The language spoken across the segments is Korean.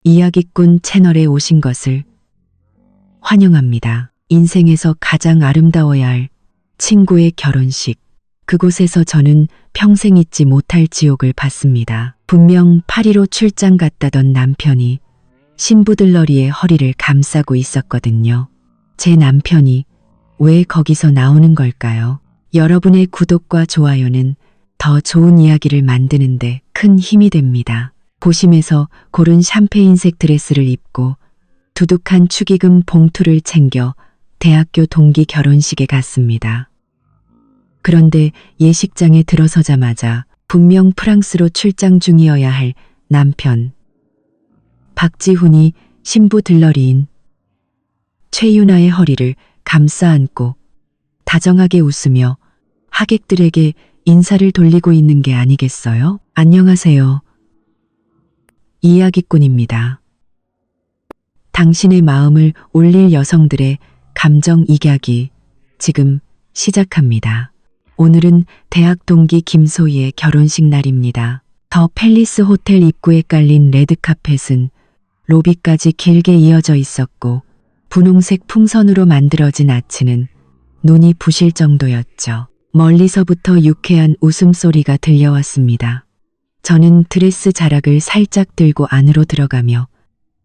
이야기꾼 채널에 오신 것을 환영합니다. 인생에서 가장 아름다워야 할 친구의 결혼식. 그곳에서 저는 평생 잊지 못할 지옥을 봤습니다. 분명 파리로 출장 갔다던 남편이 신부들러리의 허리를 감싸고 있었거든요. 제 남편이 왜 거기서 나오는 걸까요? 여러분의 구독과 좋아요는 더 좋은 이야기를 만드는데 큰 힘이 됩니다. 고심에서 고른 샴페인색 드레스를 입고 두둑한 축의금 봉투를 챙겨 대학교 동기 결혼식에 갔습니다. 그런데 예식장에 들어서자마자 분명 프랑스로 출장 중이어야 할 남편 박지훈이 신부 들러리인 최유나의 허리를 감싸 안고 다정하게 웃으며 하객들에게 인사를 돌리고 있는 게 아니겠어요? 안녕하세요. 이야기꾼입니다. 당신의 마음을 울릴 여성들의 감정 이야기 지금 시작합니다. 오늘은 대학 동기 김소희의 결혼식 날입니다. 더 팰리스 호텔 입구에 깔린 레드카펫은 로비까지 길게 이어져 있었고 분홍색 풍선으로 만들어진 아치는 눈이 부실 정도였죠. 멀리서부터 유쾌한 웃음소리가 들려왔습니다. 저는 드레스 자락을 살짝 들고 안으로 들어가며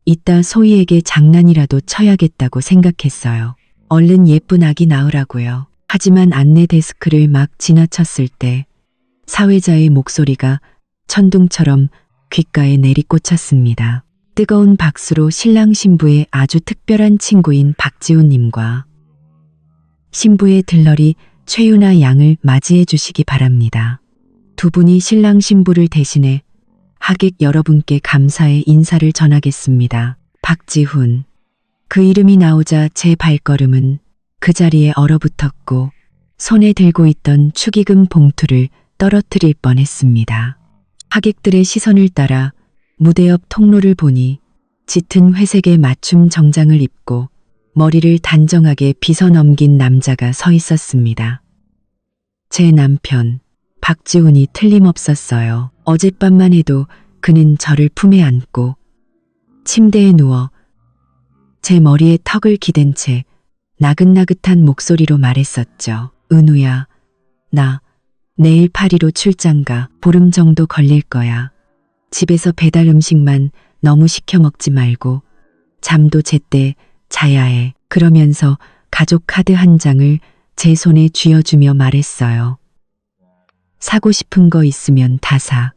이따 소희에게 장난이라도 쳐야겠다고 생각했어요. 얼른 예쁜 아기 낳으라고요. 하지만 안내 데스크를 막 지나쳤을 때 사회자의 목소리가 천둥처럼 귓가에 내리꽂혔습니다. 뜨거운 박수로 신랑 신부의 아주 특별한 친구인 박지훈님과 신부의 들러리 최유나 양을 맞이해 주시기 바랍니다. 두 분이 신랑 신부를 대신해 하객 여러분께 감사의 인사를 전하겠습니다. 박지훈. 그 이름이 나오자 제 발걸음은 그 자리에 얼어붙었고 손에 들고 있던 축의금 봉투를 떨어뜨릴 뻔했습니다. 하객들의 시선을 따라 무대 옆 통로를 보니 짙은 회색의 맞춤 정장을 입고 머리를 단정하게 빗어 넘긴 남자가 서 있었습니다. 제 남편 박지훈이 틀림없었어요. 어젯밤만 해도 그는 저를 품에 안고 침대에 누워 제 머리에 턱을 기댄 채 나긋나긋한 목소리로 말했었죠. 은우야, 나 내일 파리로 출장 가. 보름 정도 걸릴 거야. 집에서 배달 음식만 너무 시켜 먹지 말고 잠도 제때 자야 해. 그러면서 가족 카드 한 장을 제 손에 쥐어주며 말했어요. 사고 싶은 거 있으면 다 사.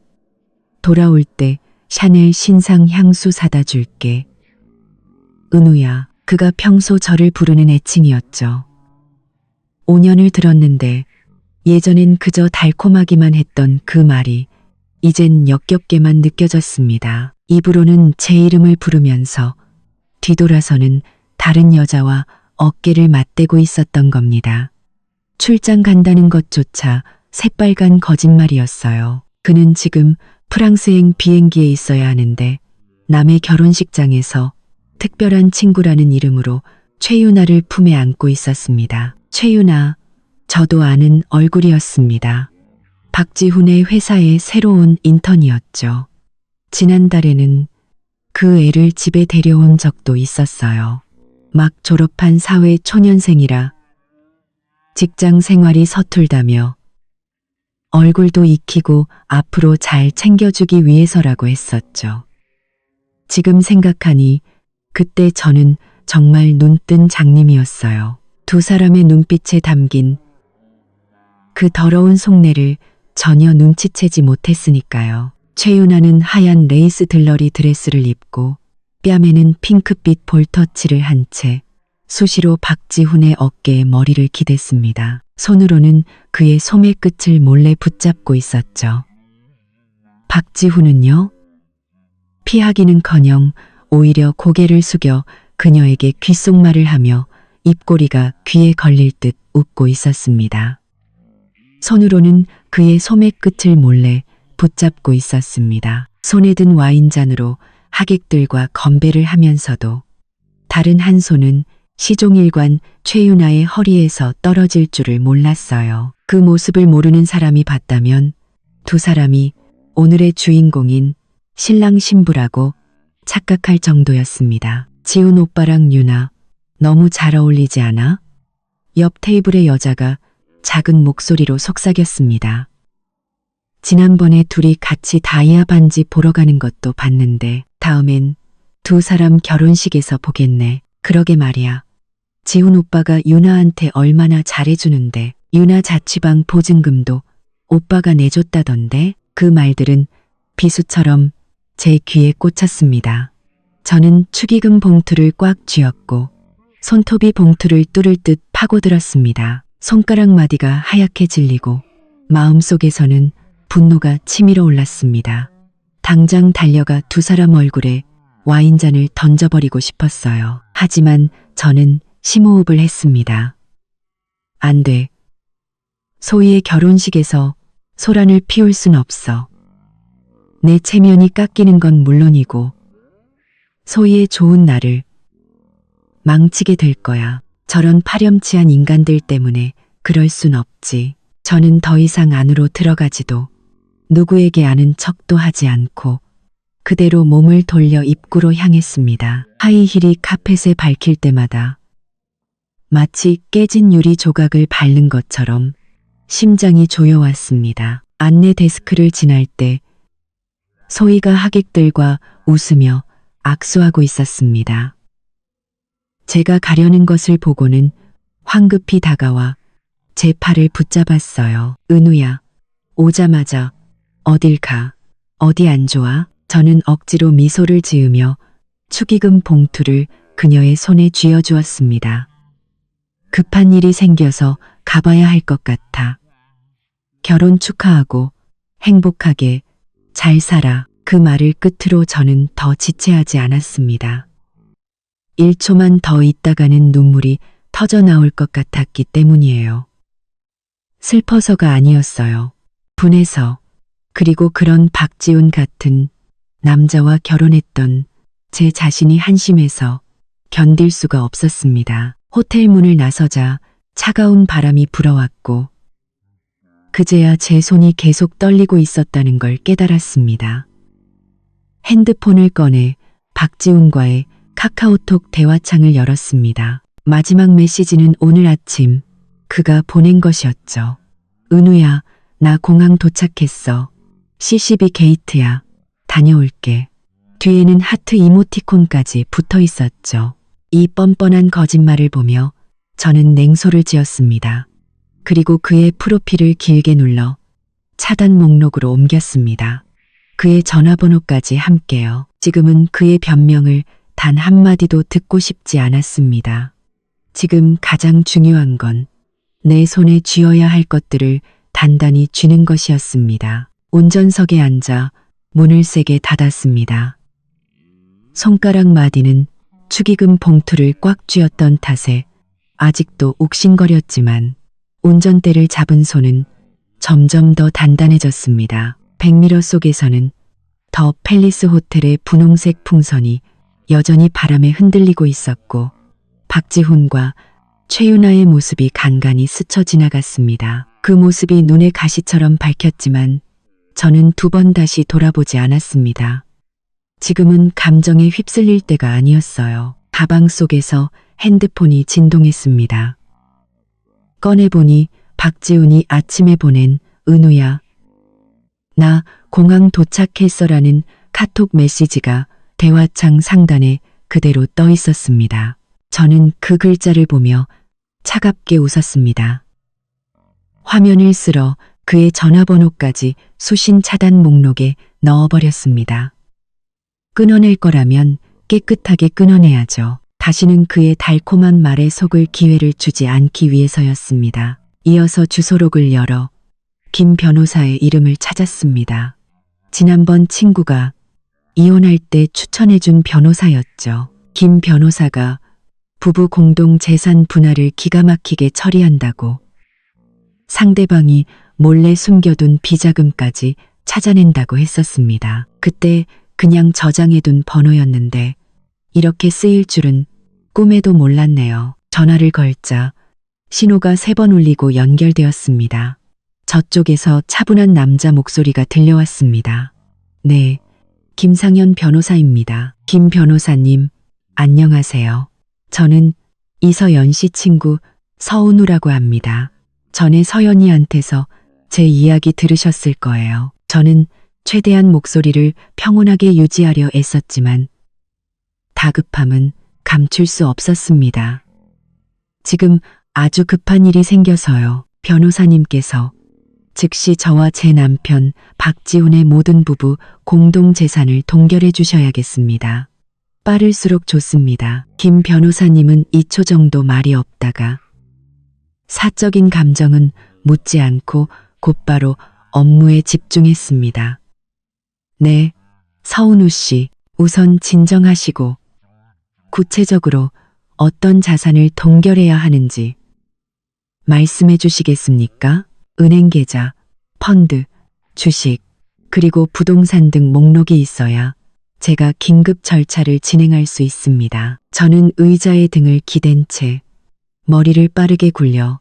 돌아올 때 샤넬 신상 향수 사다 줄게. 은우야. 그가 평소 저를 부르는 애칭이었죠. 5년을 들었는데 예전엔 그저 달콤하기만 했던 그 말이 이젠 역겹게만 느껴졌습니다. 입으로는 제 이름을 부르면서 뒤돌아서는 다른 여자와 어깨를 맞대고 있었던 겁니다. 출장 간다는 것조차 새빨간 거짓말이었어요. 그는 지금 프랑스행 비행기에 있어야 하는데 남의 결혼식장에서 특별한 친구라는 이름으로 최유나를 품에 안고 있었습니다. 최유나, 저도 아는 얼굴이었습니다. 박지훈의 회사의 새로운 인턴이었죠. 지난달에는 그 애를 집에 데려온 적도 있었어요. 막 졸업한 사회 초년생이라 직장 생활이 서툴다며 얼굴도 익히고 앞으로 잘 챙겨주기 위해서라고 했었죠. 지금 생각하니 그때 저는 정말 눈뜬 장님이었어요. 두 사람의 눈빛에 담긴 그 더러운 속내를 전혀 눈치채지 못했으니까요. 최유나는 하얀 레이스 들러리 드레스를 입고 뺨에는 핑크빛 볼터치를 한 채 수시로 박지훈의 어깨에 머리를 기댔습니다. 손으로는 그의 소매 끝을 몰래 붙잡고 있었죠. 박지훈은요? 피하기는커녕 오히려 고개를 숙여 그녀에게 귓속말을 하며 입꼬리가 귀에 걸릴 듯 웃고 있었습니다. 손으로는 그의 소매 끝을 몰래 붙잡고 있었습니다. 손에 든 와인잔으로 하객들과 건배를 하면서도 다른 한 손은 시종일관 최유나의 허리에서 떨어질 줄을 몰랐어요. 그 모습을 모르는 사람이 봤다면 두 사람이 오늘의 주인공인 신랑 신부라고 착각할 정도였습니다. 지훈 오빠랑 유나 너무 잘 어울리지 않아? 옆 테이블의 여자가 작은 목소리로 속삭였습니다. 지난번에 둘이 같이 다이아 반지 보러 가는 것도 봤는데 다음엔 두 사람 결혼식에서 보겠네. 그러게 말이야. 지훈 오빠가 유나한테 얼마나 잘해주는데 유나 자취방 보증금도 오빠가 내줬다던데. 그 말들은 비수처럼 제 귀에 꽂혔습니다. 저는 축의금 봉투를 꽉 쥐었고 손톱이 봉투를 뚫을 듯 파고들었습니다. 손가락 마디가 하얗게 질리고 마음속에서는 분노가 치밀어 올랐습니다. 당장 달려가 두 사람 얼굴에 와인잔을 던져버리고 싶었어요. 하지만 저는 심호흡을 했습니다. 안 돼. 소희의 결혼식에서 소란을 피울 순 없어. 내 체면이 깎이는 건 물론이고 소희의 좋은 날을 망치게 될 거야. 저런 파렴치한 인간들 때문에 그럴 순 없지. 저는 더 이상 안으로 들어가지도 누구에게 아는 척도 하지 않고 그대로 몸을 돌려 입구로 향했습니다. 하이힐이 카펫에 밝힐 때마다 마치 깨진 유리 조각을 밟는 것처럼 심장이 조여왔습니다. 안내 데스크를 지날 때 소희가 하객들과 웃으며 악수하고 있었습니다. 제가 가려는 것을 보고는 황급히 다가와 제 팔을 붙잡았어요. 은우야, 오자마자 어딜 가? 어디 안 좋아? 저는 억지로 미소를 지으며 축의금 봉투를 그녀의 손에 쥐어주었습니다. 급한 일이 생겨서 가봐야 할 것 같아. 결혼 축하하고 행복하게 잘 살아. 그 말을 끝으로 저는 더 지체하지 않았습니다. 1초만 더 있다가는 눈물이 터져 나올 것 같았기 때문이에요. 슬퍼서가 아니었어요. 분해서. 그리고 그런 박지훈 같은 남자와 결혼했던 제 자신이 한심해서 견딜 수가 없었습니다. 호텔 문을 나서자 차가운 바람이 불어왔고 그제야 제 손이 계속 떨리고 있었다는 걸 깨달았습니다. 핸드폰을 꺼내 박지훈과의 카카오톡 대화창을 열었습니다. 마지막 메시지는 오늘 아침 그가 보낸 것이었죠. 은우야, 나 공항 도착했어. CCB 게이트야. 다녀올게. 뒤에는 하트 이모티콘까지 붙어 있었죠. 이 뻔뻔한 거짓말을 보며 저는 냉소를 지었습니다. 그리고 그의 프로필을 길게 눌러 차단 목록으로 옮겼습니다. 그의 전화번호까지 함께요. 지금은 그의 변명을 단 한마디도 듣고 싶지 않았습니다. 지금 가장 중요한 건 내 손에 쥐어야 할 것들을 단단히 쥐는 것이었습니다. 운전석에 앉아 문을 세게 닫았습니다. 손가락 마디는 축의금 봉투를 꽉 쥐었던 탓에 아직도 욱신거렸지만 운전대를 잡은 손은 점점 더 단단해졌습니다. 백미러 속에서는 더 팰리스 호텔의 분홍색 풍선이 여전히 바람에 흔들리고 있었고 박지훈과 최윤아의 모습이 간간히 스쳐 지나갔습니다. 그 모습이 눈의 가시처럼 밝혔지만 저는 두 번 다시 돌아보지 않았습니다. 지금은 감정에 휩쓸릴 때가 아니었어요. 가방 속에서 핸드폰이 진동했습니다. 꺼내보니 박지훈이 아침에 보낸 은우야, 나 공항 도착했어라는 카톡 메시지가 대화창 상단에 그대로 떠 있었습니다. 저는 그 글자를 보며 차갑게 웃었습니다. 화면을 쓸어 그의 전화번호까지 수신 차단 목록에 넣어버렸습니다. 끊어낼 거라면 깨끗하게 끊어내야죠. 다시는 그의 달콤한 말에 속을 기회를 주지 않기 위해서였습니다. 이어서 주소록을 열어 김 변호사의 이름을 찾았습니다. 지난번 친구가 이혼할 때 추천해준 변호사였죠. 김 변호사가 부부 공동 재산 분할을 기가 막히게 처리한다고 상대방이 몰래 숨겨둔 비자금까지 찾아낸다고 했었습니다. 그때 그냥 저장해둔 번호였는데 이렇게 쓰일 줄은 꿈에도 몰랐네요. 전화를 걸자 신호가 3번 울리고 연결되었습니다. 저쪽에서 차분한 남자 목소리가 들려왔습니다. 네, 김상현 변호사입니다. 김 변호사님, 안녕하세요. 저는 이서연 씨 친구 서은우라고 합니다. 전에 서연이한테서 제 이야기 들으셨을 거예요. 저는 최대한 목소리를 평온하게 유지하려 애썼지만 다급함은 감출 수 없었습니다. 지금 아주 급한 일이 생겨서요. 변호사님께서 즉시 저와 제 남편 박지훈의 모든 부부 공동 재산을 동결해 주셔야겠습니다. 빠를수록 좋습니다. 김 변호사님은 2초 정도 말이 없다가 사적인 감정은 묻지 않고 곧바로 업무에 집중했습니다. 네, 서은우 씨, 우선 진정하시고 구체적으로 어떤 자산을 동결해야 하는지 말씀해 주시겠습니까? 은행 계좌, 펀드, 주식, 그리고 부동산 등 목록이 있어야 제가 긴급 절차를 진행할 수 있습니다. 저는 의자에 등을 기댄 채 머리를 빠르게 굴려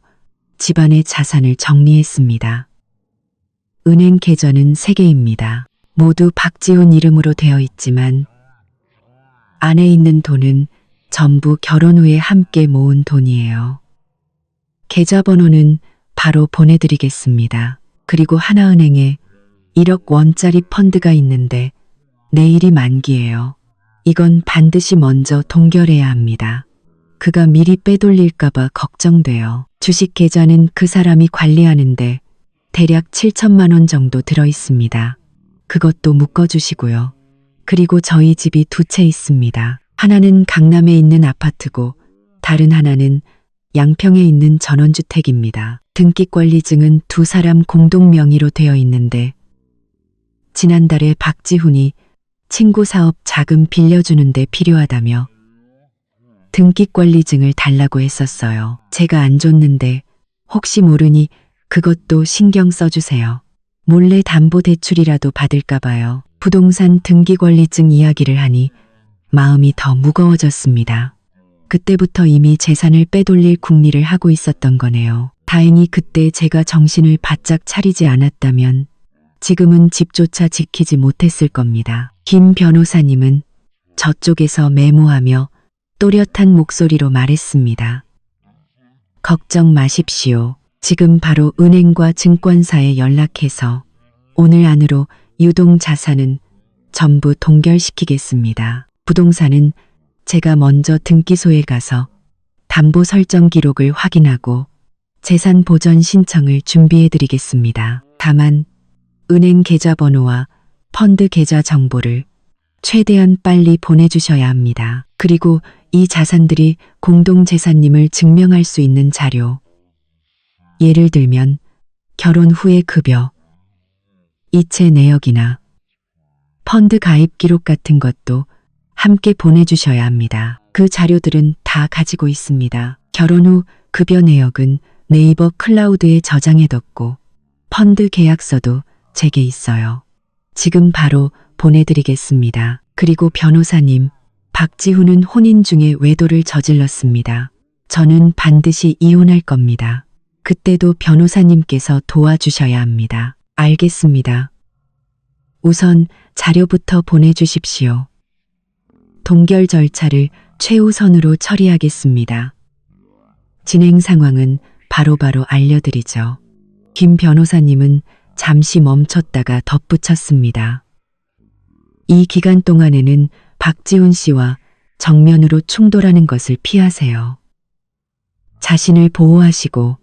집안의 자산을 정리했습니다. 은행 계좌는 3개입니다. 모두 박지훈 이름으로 되어 있지만 안에 있는 돈은 전부 결혼 후에 함께 모은 돈이에요. 계좌번호는 바로 보내드리겠습니다. 그리고 하나은행에 1억 원짜리 펀드가 있는데 내일이 만기예요. 이건 반드시 먼저 동결해야 합니다. 그가 미리 빼돌릴까봐 걱정돼요. 주식 계좌는 그 사람이 관리하는데 대략 7천만 원 정도 들어있습니다. 그것도 묶어주시고요. 그리고 저희 집이 2채 있습니다. 하나는 강남에 있는 아파트고 다른 하나는 양평에 있는 전원주택입니다. 등기권리증은 2사람 공동 명의로 되어 있는데 지난달에 박지훈이 친구 사업 자금 빌려주는데 필요하다며 등기권리증을 달라고 했었어요. 제가 안 줬는데 혹시 모르니 그것도 신경 써주세요. 몰래 담보대출이라도 받을까 봐요. 부동산 등기권리증 이야기를 하니 마음이 더 무거워졌습니다. 그때부터 이미 재산을 빼돌릴 궁리를 하고 있었던 거네요. 다행히 그때 제가 정신을 바짝 차리지 않았다면 지금은 집조차 지키지 못했을 겁니다. 김 변호사님은 저쪽에서 메모하며 또렷한 목소리로 말했습니다. 걱정 마십시오. 지금 바로 은행과 증권사에 연락해서 오늘 안으로 유동 자산은 전부 동결시키겠습니다. 부동산은 제가 먼저 등기소에 가서 담보 설정 기록을 확인하고 재산 보전 신청을 준비해 드리겠습니다. 다만 은행 계좌번호와 펀드 계좌 정보를 최대한 빨리 보내주셔야 합니다. 그리고 이 자산들이 공동재산님을 증명할 수 있는 자료, 예를 들면 결혼 후의 급여, 이체 내역이나 펀드 가입 기록 같은 것도 함께 보내주셔야 합니다. 그 자료들은 다 가지고 있습니다. 결혼 후 급여 내역은 네이버 클라우드에 저장해뒀고 펀드 계약서도 제게 있어요. 지금 바로 보내드리겠습니다. 그리고 변호사님, 박지훈은 혼인 중에 외도를 저질렀습니다. 저는 반드시 이혼할 겁니다. 그때도 변호사님께서 도와주셔야 합니다. 알겠습니다. 우선 자료부터 보내주십시오. 동결 절차를 최우선으로 처리하겠습니다. 진행 상황은 바로바로 알려드리죠. 김 변호사님은 잠시 멈췄다가 덧붙였습니다. 이 기간 동안에는 박지훈 씨와 정면으로 충돌하는 것을 피하세요. 자신을 보호하시고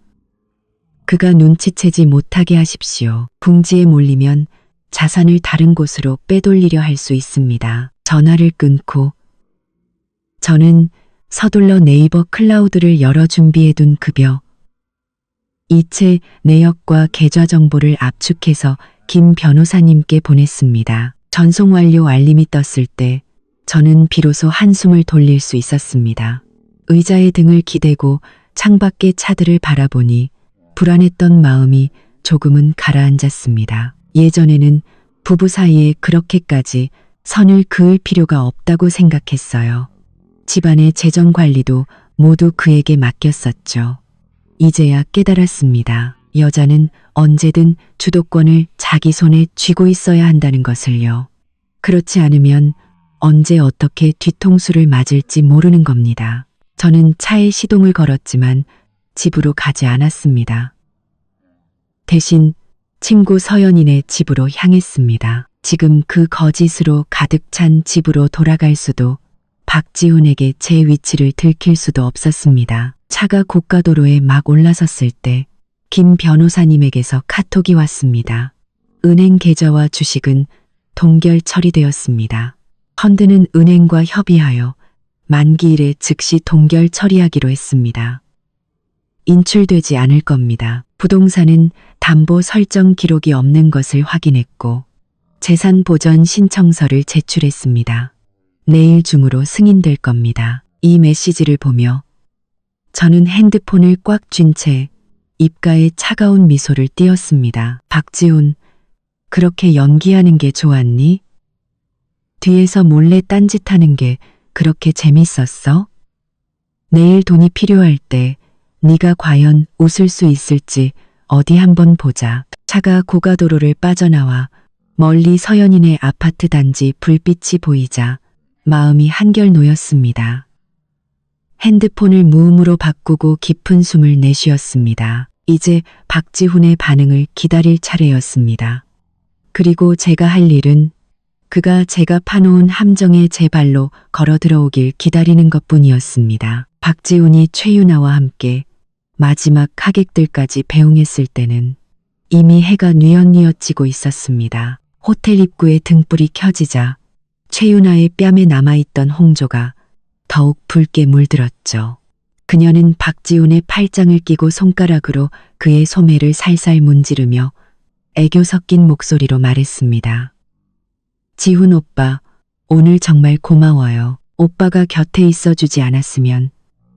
그가 눈치채지 못하게 하십시오. 궁지에 몰리면 자산을 다른 곳으로 빼돌리려 할 수 있습니다. 전화를 끊고 저는 서둘러 네이버 클라우드를 열어 준비해둔 급여, 이체 내역과 계좌 정보를 압축해서 김 변호사님께 보냈습니다. 전송 완료 알림이 떴을 때 저는 비로소 한숨을 돌릴 수 있었습니다. 의자에 등을 기대고 창밖의 차들을 바라보니 불안했던 마음이 조금은 가라앉았습니다. 예전에는 부부 사이에 그렇게까지 선을 그을 필요가 없다고 생각했어요. 집안의 재정 관리도 모두 그에게 맡겼었죠. 이제야 깨달았습니다. 여자는 언제든 주도권을 자기 손에 쥐고 있어야 한다는 것을요. 그렇지 않으면 언제 어떻게 뒤통수를 맞을지 모르는 겁니다. 저는 차에 시동을 걸었지만 집으로 가지 않았습니다. 대신 친구 서연이네 집으로 향했습니다. 지금 그 거짓으로 가득 찬 집으로 돌아갈 수도 박지훈에게 제 위치를 들킬 수도 없었습니다. 차가 고가도로에 막 올라섰을 때 김 변호사님에게서 카톡이 왔습니다. 은행 계좌와 주식은 동결 처리되었습니다. 펀드는 은행과 협의하여 만기일에 즉시 동결 처리하기로 했습니다. 인출되지 않을 겁니다. 부동산은 담보 설정 기록이 없는 것을 확인했고 재산 보전 신청서를 제출했습니다. 내일 중으로 승인될 겁니다. 이 메시지를 보며 저는 핸드폰을 꽉 쥔 채 입가에 차가운 미소를 띄었습니다. 박지훈, 그렇게 연기하는 게 좋았니? 뒤에서 몰래 딴짓하는 게 그렇게 재밌었어? 내일 돈이 필요할 때 네가 과연 웃을 수 있을지 어디 한번 보자. 차가 고가도로를 빠져나와 멀리 서연이네 아파트 단지 불빛이 보이자 마음이 한결 놓였습니다. 핸드폰을 무음으로 바꾸고 깊은 숨을 내쉬었습니다. 이제 박지훈의 반응을 기다릴 차례였습니다. 그리고 제가 할 일은 그가 제가 파놓은 함정에 제 발로 걸어 들어오길 기다리는 것뿐이었습니다. 박지훈이 최윤아와 함께 마지막 하객들까지 배웅했을 때는 이미 해가 뉘엿뉘엿 지고 있었습니다. 호텔 입구에 등불이 켜지자 최윤아의 뺨에 남아있던 홍조가 더욱 붉게 물들었죠. 그녀는 박지훈의 팔짱을 끼고 손가락으로 그의 소매를 살살 문지르며 애교 섞인 목소리로 말했습니다. 지훈 오빠, 오늘 정말 고마워요. 오빠가 곁에 있어주지 않았으면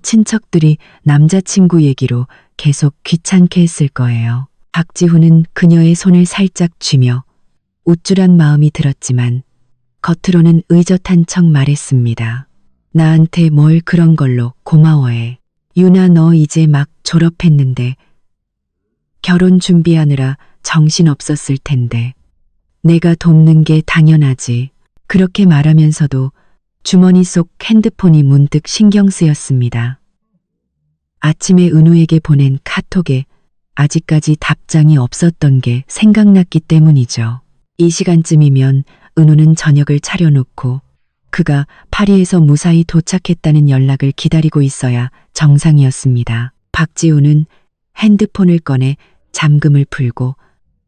친척들이 남자친구 얘기로 계속 귀찮게 했을 거예요. 박지훈은 그녀의 손을 살짝 쥐며 우쭐한 마음이 들었지만 겉으로는 의젓한 척 말했습니다. 나한테 뭘 그런 걸로 고마워해. 유나 너 이제 막 졸업했는데 결혼 준비하느라 정신 없었을 텐데 내가 돕는 게 당연하지. 그렇게 말하면서도 주머니 속 핸드폰이 문득 신경 쓰였습니다. 아침에 은우에게 보낸 카톡에 아직까지 답장이 없었던 게 생각났기 때문이죠. 이 시간쯤이면 은우는 저녁을 차려놓고 그가 파리에서 무사히 도착했다는 연락을 기다리고 있어야 정상이었습니다. 박지훈은 핸드폰을 꺼내 잠금을 풀고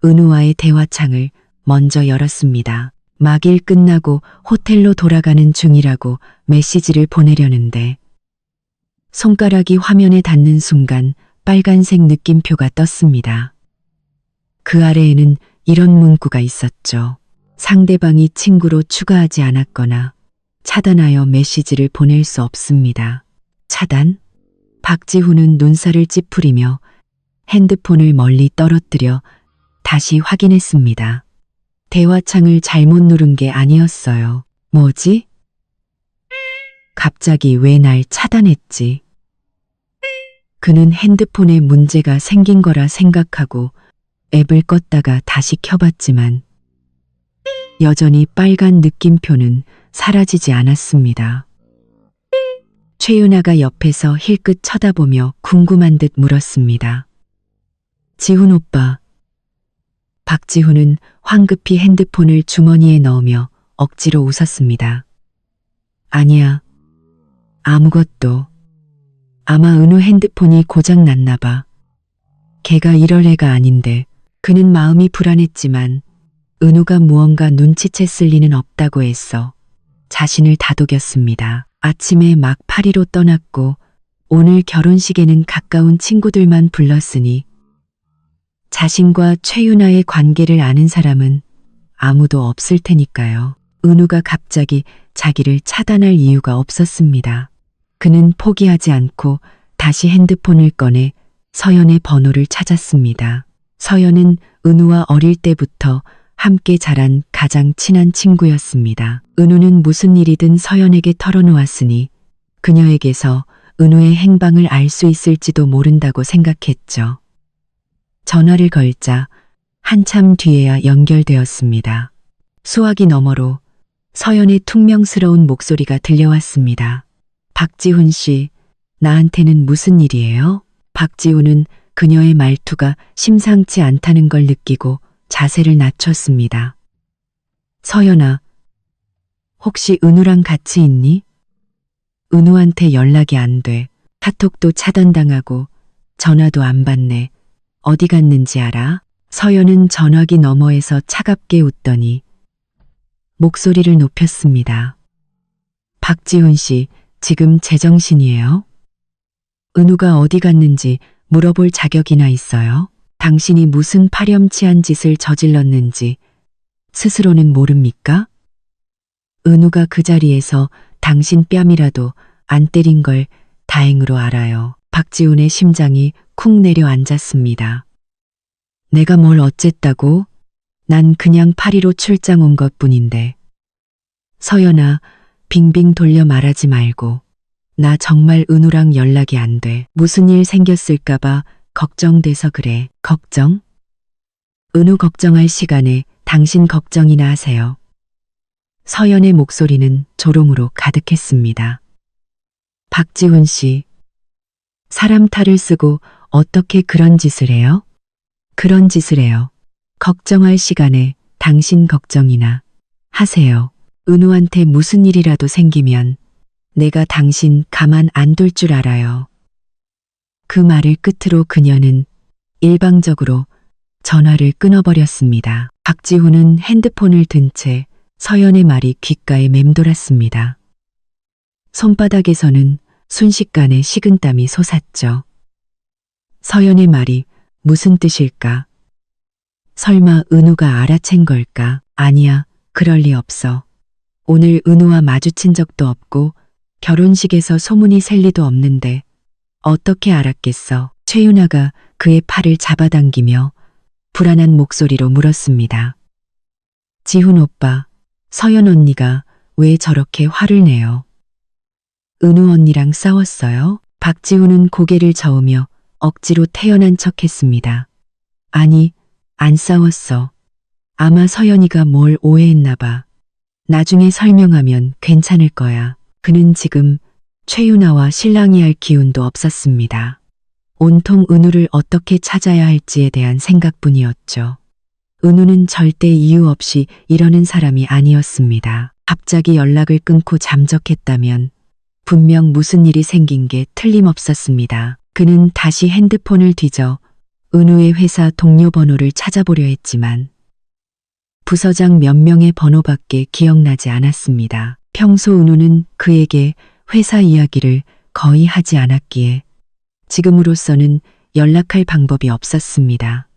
은우와의 대화창을 먼저 열었습니다. 막일 끝나고 호텔로 돌아가는 중이라고 메시지를 보내려는데 손가락이 화면에 닿는 순간 빨간색 느낌표가 떴습니다. 그 아래에는 이런 문구가 있었죠. 상대방이 친구로 추가하지 않았거나 차단하여 메시지를 보낼 수 없습니다. 차단? 박지훈은 눈살을 찌푸리며 핸드폰을 멀리 떨어뜨려 다시 확인했습니다. 대화창을 잘못 누른 게 아니었어요. 뭐지? 갑자기 왜 날 차단했지? 그는 핸드폰에 문제가 생긴 거라 생각하고 앱을 껐다가 다시 켜봤지만 여전히 빨간 느낌표는 사라지지 않았습니다. 최윤아가 옆에서 힐끗 쳐다보며 궁금한 듯 물었습니다. 지훈 오빠. 박지훈은 황급히 핸드폰을 주머니에 넣으며 억지로 웃었습니다. 아니야. 아무것도. 아마 은우 핸드폰이 고장 났나 봐. 걔가 이럴 애가 아닌데. 그는 마음이 불안했지만 은우가 무언가 눈치챘을 리는 없다고 했어 자신을 다독였습니다. 아침에 막 파리로 떠났고 오늘 결혼식에는 가까운 친구들만 불렀으니 자신과 최윤아의 관계를 아는 사람은 아무도 없을 테니까요. 은우가 갑자기 자기를 차단할 이유가 없었습니다. 그는 포기하지 않고 다시 핸드폰을 꺼내 서연의 번호를 찾았습니다. 서연은 은우와 어릴 때부터 함께 자란 가장 친한 친구였습니다. 은우는 무슨 일이든 서연에게 털어놓았으니 그녀에게서 은우의 행방을 알 수 있을지도 모른다고 생각했죠. 전화를 걸자 한참 뒤에야 연결되었습니다. 수화기 너머로 서연의 퉁명스러운 목소리가 들려왔습니다. 박지훈 씨, 나한테는 무슨 일이에요? 박지훈은 그녀의 말투가 심상치 않다는 걸 느끼고 자세를 낮췄습니다. 서연아, 혹시 은우랑 같이 있니? 은우한테 연락이 안 돼. 카톡도 차단당하고 전화도 안 받네. 어디 갔는지 알아? 서연은 전화기 너머에서 차갑게 웃더니 목소리를 높였습니다. 박지훈 씨, 지금 제정신이에요? 은우가 어디 갔는지 물어볼 자격이나 있어요? 당신이 무슨 파렴치한 짓을 저질렀는지 스스로는 모릅니까? 은우가 그 자리에서 당신 뺨이라도 안 때린 걸 다행으로 알아요. 박지훈의 심장이 쿵 내려앉았습니다. 내가 뭘 어쨌다고? 난 그냥 파리로 출장 온 것뿐인데. 서연아, 빙빙 돌려 말하지 말고. 나 정말 은우랑 연락이 안 돼. 무슨 일 생겼을까봐 걱정돼서 그래. 걱정? 은우 걱정할 시간에 당신 걱정이나 하세요. 서연의 목소리는 조롱으로 가득했습니다. 박지훈 씨, 사람 탈을 쓰고 어떻게 그런 짓을 해요? 그런 짓을 해요. 걱정할 시간에 당신 걱정이나 하세요. 은우한테 무슨 일이라도 생기면 내가 당신 가만 안 둘 줄 알아요. 그 말을 끝으로 그녀는 일방적으로 전화를 끊어버렸습니다. 박지훈은 핸드폰을 든 채 서연의 말이 귓가에 맴돌았습니다. 손바닥에서는 순식간에 식은땀이 솟았죠. 서연의 말이 무슨 뜻일까? 설마 은우가 알아챈 걸까? 아니야, 그럴 리 없어. 오늘 은우와 마주친 적도 없고 결혼식에서 소문이 셀 리도 없는데 어떻게 알았겠어? 최윤아가 그의 팔을 잡아당기며 불안한 목소리로 물었습니다. 지훈 오빠, 서연 언니가 왜 저렇게 화를 내요? 은우 언니랑 싸웠어요? 박지훈은 고개를 저으며 억지로 태연한 척했습니다. 아니, 안 싸웠어. 아마 서연이가 뭘 오해했나 봐. 나중에 설명하면 괜찮을 거야. 그는 지금 최윤아와 신랑이 할 기운도 없었습니다. 온통 은우를 어떻게 찾아야 할지에 대한 생각뿐이었죠. 은우는 절대 이유 없이 이러는 사람이 아니었습니다. 갑자기 연락을 끊고 잠적했다면 분명 무슨 일이 생긴 게 틀림없었습니다. 그는 다시 핸드폰을 뒤져 은우의 회사 동료 번호를 찾아보려 했지만 부서장 몇 명의 번호밖에 기억나지 않았습니다. 평소 은우는 그에게 회사 이야기를 거의 하지 않았기에 지금으로서는 연락할 방법이 없었습니다.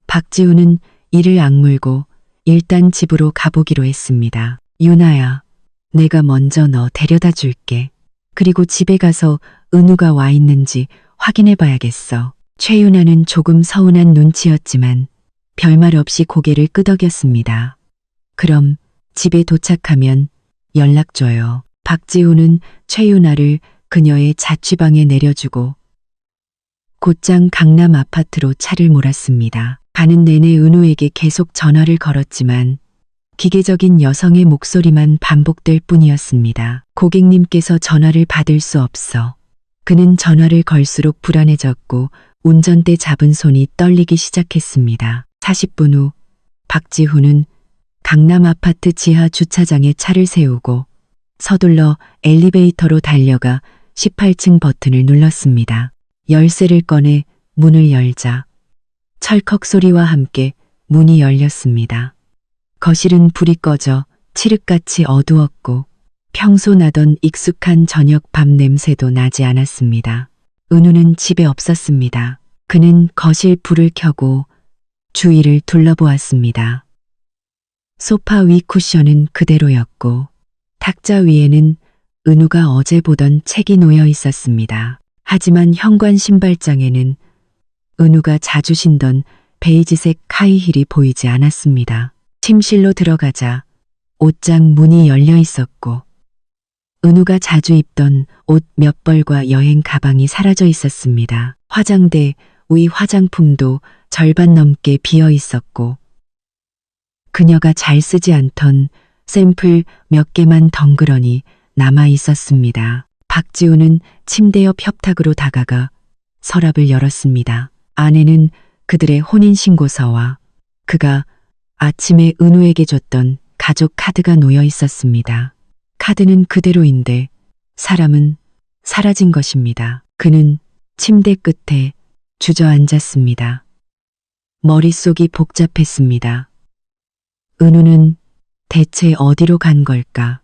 박지훈은 이를 악물고 일단 집으로 가보기로 했습니다. 윤아야, 내가 먼저 너 데려다 줄게. 그리고 집에 가서 은우가 와 있는지 확인해 봐야겠어. 최윤아는 조금 서운한 눈치였지만 별말 없이 고개를 끄덕였습니다. 그럼 집에 도착하면 연락 줘요. 박지훈은 최윤아를 그녀의 자취방에 내려주고 곧장 강남 아파트로 차를 몰았습니다. 가는 내내 은우에게 계속 전화를 걸었지만 기계적인 여성의 목소리만 반복될 뿐이었습니다. 고객님께서 전화를 받을 수 없어. 그는 전화를 걸수록 불안해졌고 운전대 잡은 손이 떨리기 시작했습니다. 40분 후 박지훈은 강남 아파트 지하 주차장에 차를 세우고 서둘러 엘리베이터로 달려가 18층 버튼을 눌렀습니다. 열쇠를 꺼내 문을 열자 철컥 소리와 함께 문이 열렸습니다. 거실은 불이 꺼져 칠흑같이 어두웠고 평소 나던 익숙한 저녁 밥 냄새도 나지 않았습니다. 은우는 집에 없었습니다. 그는 거실 불을 켜고 주위를 둘러보았습니다. 소파 위 쿠션은 그대로였고 탁자 위에는 은우가 어제 보던 책이 놓여 있었습니다. 하지만 현관 신발장에는 은우가 자주 신던 베이지색 하이힐이 보이지 않았습니다. 침실로 들어가자 옷장 문이 열려 있었고 은우가 자주 입던 옷 몇 벌과 여행 가방이 사라져 있었습니다. 화장대 위 화장품도 절반 넘게 비어 있었고 그녀가 잘 쓰지 않던 샘플 몇 개만 덩그러니 남아 있었습니다. 박지우는 침대 옆 협탁으로 다가가 서랍을 열었습니다. 안에는 그들의 혼인신고서와 그가 아침에 은우에게 줬던 가족 카드가 놓여 있었습니다. 카드는 그대로인데 사람은 사라진 것입니다. 그는 침대 끝에 주저앉았습니다. 머릿속이 복잡했습니다. 은우는 대체 어디로 간 걸까?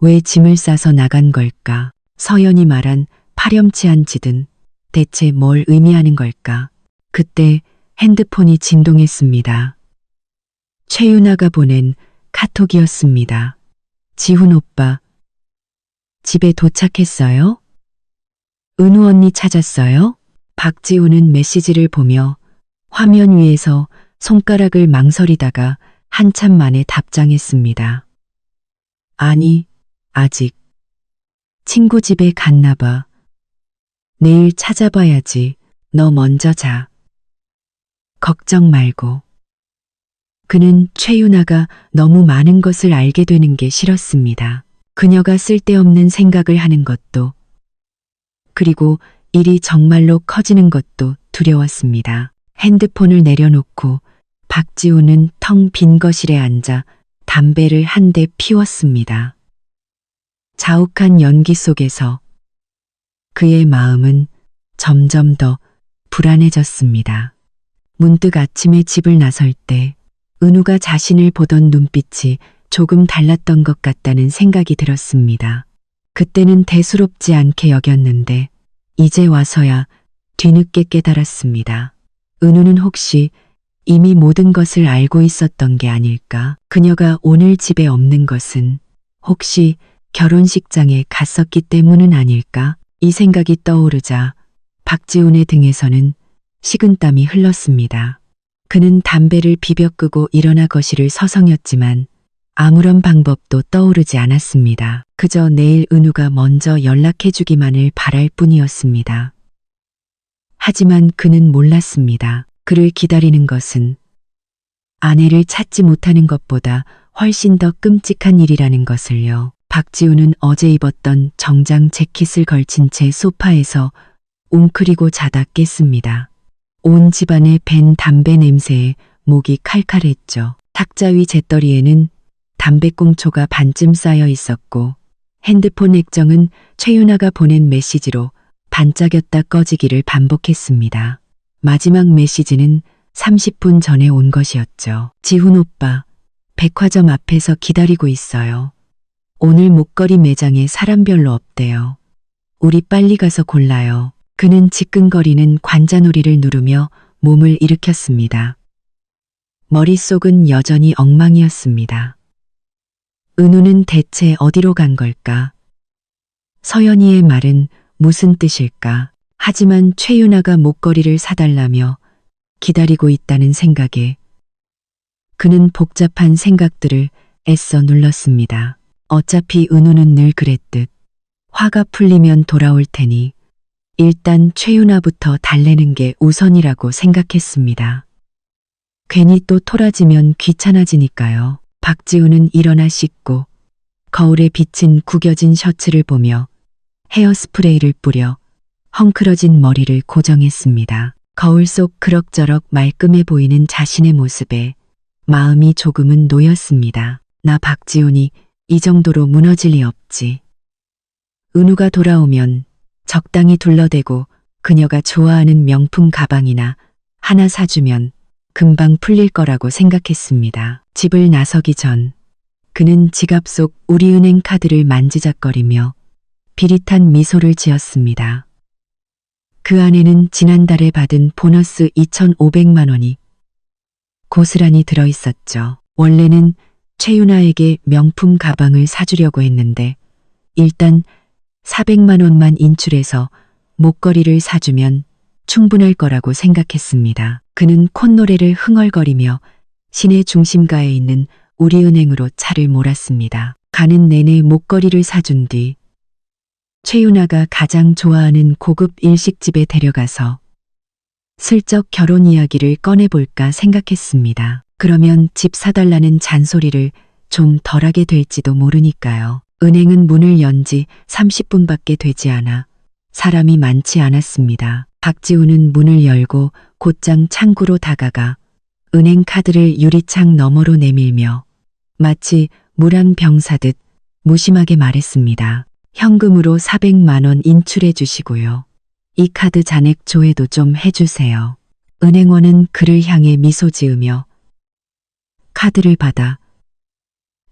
왜 짐을 싸서 나간 걸까? 서연이 말한 파렴치한 짓은 대체 뭘 의미하는 걸까? 그때 핸드폰이 진동했습니다. 최윤아가 보낸 카톡이었습니다. 지훈 오빠, 집에 도착했어요? 은우 언니 찾았어요? 박지훈은 메시지를 보며 화면 위에서 손가락을 망설이다가 한참 만에 답장했습니다. 아니, 아직. 친구 집에 갔나 봐. 내일 찾아봐야지. 너 먼저 자. 걱정 말고. 그는 최윤아가 너무 많은 것을 알게 되는 게 싫었습니다. 그녀가 쓸데없는 생각을 하는 것도, 그리고 일이 정말로 커지는 것도 두려웠습니다. 핸드폰을 내려놓고 박지우는 텅 빈 거실에 앉아 담배를 한 대 피웠습니다. 자욱한 연기 속에서 그의 마음은 점점 더 불안해졌습니다. 문득 아침에 집을 나설 때 은우가 자신을 보던 눈빛이 조금 달랐던 것 같다는 생각이 들었습니다. 그때는 대수롭지 않게 여겼는데 이제 와서야 뒤늦게 깨달았습니다. 은우는 혹시 이미 모든 것을 알고 있었던 게 아닐까? 그녀가 오늘 집에 없는 것은 혹시 결혼식장에 갔었기 때문은 아닐까? 이 생각이 떠오르자 박지훈의 등에서는 식은땀이 흘렀습니다. 그는 담배를 비벼 끄고 일어나 거실을 서성였지만 아무런 방법도 떠오르지 않았습니다. 그저 내일 은우가 먼저 연락해주기만을 바랄 뿐이었습니다. 하지만 그는 몰랐습니다. 그를 기다리는 것은 아내를 찾지 못하는 것보다 훨씬 더 끔찍한 일이라는 것을요. 박지우는 어제 입었던 정장 재킷을 걸친 채 소파에서 웅크리고 자다 깼습니다. 온 집안에 밴 담배 냄새에 목이 칼칼했죠. 탁자 위 재떨이에는 담배꽁초가 반쯤 쌓여 있었고 핸드폰 액정은 최윤아가 보낸 메시지로 반짝였다 꺼지기를 반복했습니다. 마지막 메시지는 30분 전에 온 것이었죠. 지훈 오빠, 백화점 앞에서 기다리고 있어요. 오늘 목걸이 매장에 사람 별로 없대요. 우리 빨리 가서 골라요. 그는 지끈거리는 관자놀이를 누르며 몸을 일으켰습니다. 머릿속은 여전히 엉망이었습니다. 은우는 대체 어디로 간 걸까? 서연이의 말은 무슨 뜻일까? 하지만 최윤아가 목걸이를 사달라며 기다리고 있다는 생각에 그는 복잡한 생각들을 애써 눌렀습니다. 어차피 은우는 늘 그랬듯 화가 풀리면 돌아올 테니 일단 최윤아부터 달래는 게 우선이라고 생각했습니다. 괜히 또 토라지면 귀찮아지니까요. 박지우는 일어나 씻고 거울에 비친 구겨진 셔츠를 보며 헤어스프레이를 뿌려 헝클어진 머리를 고정했습니다. 거울 속 그럭저럭 말끔해 보이는 자신의 모습에 마음이 조금은 놓였습니다. 나 박지훈이 이 정도로 무너질 리 없지. 은우가 돌아오면 적당히 둘러대고 그녀가 좋아하는 명품 가방이나 하나 사주면 금방 풀릴 거라고 생각했습니다. 집을 나서기 전 그는 지갑 속 우리은행 카드를 만지작거리며 비릿한 미소를 지었습니다. 그 안에는 지난달에 받은 보너스 2,500만 원이 고스란히 들어있었죠. 원래는 최윤아에게 명품 가방을 사주려고 했는데 일단 400만 원만 인출해서 목걸이를 사주면 충분할 거라고 생각했습니다. 그는 콧노래를 흥얼거리며 시내 중심가에 있는 우리은행으로 차를 몰았습니다. 가는 내내 목걸이를 사준 뒤 최윤아가 가장 좋아하는 고급 일식집에 데려가서 슬쩍 결혼 이야기를 꺼내볼까 생각했습니다. 그러면 집 사달라는 잔소리를 좀 덜하게 될지도 모르니까요. 은행은 문을 연 지 30분밖에 되지 않아 사람이 많지 않았습니다. 박지훈은 문을 열고 곧장 창구로 다가가 은행 카드를 유리창 너머로 내밀며 마치 물 한 병 사듯 무심하게 말했습니다. 현금으로 400만 원 인출해 주시고요. 이 카드 잔액 조회도 좀 해주세요. 은행원은 그를 향해 미소 지으며 카드를 받아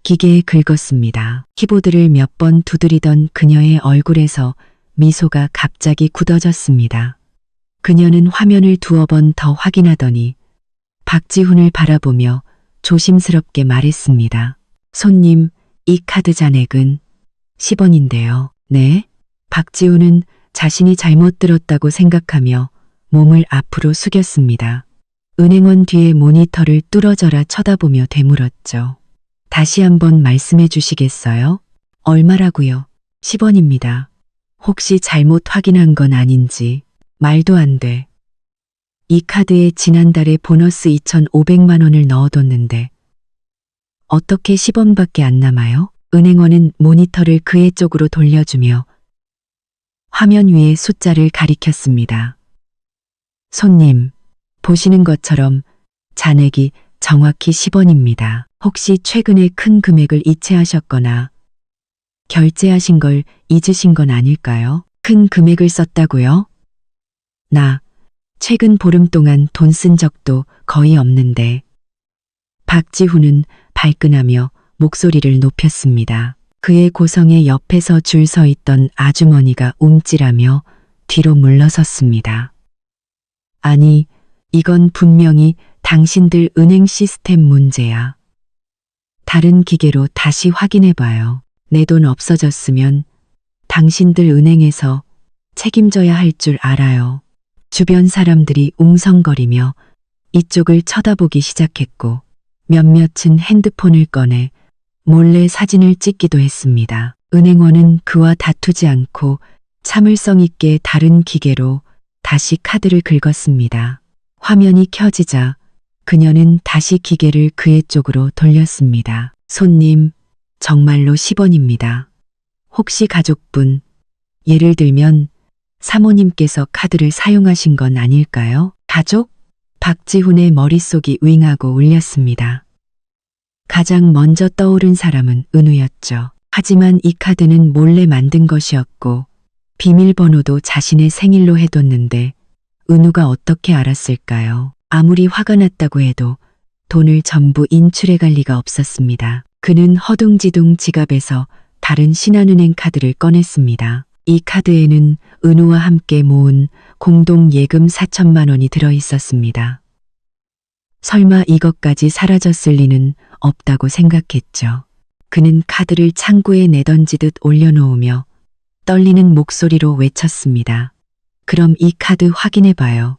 기계에 긁었습니다. 키보드를 몇 번 두드리던 그녀의 얼굴에서 미소가 갑자기 굳어졌습니다. 그녀는 화면을 두어 번 더 확인하더니 박지훈을 바라보며 조심스럽게 말했습니다. 손님, 이 카드 잔액은 10원인데요. 네? 박지훈은 자신이 잘못 들었다고 생각하며 몸을 앞으로 숙였습니다. 은행원 뒤에 모니터를 뚫어져라 쳐다보며 되물었죠. 다시 한번 말씀해 주시겠어요? 얼마라고요? 10원입니다. 혹시 잘못 확인한 건 아닌지. 말도 안 돼. 이 카드에 지난달에 보너스 2,500만 원을 넣어뒀는데 어떻게 10원밖에 안 남아요? 은행원은 모니터를 그의 쪽으로 돌려주며 화면 위에 숫자를 가리켰습니다. 손님, 보시는 것처럼 잔액이 정확히 10원입니다. 혹시 최근에 큰 금액을 이체하셨거나 결제하신 걸 잊으신 건 아닐까요? 큰 금액을 썼다고요? 나 최근 보름 동안 돈 쓴 적도 거의 없는데. 박지훈은 발끈하며 목소리를 높였습니다. 그의 고성의 옆에서 줄 서 있던 아주머니가 움찔하며 뒤로 물러섰습니다. 아니, 이건 분명히 당신들 은행 시스템 문제야. 다른 기계로 다시 확인해봐요. 내 돈 없어졌으면 당신들 은행에서 책임져야 할 줄 알아요. 주변 사람들이 웅성거리며 이쪽을 쳐다보기 시작했고 몇몇은 핸드폰을 꺼내 몰래 사진을 찍기도 했습니다. 은행원은 그와 다투지 않고 참을성 있게 다른 기계로 다시 카드를 긁었습니다. 화면이 켜지자 그녀는 다시 기계를 그의 쪽으로 돌렸습니다. 손님, 정말로 10원입니다. 혹시 가족분, 예를 들면 사모님께서 카드를 사용하신 건 아닐까요? 가족? 박지훈의 머릿속이 윙하고 울렸습니다. 가장 먼저 떠오른 사람은 은우였죠. 하지만 이 카드는 몰래 만든 것이었고 비밀번호도 자신의 생일로 해뒀는데 은우가 어떻게 알았을까요? 아무리 화가 났다고 해도 돈을 전부 인출해 갈 리가 없었습니다. 그는 허둥지둥 지갑에서 다른 신한은행 카드를 꺼냈습니다. 이 카드에는 은우와 함께 모은 공동 예금 4천만 원이 들어 있었습니다. 설마 이것까지 사라졌을 리는 없다고 생각했죠. 그는 카드를 창구에 내던지듯 올려놓으며 떨리는 목소리로 외쳤습니다. 그럼 이 카드 확인해봐요.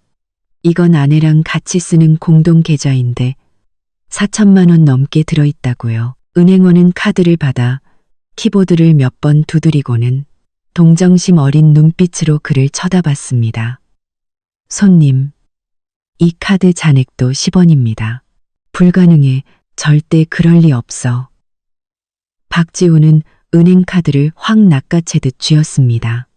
이건 아내랑 같이 쓰는 공동 계좌인데 4천만 원 넘게 들어있다고요. 은행원은 카드를 받아 키보드를 몇 번 두드리고는 동정심 어린 눈빛으로 그를 쳐다봤습니다. 손님, 이 카드 잔액도 10원입니다. 불가능해. 절대 그럴 리 없어. 박지훈은 은행 카드를 확 낚아채듯 쥐었습니다.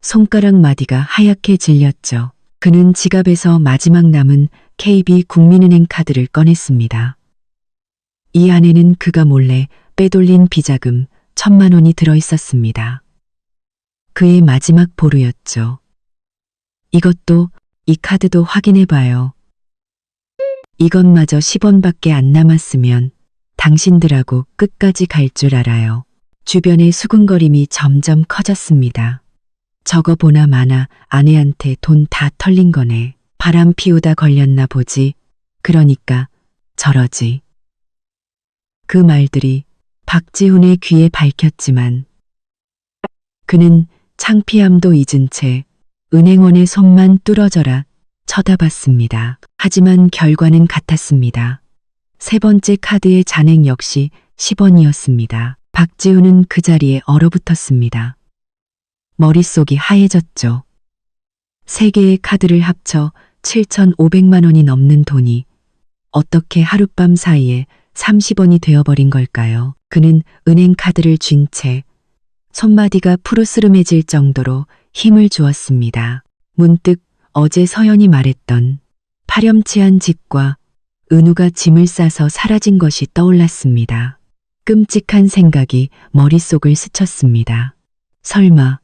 손가락 마디가 하얗게 질렸죠. 그는 지갑에서 마지막 남은 KB 국민은행 카드를 꺼냈습니다. 이 안에는 그가 몰래 빼돌린 비자금 1,000만 원이 들어 있었습니다. 그의 마지막 보루였죠. 이것도, 이 카드도 확인해봐요. 이것마저 10원밖에 안 남았으면 당신들하고 끝까지 갈 줄 알아요. 주변의 수군거림이 점점 커졌습니다. 저거 보나 마나 아내한테 돈 다 털린 거네. 바람 피우다 걸렸나 보지. 그러니까 저러지. 그 말들이 박지훈의 귀에 밝혔지만 그는 창피함도 잊은 채 은행원의 손만 뚫어져라 쳐다봤습니다. 하지만 결과는 같았습니다. 세 번째 카드의 잔액 역시 10원이었습니다. 박지훈은 그 자리에 얼어붙었습니다. 머릿속이 하얘졌죠. 세 개의 카드를 합쳐 7,500만 원이 넘는 돈이 어떻게 하룻밤 사이에 30원이 되어버린 걸까요? 그는 은행 카드를 쥔 채 손마디가 푸르스름해질 정도로 힘을 주었습니다. 문득 어제 서연이 말했던 파렴치한 집과 은우가 짐을 싸서 사라진 것이 떠올랐습니다. 끔찍한 생각이 머릿속을 스쳤습니다. 설마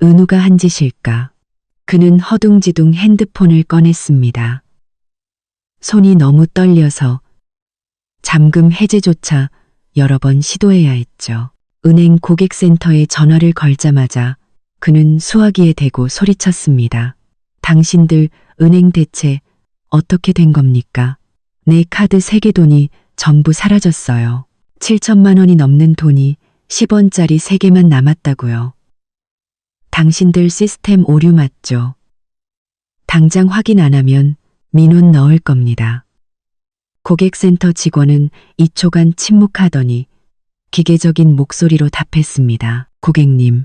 은우가 한 짓일까? 그는 허둥지둥 핸드폰을 꺼냈습니다. 손이 너무 떨려서 잠금 해제조차 여러 번 시도해야 했죠. 은행 고객센터에 전화를 걸자마자 그는 수화기에 대고 소리쳤습니다. 당신들 은행 대체 어떻게 된 겁니까? 내 카드 3개 돈이 전부 사라졌어요. 7천만 원이 넘는 돈이 10원짜리 3개만 남았다고요. 당신들 시스템 오류 맞죠? 당장 확인 안 하면 민원 넣을 겁니다. 고객센터 직원은 2초간 침묵하더니 기계적인 목소리로 답했습니다. 고객님,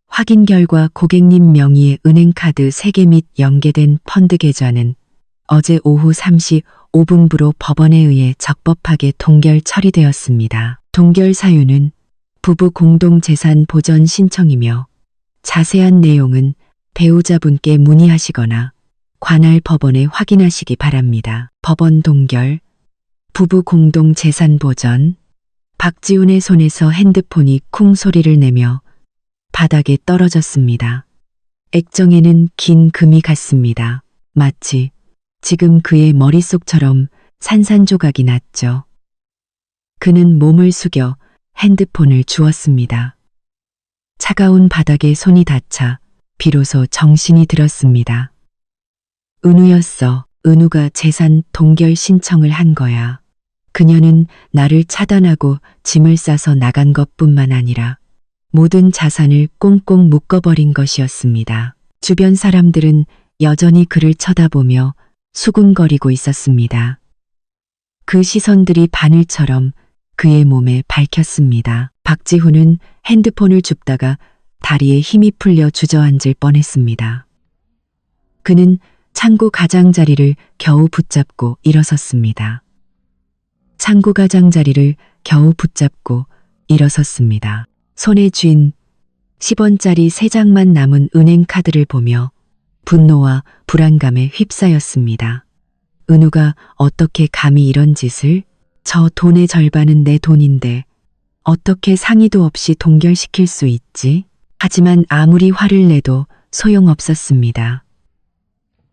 확인 결과 고객님 명의의 은행카드 3개 및 연계된 펀드 계좌는 어제 오후 3시 5분부로 법원에 의해 적법하게 동결 처리되었습니다. 동결 사유는 부부 공동재산 보전 신청이며 자세한 내용은 배우자분께 문의하시거나 관할 법원에 확인하시기 바랍니다. 법원 동결, 부부 공동재산 보전. 박지훈의 손에서 핸드폰이 쿵 소리를 내며 바닥에 떨어졌습니다. 액정에는 긴 금이 갔습니다. 마치 지금 그의 머릿속처럼 산산조각이 났죠. 그는 몸을 숙여 핸드폰을 주었습니다. 차가운 바닥에 손이 닿자 비로소 정신이 들었습니다. 은우였어. 은우가 재산 동결 신청을 한 거야. 그녀는 나를 차단하고 짐을 싸서 나간 것뿐만 아니라 모든 자산을 꽁꽁 묶어버린 것이었습니다. 주변 사람들은 여전히 그를 쳐다보며 수군거리고 있었습니다. 그 시선들이 바늘처럼 그의 몸에 밝혔습니다. 박지훈은 핸드폰을 줍다가 다리에 힘이 풀려 주저앉을 뻔했습니다. 그는 창고 가장자리를 겨우 붙잡고 일어섰습니다. 창고 가장자리를 겨우 붙잡고 일어섰습니다. 손에 쥔 10원짜리 3장만 남은 은행카드를 보며 분노와 불안감에 휩싸였습니다. 은우가 어떻게 감히 이런 짓을? 저 돈의 절반은 내 돈인데 어떻게 상의도 없이 동결시킬 수 있지? 하지만 아무리 화를 내도 소용없었습니다.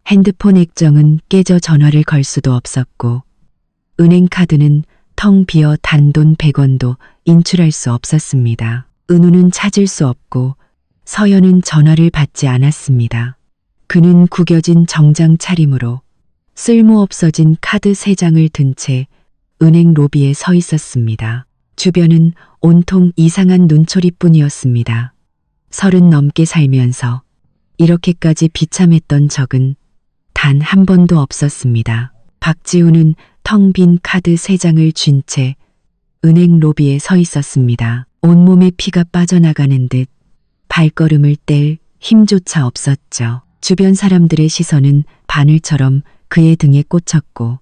핸드폰 액정은 깨져 전화를 걸 수도 없었고 은행카드는 텅 비어 단돈 100원도 인출할 수 없었습니다. 은우는 찾을 수 없고 서연은 전화를 받지 않았습니다. 그는 구겨진 정장 차림으로 쓸모없어진 카드 3장을 든 채 은행 로비에 서 있었습니다. 주변은 온통 이상한 눈초리뿐이었습니다. 30 넘게 살면서 이렇게까지 비참했던 적은 단 한 번도 없었습니다. 박지훈은 텅 빈 카드 3장을 쥔 채 은행 로비에 서 있었습니다. 온몸에 피가 빠져나가는 듯 발걸음을 뗄 힘조차 없었죠. 주변 사람들의 시선은 바늘처럼 그의 등에 꽂혔고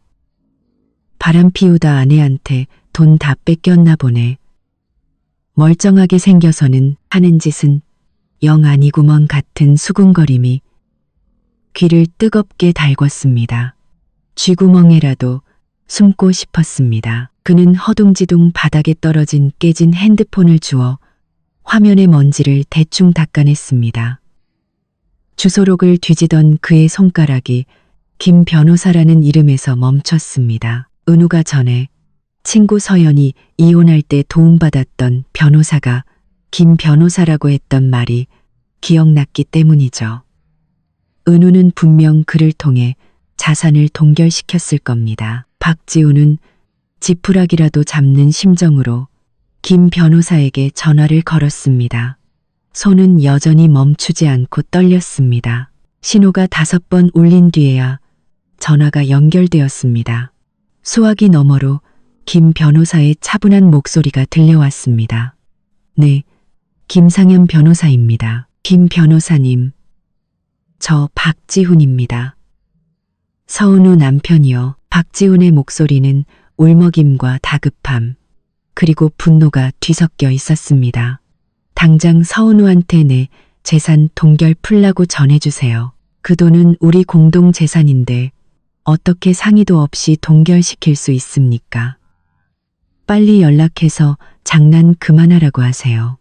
바람 피우다 아내한테 돈 다 뺏겼나 보네. 멀쩡하게 생겨서는 하는 짓은 영 아니구먼 같은 수군거림이 귀를 뜨겁게 달궜습니다. 쥐구멍에라도 숨고 싶었습니다. 그는 허둥지둥 바닥에 떨어진 깨진 핸드폰을 주워 화면의 먼지를 대충 닦아냈습니다. 주소록을 뒤지던 그의 손가락이 김 변호사라는 이름에서 멈췄습니다. 은우가 전에 친구 서연이 이혼할 때 도움받았던 변호사가 김 변호사라고 했던 말이 기억났기 때문이죠. 은우는 분명 그를 통해 자산을 동결시켰을 겁니다. 박지훈은 지푸라기라도 잡는 심정으로 김 변호사에게 전화를 걸었습니다. 손은 여전히 멈추지 않고 떨렸습니다. 신호가 5번 울린 뒤에야 전화가 연결되었습니다. 수화기 너머로 김 변호사의 차분한 목소리가 들려왔습니다. 네, 김상현 변호사입니다. 김 변호사님, 저 박지훈입니다. 서은우 남편이요. 박지훈의 목소리는 울먹임과 다급함, 그리고 분노가 뒤섞여 있었습니다. 당장 서은우한테 내 재산 동결 풀라고 전해주세요. 그 돈은 우리 공동 재산인데 어떻게 상의도 없이 동결시킬 수 있습니까? 빨리 연락해서 장난 그만하라고 하세요.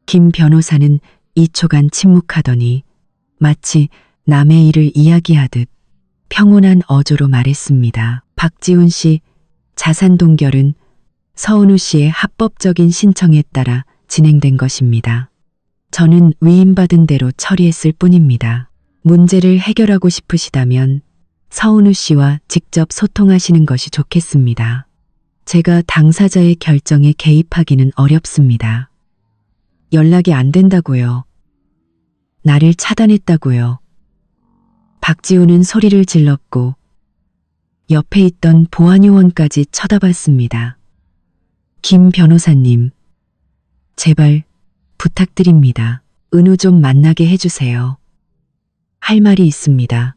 김 변호사는 2초간 침묵하더니 마치 남의 일을 이야기하듯 평온한 어조로 말했습니다. 박지훈 씨, 자산 동결은 서은우 씨의 합법적인 신청에 따라 진행된 것입니다. 저는 위임받은 대로 처리했을 뿐입니다. 문제를 해결하고 싶으시다면 서은우 씨와 직접 소통하시는 것이 좋겠습니다. 제가 당사자의 결정에 개입하기는 어렵습니다. 연락이 안 된다고요. 나를 차단했다고요. 박지훈은 소리를 질렀고 옆에 있던 보안요원까지 쳐다봤습니다. 김 변호사님, 제발 부탁드립니다. 은우 좀 만나게 해주세요. 할 말이 있습니다.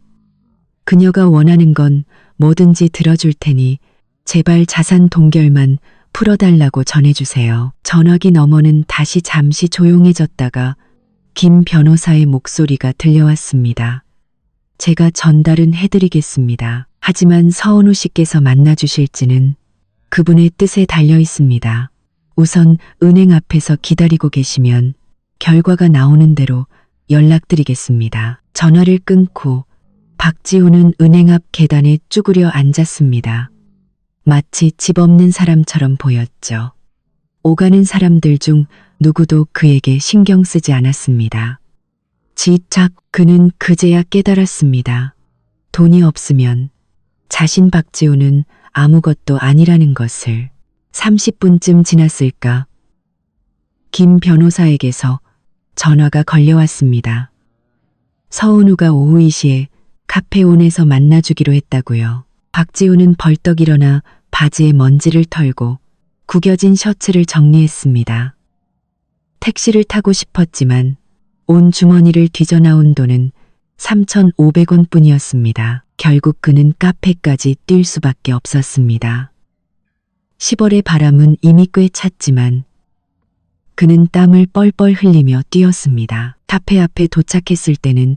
그녀가 원하는 건 뭐든지 들어줄 테니 제발 자산 동결만 풀어달라고 전해주세요. 전화기 너머는 다시 잠시 조용해졌다가 김 변호사의 목소리가 들려왔습니다. 제가 전달은 해드리겠습니다. 하지만 서은우 씨께서 만나주실지는 그분의 뜻에 달려 있습니다. 우선 은행 앞에서 기다리고 계시면 결과가 나오는 대로 연락드리겠습니다. 전화를 끊고 박지훈은 은행 앞 계단에 쭈그려 앉았습니다. 마치 집 없는 사람처럼 보였죠. 오가는 사람들 중 누구도 그에게 신경 쓰지 않았습니다. 지착 그는 그제야 깨달았습니다. 돈이 없으면 자신 박지훈은 아무것도 아니라는 것을. 30분쯤 지났을까? 김 변호사에게서 전화가 걸려왔습니다. 서은우가 오후 2시에 카페온에서 만나주기로 했다고요. 박지훈은 벌떡 일어나 바지에 먼지를 털고 구겨진 셔츠를 정리했습니다. 택시를 타고 싶었지만 온 주머니를 뒤져 나온 돈은 3,500원 뿐이었습니다. 결국 그는 카페까지 뛸 수밖에 없었습니다. 10월의 바람은 이미 꽤 찼지만 그는 땀을 뻘뻘 흘리며 뛰었습니다. 카페 앞에 도착했을 때는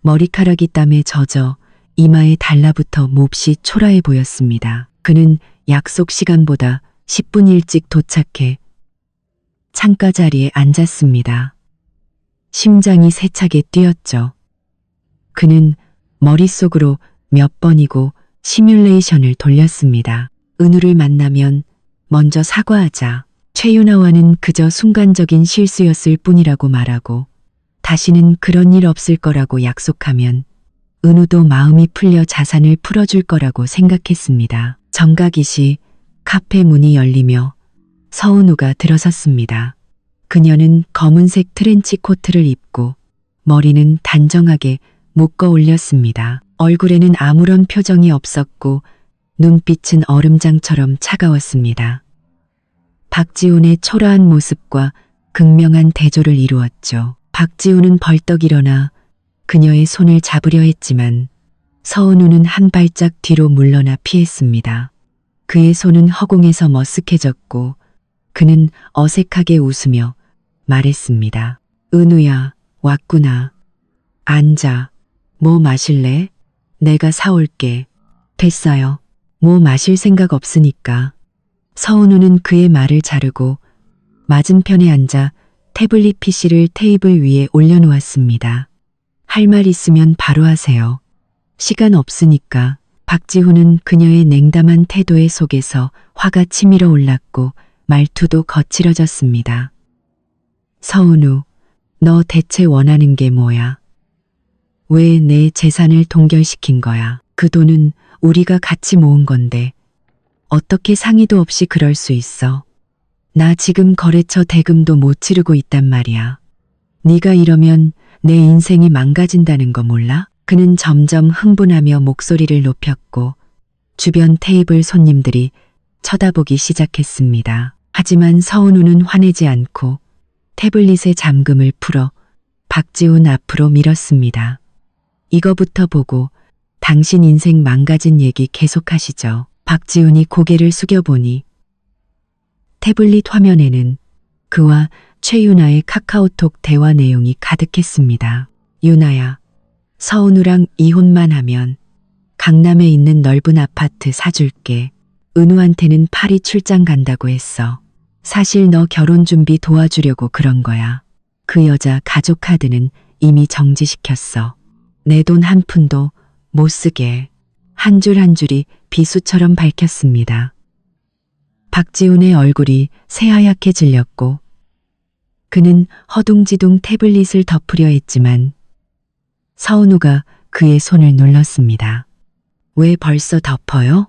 머리카락이 땀에 젖어 이마에 달라붙어 몹시 초라해 보였습니다. 그는 약속 시간보다 10분 일찍 도착해 창가 자리에 앉았습니다. 심장이 세차게 뛰었죠. 그는 머릿속으로 몇 번이고 시뮬레이션을 돌렸습니다. 은우를 만나면 먼저 사과하자. 최윤아와는 그저 순간적인 실수였을 뿐이라고 말하고 다시는 그런 일 없을 거라고 약속하면 은우도 마음이 풀려 자산을 풀어줄 거라고 생각했습니다. 정각이 시 카페 문이 열리며 서은우가 들어섰습니다. 그녀는 검은색 트렌치 코트를 입고 머리는 단정하게 묶어 올렸습니다. 얼굴에는 아무런 표정이 없었고 눈빛은 얼음장처럼 차가웠습니다. 박지훈의 초라한 모습과 극명한 대조를 이루었죠. 박지훈은 벌떡 일어나 그녀의 손을 잡으려 했지만 서은우는 한 발짝 뒤로 물러나 피했습니다. 그의 손은 허공에서 머쓱해졌고 그는 어색하게 웃으며 말했습니다. 은우야, 왔구나. 앉아. 뭐 마실래? 내가 사올게. 됐어요. 뭐 마실 생각 없으니까. 서은우는 그의 말을 자르고 맞은편에 앉아 태블릿 PC를 테이블 위에 올려놓았습니다. 할 말 있으면 바로 하세요. 시간 없으니까. 박지훈은 그녀의 냉담한 태도의 속에서 화가 치밀어 올랐고 말투도 거칠어졌습니다. 서은우, 너 대체 원하는 게 뭐야? 왜 내 재산을 동결시킨 거야? 그 돈은 우리가 같이 모은 건데 어떻게 상의도 없이 그럴 수 있어? 나 지금 거래처 대금도 못 치르고 있단 말이야. 네가 이러면 내 인생이 망가진다는 거 몰라? 그는 점점 흥분하며 목소리를 높였고 주변 테이블 손님들이 쳐다보기 시작했습니다. 하지만 서은우는 화내지 않고 태블릿의 잠금을 풀어 박지훈 앞으로 밀었습니다. 이거부터 보고 당신 인생 망가진 얘기 계속하시죠. 박지훈이 고개를 숙여보니 태블릿 화면에는 그와 최윤아의 카카오톡 대화 내용이 가득했습니다. 유나야, 서은우랑 이혼만 하면 강남에 있는 넓은 아파트 사줄게. 은우한테는 파리 출장 간다고 했어. 사실 너 결혼 준비 도와주려고 그런 거야. 그 여자 가족 카드는 이미 정지시켰어. 내 돈 한 푼도 못 쓰게. 한 줄 한 줄이 비수처럼 밝혔습니다. 박지훈의 얼굴이 새하얗게 질렸고 그는 허둥지둥 태블릿을 덮으려 했지만 서은우가 그의 손을 눌렀습니다. 왜 벌써 덮어요?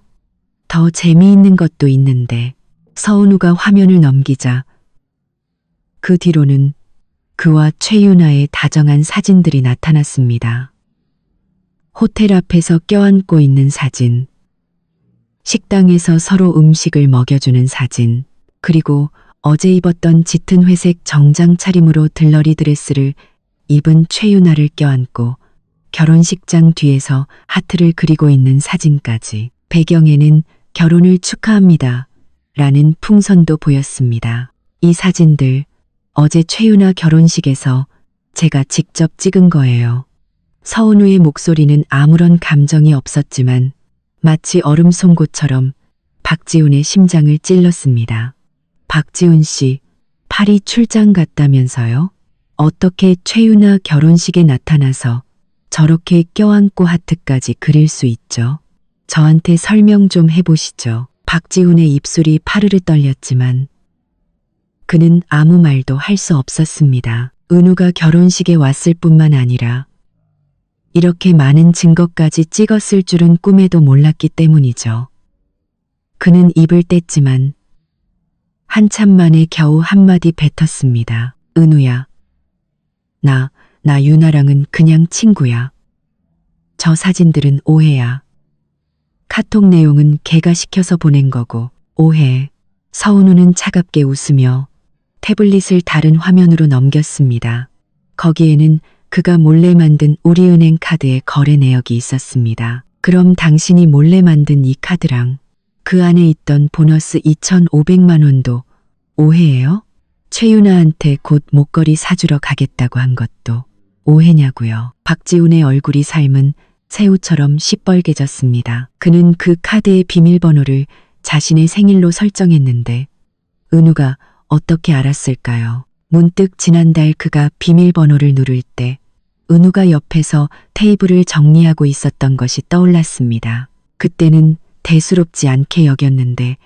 더 재미있는 것도 있는데. 서은우가 화면을 넘기자 그 뒤로는 그와 최윤아의 다정한 사진들이 나타났습니다. 호텔 앞에서 껴안고 있는 사진, 식당에서 서로 음식을 먹여주는 사진, 그리고 어제 입었던 짙은 회색 정장 차림으로 들러리 드레스를 입은 최윤아를 껴안고 결혼식장 뒤에서 하트를 그리고 있는 사진까지. 배경에는 결혼을 축하합니다 라는 풍선도 보였습니다. 이 사진들 어제 최윤아 결혼식에서 제가 직접 찍은 거예요. 서은우의 목소리는 아무런 감정이 없었지만 마치 얼음 송곳처럼 박지훈의 심장을 찔렀습니다. 박지훈 씨, 파리 출장 갔다면서요? 어떻게 최윤아 결혼식에 나타나서 저렇게 껴안고 하트까지 그릴 수 있죠? 저한테 설명 좀 해보시죠. 박지훈의 입술이 파르르 떨렸지만 그는 아무 말도 할 수 없었습니다. 은우가 결혼식에 왔을 뿐만 아니라 이렇게 많은 증거까지 찍었을 줄은 꿈에도 몰랐기 때문이죠. 그는 입을 뗐지만 한참 만에 겨우 한마디 뱉었습니다. 은우야, 나 유나랑은 그냥 친구야. 저 사진들은 오해야. 카톡 내용은 걔가 시켜서 보낸 거고. 오해. 서은우는 차갑게 웃으며 태블릿을 다른 화면으로 넘겼습니다. 거기에는 그가 몰래 만든 우리은행 카드의 거래 내역이 있었습니다. 그럼 당신이 몰래 만든 이 카드랑 그 안에 있던 보너스 2,500만 원도 오해예요? 최윤아한테 곧 목걸이 사주러 가겠다고 한 것도 오해냐고요. 박지훈의 얼굴이 삶은 새우처럼 시뻘개졌습니다. 그는 그 카드의 비밀번호를 자신의 생일로 설정했는데 은우가 어떻게 알았을까요? 문득 지난달 그가 비밀번호를 누를 때 은우가 옆에서 테이블을 정리하고 있었던 것이 떠올랐습니다. 그때는 대수롭지 않게 여겼는데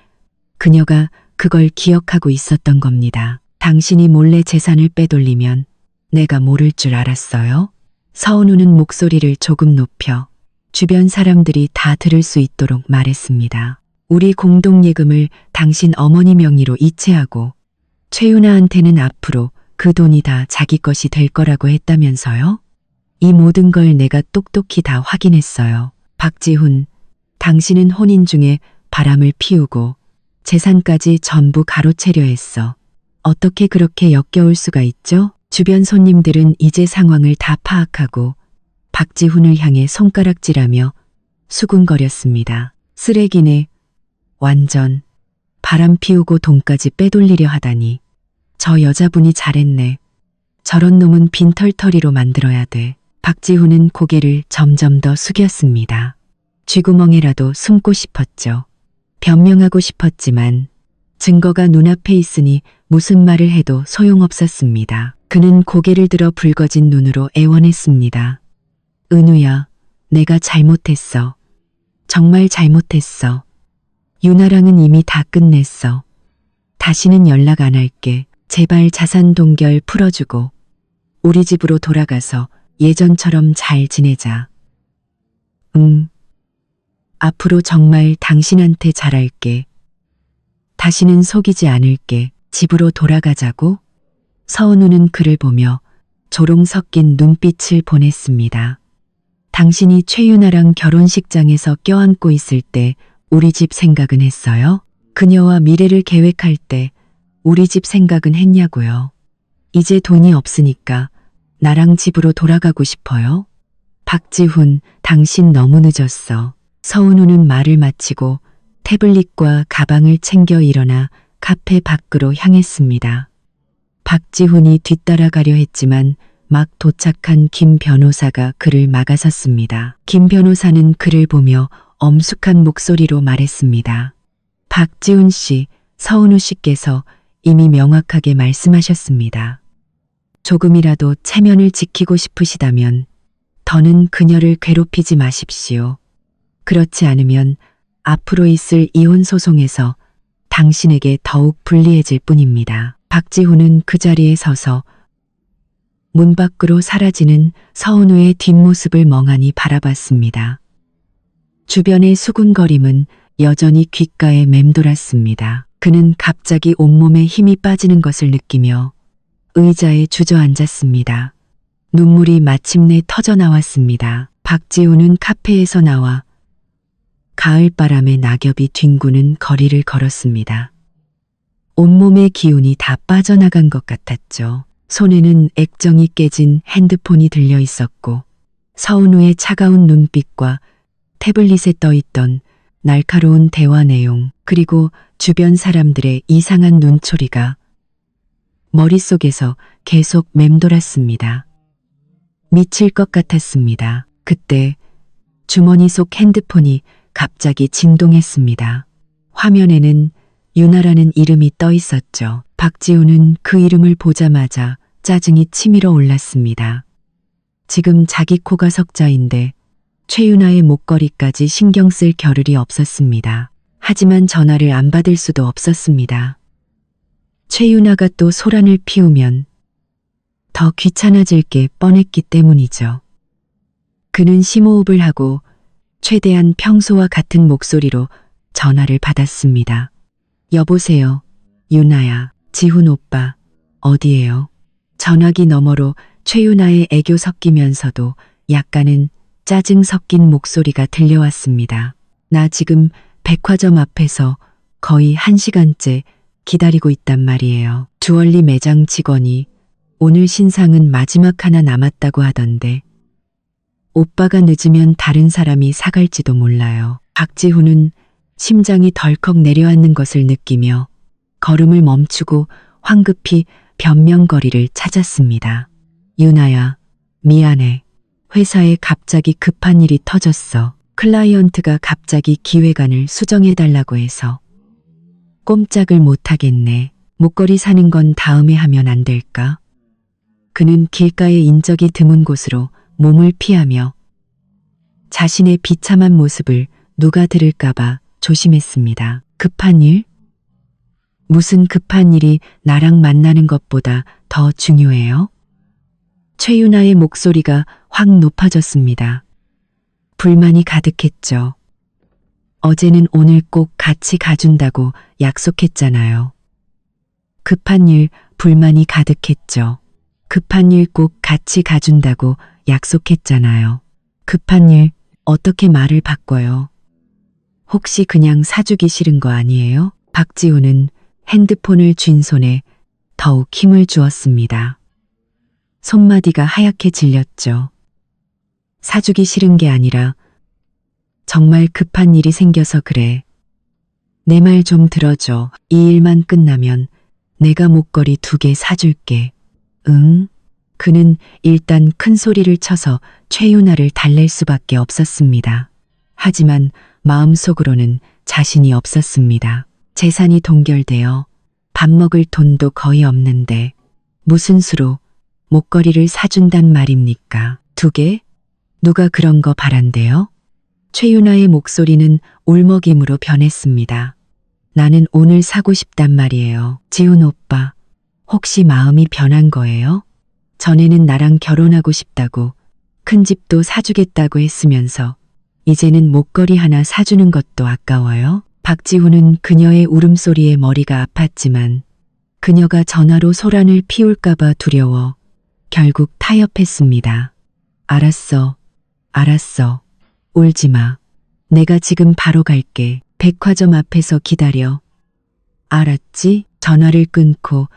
그녀가 그걸 기억하고 있었던 겁니다. 당신이 몰래 재산을 빼돌리면 내가 모를 줄 알았어요? 서은우는 목소리를 조금 높여 주변 사람들이 다 들을 수 있도록 말했습니다. 우리 공동예금을 당신 어머니 명의로 이체하고 최윤아한테는 앞으로 그 돈이 다 자기 것이 될 거라고 했다면서요? 이 모든 걸 내가 똑똑히 다 확인했어요. 박지훈, 당신은 혼인 중에 바람을 피우고 재산까지 전부 가로채려 했어. 어떻게 그렇게 역겨울 수가 있죠? 주변 손님들은 이제 상황을 다 파악하고 박지훈을 향해 손가락질하며 수군거렸습니다. 쓰레기네. 완전. 바람 피우고 돈까지 빼돌리려 하다니. 저 여자분이 잘했네. 저런 놈은 빈털터리로 만들어야 돼. 박지훈은 고개를 점점 더 숙였습니다. 쥐구멍에라도 숨고 싶었죠. 변명하고 싶었지만 증거가 눈앞에 있으니 무슨 말을 해도 소용없었습니다. 그는 고개를 들어 붉어진 눈으로 애원했습니다. 은우야, 내가 잘못했어. 정말 잘못했어. 유나랑은 이미 다 끝냈어. 다시는 연락 안 할게. 제발 자산 동결 풀어주고 우리 집으로 돌아가서 예전처럼 잘 지내자. 앞으로 정말 당신한테 잘할게. 다시는 속이지 않을게. 집으로 돌아가자고? 서은우는 그를 보며 조롱 섞인 눈빛을 보냈습니다. 당신이 최윤아랑 결혼식장에서 껴안고 있을 때 우리 집 생각은 했어요? 그녀와 미래를 계획할 때 우리 집 생각은 했냐고요? 이제 돈이 없으니까 나랑 집으로 돌아가고 싶어요? 박지훈, 당신 너무 늦었어. 서은우는 말을 마치고 태블릿과 가방을 챙겨 일어나 카페 밖으로 향했습니다. 박지훈이 뒤따라가려 했지만 막 도착한 김 변호사가 그를 막아섰습니다. 김 변호사는 그를 보며 엄숙한 목소리로 말했습니다. 박지훈 씨, 서은우 씨께서 이미 명확하게 말씀하셨습니다. 조금이라도 체면을 지키고 싶으시다면 더는 그녀를 괴롭히지 마십시오. 그렇지 않으면 앞으로 있을 이혼 소송에서 당신에게 더욱 불리해질 뿐입니다. 박지훈은 그 자리에 서서 문 밖으로 사라지는 서은우의 뒷모습을 멍하니 바라봤습니다. 주변의 수군거림은 여전히 귓가에 맴돌았습니다. 그는 갑자기 온몸에 힘이 빠지는 것을 느끼며 의자에 주저앉았습니다. 눈물이 마침내 터져나왔습니다. 박지훈은 카페에서 나와 가을바람에 낙엽이 뒹구는 거리를 걸었습니다. 온몸의 기운이 다 빠져나간 것 같았죠. 손에는 액정이 깨진 핸드폰이 들려 있었고 서은우의 차가운 눈빛과 태블릿에 떠있던 날카로운 대화 내용 그리고 주변 사람들의 이상한 눈초리가 머릿속에서 계속 맴돌았습니다. 미칠 것 같았습니다. 그때 주머니 속 핸드폰이 갑자기 진동했습니다. 화면에는 유나라는 이름이 떠 있었죠. 박지훈은 그 이름을 보자마자 짜증이 치밀어 올랐습니다. 지금 자기 코가 석자인데 최유나의 목걸이까지 신경 쓸 겨를이 없었습니다. 하지만 전화를 안 받을 수도 없었습니다. 최유나가 또 소란을 피우면 더 귀찮아질 게 뻔했기 때문이죠. 그는 심호흡을 하고 최대한 평소와 같은 목소리로 전화를 받았습니다. 여보세요, 유나야, 지훈 오빠, 어디에요? 전화기 너머로 최유나의 애교 섞이면서도 약간은 짜증 섞인 목소리가 들려왔습니다. 나 지금 백화점 앞에서 거의 1시간째 기다리고 있단 말이에요. 주얼리 매장 직원이 오늘 신상은 마지막 하나 남았다고 하던데 오빠가 늦으면 다른 사람이 사갈지도 몰라요. 박지훈은 심장이 덜컥 내려앉는 것을 느끼며 걸음을 멈추고 황급히 변명거리를 찾았습니다. 유나야, 미안해. 회사에 갑자기 급한 일이 터졌어. 클라이언트가 갑자기 기획안을 수정해달라고 해서 꼼짝을 못하겠네. 목걸이 사는 건 다음에 하면 안 될까? 그는 길가에 인적이 드문 곳으로 몸을 피하며 자신의 비참한 모습을 누가 들을까봐 조심했습니다. 급한 일? 무슨 급한 일이 나랑 만나는 것보다 더 중요해요? 최유나의 목소리가 확 높아졌습니다. 불만이 가득했죠. 어제는 오늘 꼭 같이 가준다고 약속했잖아요. 급한 일, 불만이 가득했죠. 급한 일 꼭 같이 가준다고 약속했잖아요. 급한 일, 어떻게 말을 바꿔요? 혹시 그냥 사주기 싫은 거 아니에요? 박지훈은 핸드폰을 쥔 손에 더욱 힘을 주었습니다. 손마디가 하얗게 질렸죠. 사주기 싫은 게 아니라 정말 급한 일이 생겨서 그래. 내 말 좀 들어줘. 이 일만 끝나면 내가 목걸이 2개 사줄게. 응? 그는 일단 큰 소리를 쳐서 최유나를 달랠 수밖에 없었습니다. 하지만 마음속으로는 자신이 없었습니다. 재산이 동결되어 밥 먹을 돈도 거의 없는데 무슨 수로 목걸이를 사준단 말입니까? 2개? 누가 그런 거 바란대요? 최유나의 목소리는 울먹임으로 변했습니다. 나는 오늘 사고 싶단 말이에요. 지훈 오빠, 혹시 마음이 변한 거예요? 전에는 나랑 결혼하고 싶다고 큰 집도 사주겠다고 했으면서 이제는 목걸이 하나 사주는 것도 아까워요? 박지훈은 그녀의 울음소리에 머리가 아팠지만 그녀가 전화로 소란을 피울까봐 두려워 결국 타협했습니다. 알았어. 울지 마. 내가 지금 바로 갈게. 백화점 앞에서 기다려. 알았지? 전화를 끊고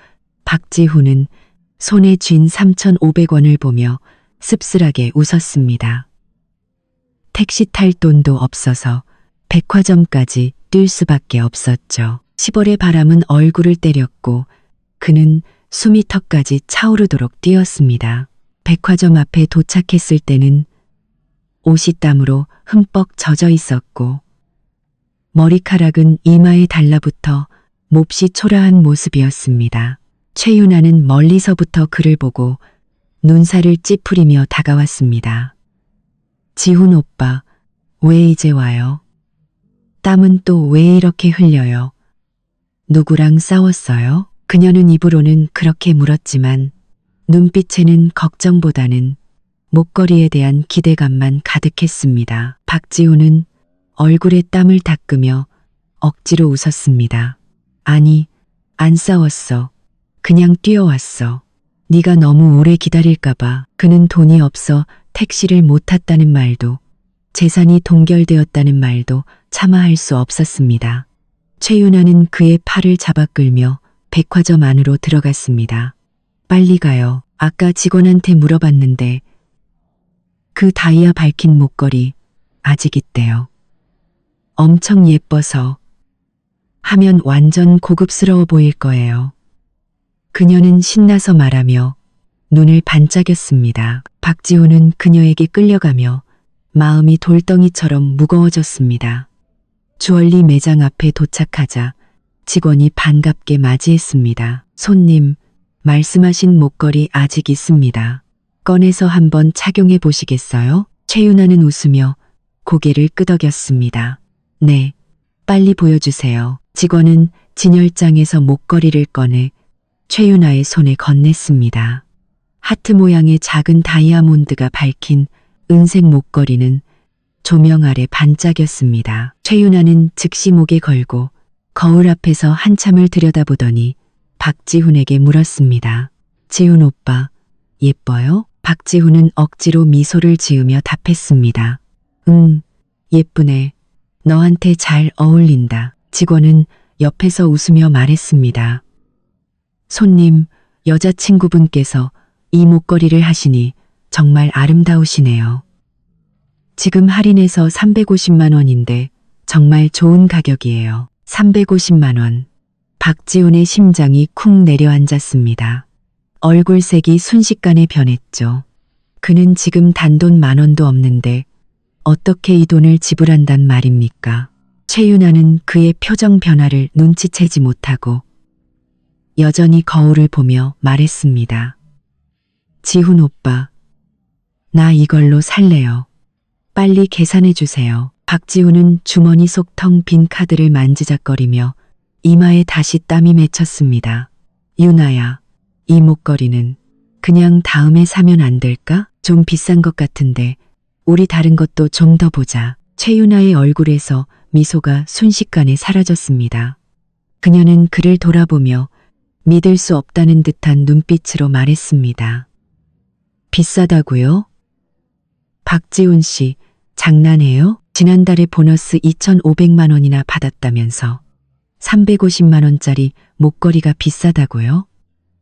박지훈은 손에 쥔 3,500원을 보며 씁쓸하게 웃었습니다. 택시 탈 돈도 없어서 백화점까지 뛸 수밖에 없었죠. 시벌의 바람은 얼굴을 때렸고 그는 숨이 턱까지 차오르도록 뛰었습니다. 백화점 앞에 도착했을 때는 옷이 땀으로 흠뻑 젖어 있었고 머리카락은 이마에 달라붙어 몹시 초라한 모습이었습니다. 최윤아는 멀리서부터 그를 보고 눈살을 찌푸리며 다가왔습니다. 지훈 오빠, 왜 이제 와요? 땀은 또 왜 이렇게 흘려요? 누구랑 싸웠어요? 그녀는 입으로는 그렇게 물었지만 눈빛에는 걱정보다는 목걸이에 대한 기대감만 가득했습니다. 박지훈은 얼굴에 땀을 닦으며 억지로 웃었습니다. 아니, 안 싸웠어. 그냥 뛰어왔어. 네가 너무 오래 기다릴까봐. 그는 돈이 없어 택시를 못 탔다는 말도 재산이 동결되었다는 말도 차마 할 수 없었습니다. 최윤아는 그의 팔을 잡아 끌며 백화점 안으로 들어갔습니다. 빨리 가요. 아까 직원한테 물어봤는데 그 다이아 밝힌 목걸이 아직 있대요. 엄청 예뻐서 하면 완전 고급스러워 보일 거예요. 그녀는 신나서 말하며 눈을 반짝였습니다. 박지훈은 그녀에게 끌려가며 마음이 돌덩이처럼 무거워졌습니다. 주얼리 매장 앞에 도착하자 직원이 반갑게 맞이했습니다. 손님, 말씀하신 목걸이 아직 있습니다. 꺼내서 한번 착용해 보시겠어요? 최윤아는 웃으며 고개를 끄덕였습니다. 네, 빨리 보여주세요. 직원은 진열장에서 목걸이를 꺼내 최윤아의 손에 건넸습니다. 하트 모양의 작은 다이아몬드가 밝힌 은색 목걸이는 조명 아래 반짝였습니다. 최윤아는 즉시 목에 걸고 거울 앞에서 한참을 들여다보더니 박지훈에게 물었습니다. 지훈 오빠, 예뻐요? 박지훈은 억지로 미소를 지으며 답했습니다. 예쁘네. 너한테 잘 어울린다. 직원은 옆에서 웃으며 말했습니다. 손님, 여자친구분께서 이 목걸이를 하시니 정말 아름다우시네요. 지금 할인해서 350만 원인데 정말 좋은 가격이에요. 350만 원. 박지훈의 심장이 쿵 내려앉았습니다. 얼굴색이 순식간에 변했죠. 그는 지금 단돈 10,000원도 없는데 어떻게 이 돈을 지불한단 말입니까? 최윤아는 그의 표정 변화를 눈치채지 못하고 여전히 거울을 보며 말했습니다. 지훈 오빠, 나 이걸로 살래요. 빨리 계산해 주세요. 박지훈은 주머니 속 텅 빈 카드를 만지작거리며 이마에 다시 땀이 맺혔습니다. 윤아야, 이 목걸이는 그냥 다음에 사면 안 될까? 좀 비싼 것 같은데 우리 다른 것도 좀 더 보자. 최윤아의 얼굴에서 미소가 순식간에 사라졌습니다. 그녀는 그를 돌아보며 믿을 수 없다는 듯한 눈빛으로 말했습니다. 비싸다고요? 박지훈 씨, 장난해요? 지난달에 보너스 2,500만 원이나 받았다면서 350만 원짜리 목걸이가 비싸다고요?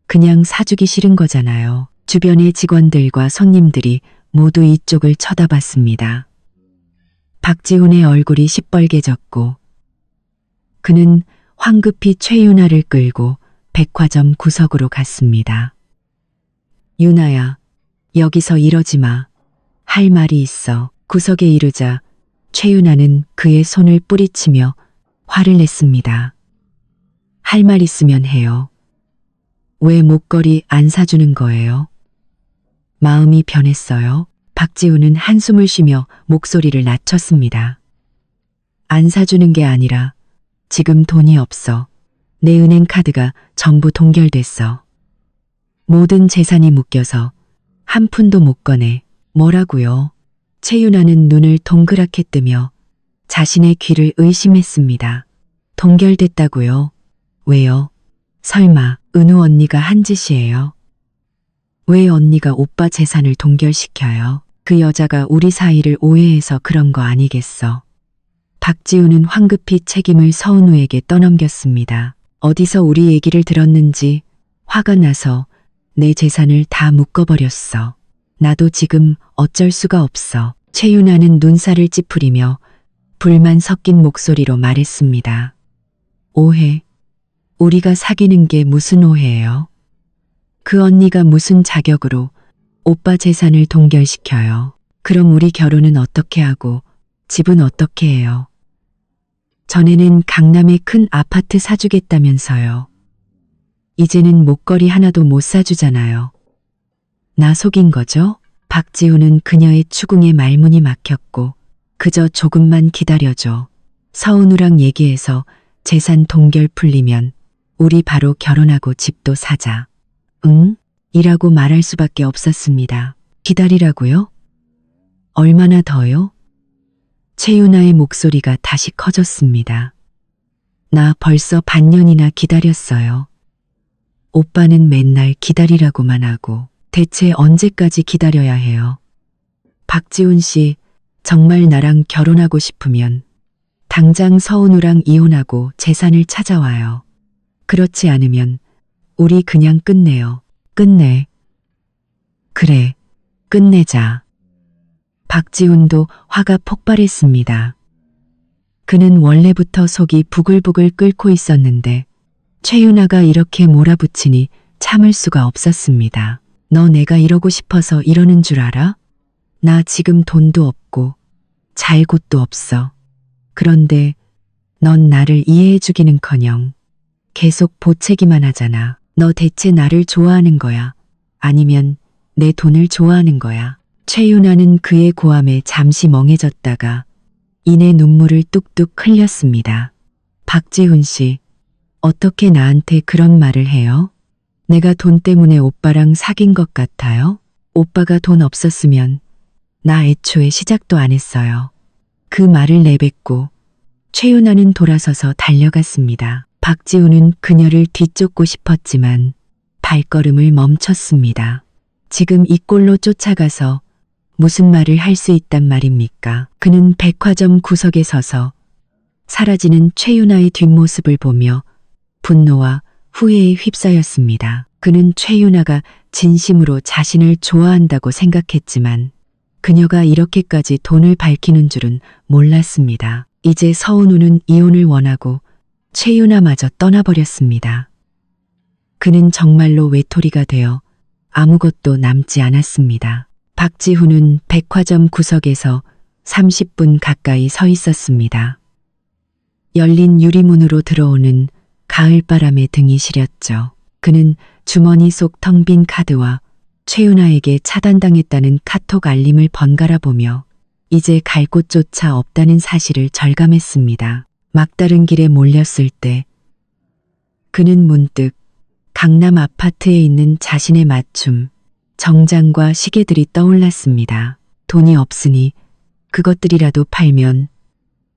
그냥 사주기 싫은 거잖아요. 주변의 직원들과 손님들이 모두 이쪽을 쳐다봤습니다. 박지훈의 얼굴이 시뻘개졌고 그는 황급히 최윤아를 끌고 백화점 구석으로 갔습니다. 윤아야, 여기서 이러지 마. 할 말이 있어. 구석에 이르자 최윤아는 그의 손을 뿌리치며 화를 냈습니다. 할 말 있으면 해요. 왜 목걸이 안 사주는 거예요? 마음이 변했어요. 박지훈은 한숨을 쉬며 목소리를 낮췄습니다. 안 사주는 게 아니라 지금 돈이 없어. 내 은행 카드가 전부 동결됐어. 모든 재산이 묶여서 한 푼도 못 꺼내. 뭐라고요? 최윤아는 눈을 동그랗게 뜨며 자신의 귀를 의심했습니다. 동결됐다고요? 왜요? 설마 은우 언니가 한 짓이에요? 왜 언니가 오빠 재산을 동결시켜요? 그 여자가 우리 사이를 오해해서 그런 거 아니겠어? 박지훈은 황급히 책임을 서은우에게 떠넘겼습니다. 어디서 우리 얘기를 들었는지 화가 나서 내 재산을 다 묶어버렸어. 나도 지금 어쩔 수가 없어. 최윤아는 눈살을 찌푸리며 불만 섞인 목소리로 말했습니다. 오해? 우리가 사귀는 게 무슨 오해예요? 그 언니가 무슨 자격으로 오빠 재산을 동결시켜요? 그럼 우리 결혼은 어떻게 하고 집은 어떻게 해요? 전에는 강남에 큰 아파트 사주겠다면서요. 이제는 목걸이 하나도 못 사주잖아요. 나 속인 거죠? 박지훈은 그녀의 추궁에 말문이 막혔고 그저 조금만 기다려줘. 서은우랑 얘기해서 재산 동결 풀리면 우리 바로 결혼하고 집도 사자. 응? 이라고 말할 수밖에 없었습니다. 기다리라고요? 얼마나 더요? 최윤아의 목소리가 다시 커졌습니다. 나 벌써 반년이나 기다렸어요. 오빠는 맨날 기다리라고만 하고 대체 언제까지 기다려야 해요? 박지훈 씨, 정말 나랑 결혼하고 싶으면 당장 서은우랑 이혼하고 재산을 찾아와요. 그렇지 않으면 우리 그냥 끝내요. 끝내. 그래, 끝내자. 박지훈도 화가 폭발했습니다. 그는 원래부터 속이 부글부글 끓고 있었는데 최윤아가 이렇게 몰아붙이니 참을 수가 없었습니다. 너 내가 이러고 싶어서 이러는 줄 알아? 나 지금 돈도 없고 잘 곳도 없어. 그런데 넌 나를 이해해주기는커녕 계속 보채기만 하잖아. 너 대체 나를 좋아하는 거야? 아니면 내 돈을 좋아하는 거야? 최윤아는 그의 고함에 잠시 멍해졌다가 이내 눈물을 뚝뚝 흘렸습니다. 박지훈 씨, 어떻게 나한테 그런 말을 해요? 내가 돈 때문에 오빠랑 사귄 것 같아요? 오빠가 돈 없었으면 나 애초에 시작도 안 했어요. 그 말을 내뱉고 최윤아는 돌아서서 달려갔습니다. 박지훈은 그녀를 뒤쫓고 싶었지만 발걸음을 멈췄습니다. 지금 이 꼴로 쫓아가서 무슨 말을 할 수 있단 말입니까? 그는 백화점 구석에 서서 사라지는 최윤아의 뒷모습을 보며 분노와 후회에 휩싸였습니다. 그는 최윤아가 진심으로 자신을 좋아한다고 생각했지만 그녀가 이렇게까지 돈을 밝히는 줄은 몰랐습니다. 이제 서은우는 이혼을 원하고 최윤아마저 떠나버렸습니다. 그는 정말로 외톨이가 되어 아무것도 남지 않았습니다. 박지훈은 백화점 구석에서 30분 가까이 서 있었습니다. 열린 유리문으로 들어오는 가을바람에 등이 시렸죠. 그는 주머니 속 텅 빈 카드와 최윤아에게 차단당했다는 카톡 알림을 번갈아 보며 이제 갈 곳조차 없다는 사실을 절감했습니다. 막다른 길에 몰렸을 때 그는 문득 강남 아파트에 있는 자신의 맞춤, 정장과 시계들이 떠올랐습니다. 돈이 없으니 그것들이라도 팔면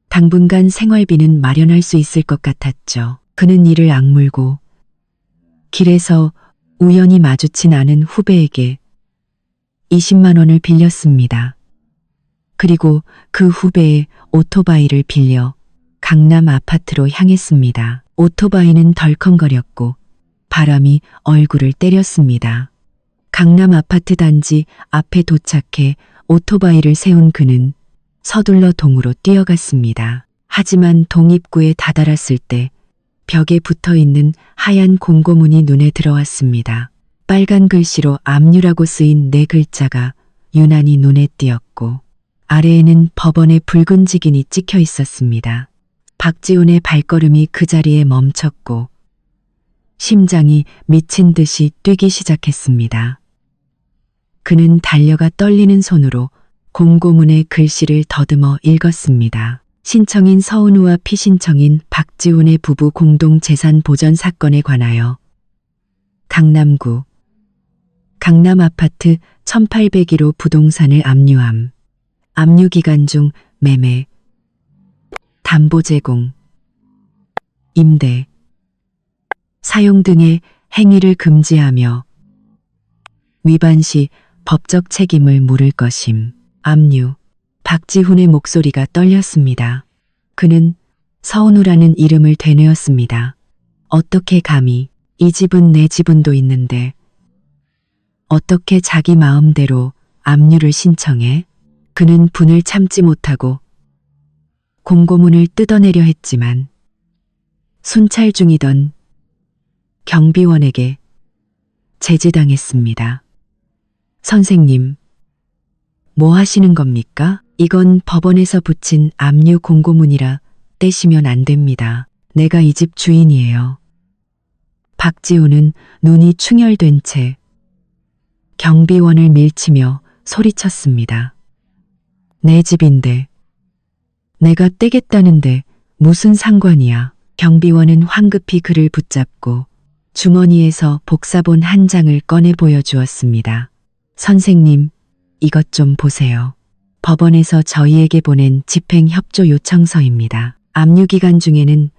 당분간 생활비는 마련할 수 있을 것 같았죠. 그는 이를 악물고 길에서 우연히 마주친 아는 후배에게 20만 원을 빌렸습니다. 그리고 그 후배의 오토바이를 빌려 강남 아파트로 향했습니다. 오토바이는 덜컹거렸고 바람이 얼굴을 때렸습니다. 강남 아파트 단지 앞에 도착해 오토바이를 세운 그는 서둘러 동으로 뛰어갔습니다. 하지만 동 입구에 다다랐을 때 벽에 붙어있는 하얀 공고문이 눈에 들어왔습니다. 빨간 글씨로 압류라고 쓰인 4글자가 유난히 눈에 띄었고 아래에는 법원의 붉은 직인이 찍혀 있었습니다. 박지훈의 발걸음이 그 자리에 멈췄고 심장이 미친 듯이 뛰기 시작했습니다. 그는 달려가 떨리는 손으로 공고문의 글씨를 더듬어 읽었습니다. 신청인 서은우와 피신청인 박지훈의 부부 공동재산 보전 사건에 관하여 강남구 강남아파트 1801호 부동산을 압류함. 압류기간 중 매매, 담보 제공, 임대, 사용 등의 행위를 금지하며 위반 시 법적 책임을 물을 것임. 압류. 박지훈의 목소리가 떨렸습니다. 그는 서은우라는 이름을 되뇌었습니다. 어떻게 감히, 이 집은 내 지분도 있는데 어떻게 자기 마음대로 압류를 신청해? 그는 분을 참지 못하고 공고문을 뜯어내려 했지만 순찰 중이던 경비원에게 제지당했습니다. 선생님, 뭐 하시는 겁니까? 이건 법원에서 붙인 압류 공고문이라 떼시면 안 됩니다. 내가 이 집 주인이에요. 박지우는 눈이 충혈된 채 경비원을 밀치며 소리쳤습니다. 내 집인데 내가 떼겠다는데 무슨 상관이야. 경비원은 황급히 그를 붙잡고 주머니에서 복사본 한 장을 꺼내 보여주었습니다. 선생님, 이것 좀 보세요. 법원에서 저희에게 보낸 집행협조 요청서입니다. 압류기간 중에는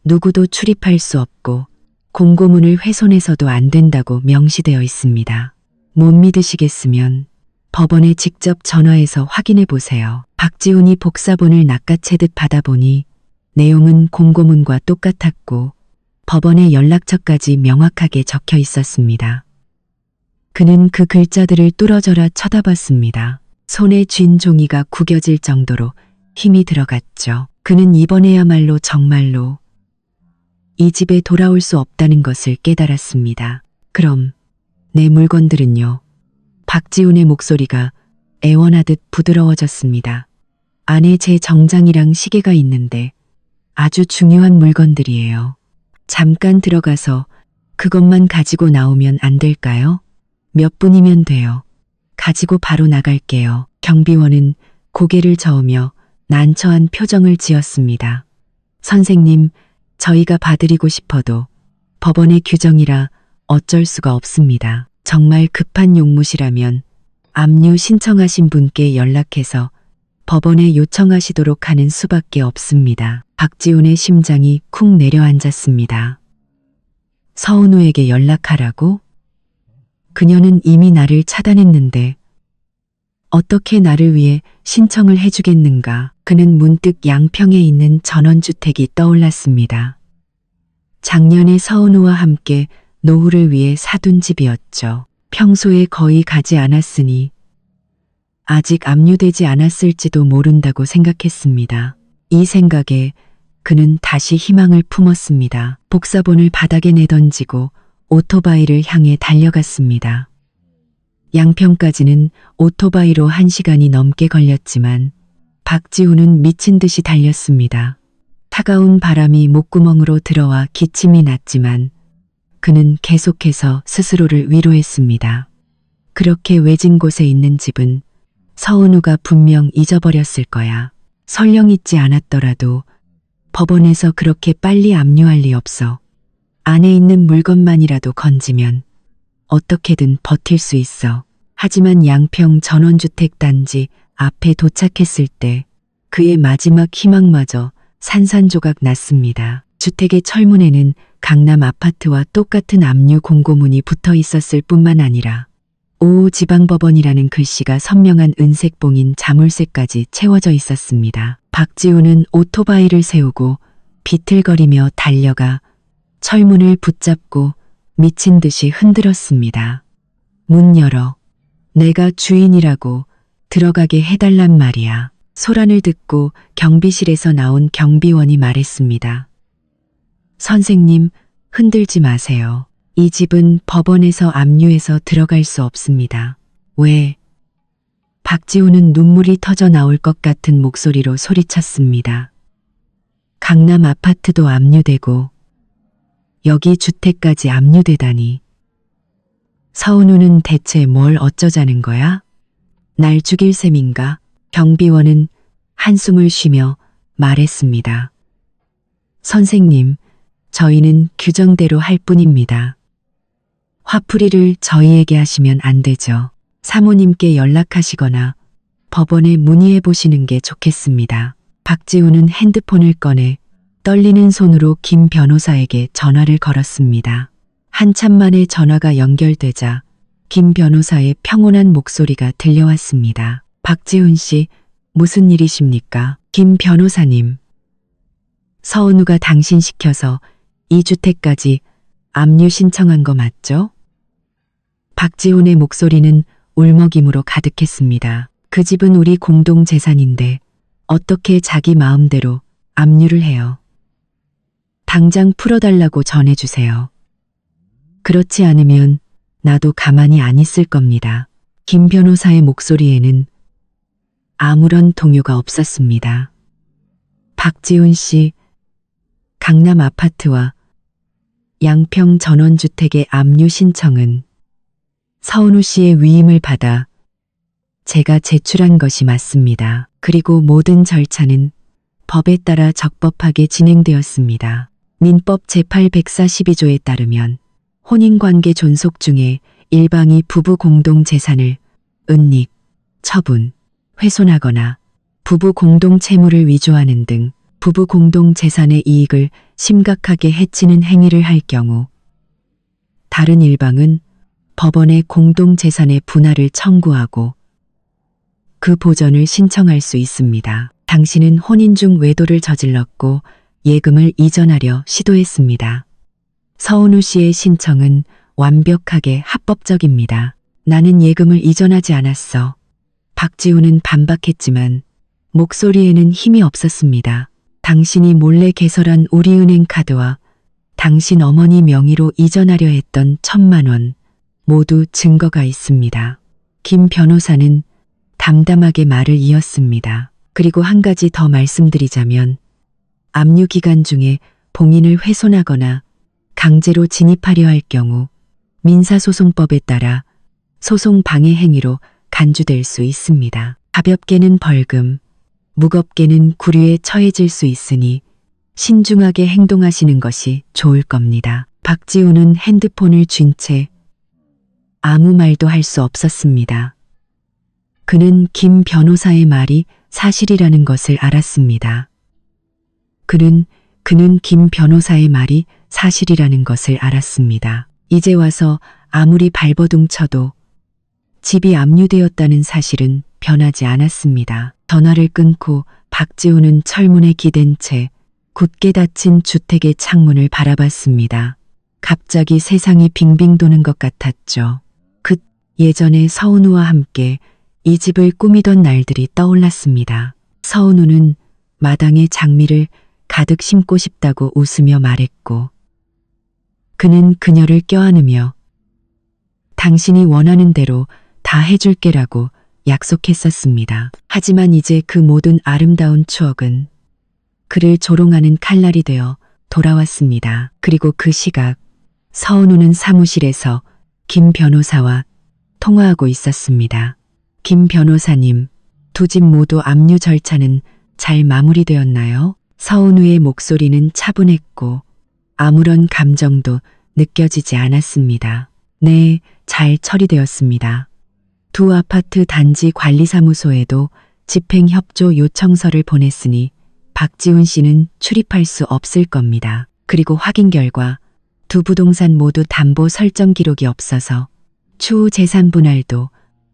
누구도 출입할 수 없고 공고문을 훼손해서도 안 된다고 명시되어 있습니다. 못 믿으시겠으면 법원에 직접 전화해서 확인해 보세요. 박지훈이 복사본을 낚아채듯 받아보니 내용은 공고문과 똑같았고 법원의 연락처까지 명확하게 적혀 있었습니다. 그는 그 글자들을 뚫어져라 쳐다봤습니다. 손에 쥔 종이가 구겨질 정도로 힘이 들어갔죠. 그는 이번에야말로 정말로 이 집에 돌아올 수 없다는 것을 깨달았습니다. 그럼 내 물건들은요? 박지훈의 목소리가 애원하듯 부드러워졌습니다. 안에 제 정장이랑 시계가 있는데 아주 중요한 물건들이에요. 잠깐 들어가서 그것만 가지고 나오면 안 될까요? 몇 분이면 돼요. 가지고 바로 나갈게요. 경비원은 고개를 저으며 난처한 표정을 지었습니다. 선생님, 저희가 봐드리고 싶어도 법원의 규정이라 어쩔 수가 없습니다. 정말 급한 용무시라면 압류 신청하신 분께 연락해서 법원에 요청하시도록 하는 수밖에 없습니다. 박지훈의 심장이 쿵 내려앉았습니다. 서은우에게 연락하라고? 그녀는 이미 나를 차단했는데 어떻게 나를 위해 신청을 해주겠는가? 그는 문득 양평에 있는 전원주택이 떠올랐습니다. 작년에 서은우와 함께 노후를 위해 사둔 집이었죠. 평소에 거의 가지 않았으니 아직 압류되지 않았을지도 모른다고 생각했습니다. 이 생각에 그는 다시 희망을 품었습니다. 복사본을 바닥에 내던지고 오토바이를 향해 달려갔습니다. 양평까지는 오토바이로 1시간이 넘게 걸렸지만 박지훈은 미친 듯이 달렸습니다. 차가운 바람이 목구멍으로 들어와 기침이 났지만 그는 계속해서 스스로를 위로했습니다. 그렇게 외진 곳에 있는 집은 서은우가 분명 잊어버렸을 거야. 설령 잊지 않았더라도 법원에서 그렇게 빨리 압류할 리 없어. 안에 있는 물건만이라도 건지면 어떻게든 버틸 수 있어. 하지만 양평 전원주택 단지 앞에 도착했을 때 그의 마지막 희망마저 산산조각 났습니다. 주택의 철문에는 강남 아파트와 똑같은 압류 공고문이 붙어 있었을 뿐만 아니라 지방법원이라는 글씨가 선명한 은색 봉인 자물쇠까지 채워져 있었습니다. 박지훈은 오토바이를 세우고 비틀거리며 달려가 철문을 붙잡고 미친 듯이 흔들었습니다. 문 열어. 내가 주인이라고 들어가게 해달란 말이야. 소란을 듣고 경비실에서 나온 경비원이 말했습니다. 선생님, 흔들지 마세요. 이 집은 법원에서 압류해서 들어갈 수 없습니다. 왜? 박지훈은 눈물이 터져 나올 것 같은 목소리로 소리쳤습니다. 강남 아파트도 압류되고 여기 주택까지 압류되다니. 서은우는 대체 뭘 어쩌자는 거야? 날 죽일 셈인가? 경비원은 한숨을 쉬며 말했습니다. 선생님, 저희는 규정대로 할 뿐입니다. 화풀이를 저희에게 하시면 안 되죠. 사모님께 연락하시거나 법원에 문의해 보시는 게 좋겠습니다. 박지훈은 핸드폰을 꺼내 떨리는 손으로 김 변호사에게 전화를 걸었습니다. 한참 만에 전화가 연결되자 김 변호사의 평온한 목소리가 들려왔습니다. 박지훈 씨, 무슨 일이십니까? 김 변호사님. 서은우가 당신 시켜서 이 주택까지 압류 신청한 거 맞죠? 박지훈의 목소리는 울먹임으로 가득했습니다. 그 집은 우리 공동 재산인데 어떻게 자기 마음대로 압류를 해요. 당장 풀어달라고 전해주세요. 그렇지 않으면 나도 가만히 안 있을 겁니다. 김 변호사의 목소리에는 아무런 동요가 없었습니다. 박지훈 씨, 강남 아파트와 양평 전원주택의 압류 신청은 서은우 씨의 위임을 받아 제가 제출한 것이 맞습니다. 그리고 모든 절차는 법에 따라 적법하게 진행되었습니다. 민법 제8 142조에 따르면 혼인관계 존속 중에 일방이 부부 공동 재산을 은닉, 처분, 훼손하거나 부부 공동 채무를 위조하는 등 부부 공동 재산의 이익을 심각하게 해치는 행위를 할 경우 다른 일방은 법원에 공동 재산의 분할을 청구하고 그 보전을 신청할 수 있습니다. 당신은 혼인 중 외도를 저질렀고 예금을 이전하려 시도했습니다. 서은우 씨의 신청은 완벽하게 합법적입니다. 나는 예금을 이전하지 않았어. 박지훈은 반박했지만 목소리에는 힘이 없었습니다. 당신이 몰래 개설한 우리은행 카드와 당신 어머니 명의로 이전하려 했던 1,000만 원 모두 증거가 있습니다. 김 변호사는 담담하게 말을 이었습니다. 그리고 한 가지 더 말씀드리자면 압류 기간 중에 봉인을 훼손하거나 강제로 진입하려 할 경우 민사소송법에 따라 소송 방해 행위로 간주될 수 있습니다. 가볍게는 벌금, 무겁게는 구류에 처해질 수 있으니 신중하게 행동하시는 것이 좋을 겁니다. 박지훈은 핸드폰을 쥔 채 아무 말도 할 수 없었습니다. 그는 김 변호사의 말이 사실이라는 것을 알았습니다. 그는 김 변호사의 말이 사실이라는 것을 알았습니다. 이제 와서 아무리 발버둥 쳐도 집이 압류되었다는 사실은 변하지 않았습니다. 전화를 끊고 박지훈은 철문에 기댄 채 굳게 닫힌 주택의 창문을 바라봤습니다. 갑자기 세상이 빙빙 도는 것 같았죠. 예전에 서은우와 함께 이 집을 꾸미던 날들이 떠올랐습니다. 서은우는 마당에 장미를 가득 심고 싶다고 웃으며 말했고 그는 그녀를 껴안으며 당신이 원하는 대로 다 해줄게라고 약속했었습니다. 하지만 이제 그 모든 아름다운 추억은 그를 조롱하는 칼날이 되어 돌아왔습니다. 그리고 그 시각 서은우는 사무실에서 김 변호사와 통화하고 있었습니다. 김 변호사님, 두 집 모두 압류 절차는 잘 마무리되었나요? 서은우의 목소리는 차분했고 아무런 감정도 느껴지지 않았습니다. 네, 잘 처리되었습니다. 두 아파트 단지 관리사무소에도 집행협조 요청서를 보냈으니 박지훈 씨는 출입할 수 없을 겁니다. 그리고 확인 결과 두 부동산 모두 담보 설정 기록이 없어서 추후 재산 분할도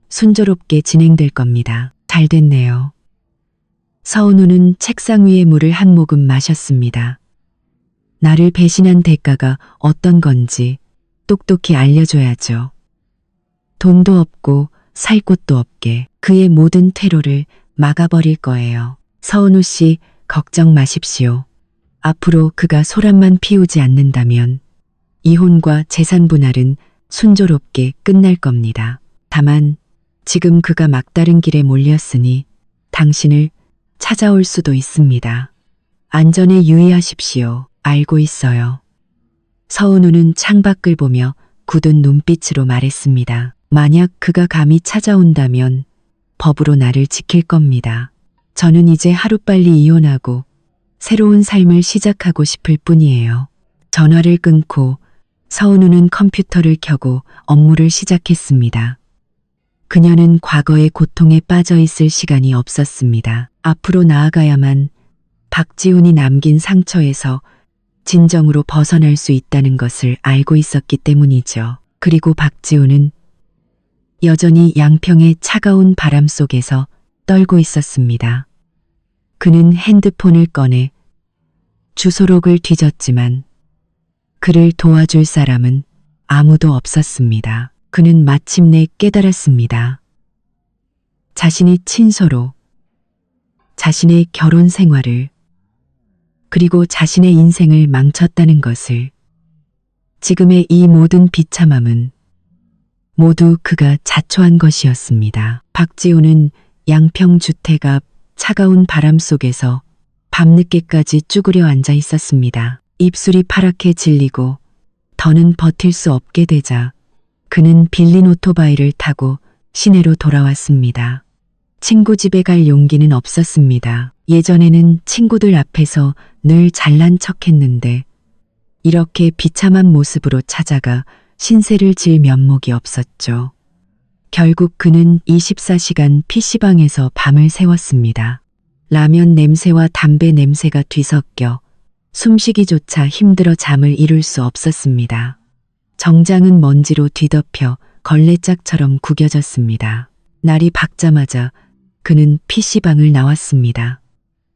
순조롭게 진행될 겁니다. 잘 됐네요. 서은우는 책상 위에 물을 한 모금 마셨습니다. 나를 배신한 대가가 어떤 건지 똑똑히 알려줘야죠. 돈도 없고 살 곳도 없게 그의 모든 퇴로를 막아버릴 거예요. 서은우 씨, 걱정 마십시오. 앞으로 그가 소란만 피우지 않는다면 이혼과 재산 분할은 순조롭게 끝날 겁니다. 다만 지금 그가 막다른 길에 몰렸으니 당신을 찾아올 수도 있습니다. 안전에 유의하십시오. 알고 있어요. 서은우는 창밖을 보며 굳은 눈빛으로 말했습니다. 만약 그가 감히 찾아온다면 법으로 나를 지킬 겁니다. 저는 이제 하루빨리 이혼하고 새로운 삶을 시작하고 싶을 뿐이에요. 전화를 끊고 서은우는 컴퓨터를 켜고 업무를 시작했습니다. 그녀는 과거의 고통에 빠져 있을 시간이 없었습니다. 앞으로 나아가야만 박지훈이 남긴 상처에서 진정으로 벗어날 수 있다는 것을 알고 있었기 때문이죠. 그리고 박지훈은 여전히 양평의 차가운 바람 속에서 떨고 있었습니다. 그는 핸드폰을 꺼내 주소록을 뒤졌지만 그를 도와줄 사람은 아무도 없었습니다. 그는 마침내 깨달았습니다. 자신이 친서로 자신의 결혼 생활을, 그리고 자신의 인생을 망쳤다는 것을. 지금의 이 모든 비참함은 모두 그가 자초한 것이었습니다. 박지훈은 양평주택 앞 차가운 바람 속에서 밤늦게까지 쭈그려 앉아 있었습니다. 입술이 파랗게 질리고 더는 버틸 수 없게 되자 그는 빌린 오토바이를 타고 시내로 돌아왔습니다. 친구 집에 갈 용기는 없었습니다. 예전에는 친구들 앞에서 늘 잘난 척했는데 이렇게 비참한 모습으로 찾아가 신세를 질 면목이 없었죠. 결국 그는 24시간 PC방에서 밤을 새웠습니다. 라면 냄새와 담배 냄새가 뒤섞여 숨쉬기조차 힘들어 잠을 이룰 수 없었습니다. 정장은 먼지로 뒤덮여 걸레짝처럼 구겨졌습니다. 날이 밝자마자 그는 PC방을 나왔습니다.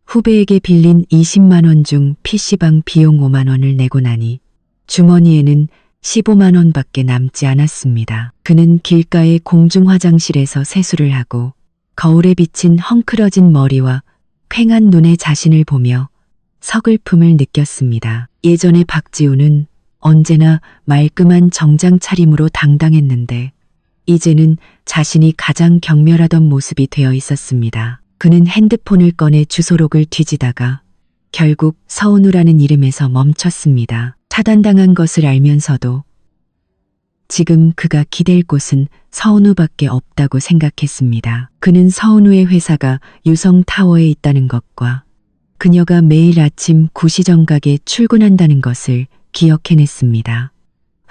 후배에게 빌린 20만 원 중 PC방 비용 5만 원을 내고 나니 주머니에는 15만 원밖에 남지 않았습니다. 그는 길가의 공중 화장실에서 세수를 하고 거울에 비친 헝클어진 머리와 퀭한 눈의 자신을 보며 서글픔을 느꼈습니다. 예전에 박지훈은 언제나 말끔한 정장 차림으로 당당했는데 이제는 자신이 가장 경멸하던 모습이 되어 있었습니다. 그는 핸드폰을 꺼내 주소록을 뒤지다가 결국 서은우라는 이름에서 멈췄습니다. 차단당한 것을 알면서도 지금 그가 기댈 곳은 서은우밖에 없다고 생각했습니다. 그는 서은우의 회사가 유성타워에 있다는 것과 그녀가 매일 아침 9시 정각에 출근한다는 것을 기억해냈습니다.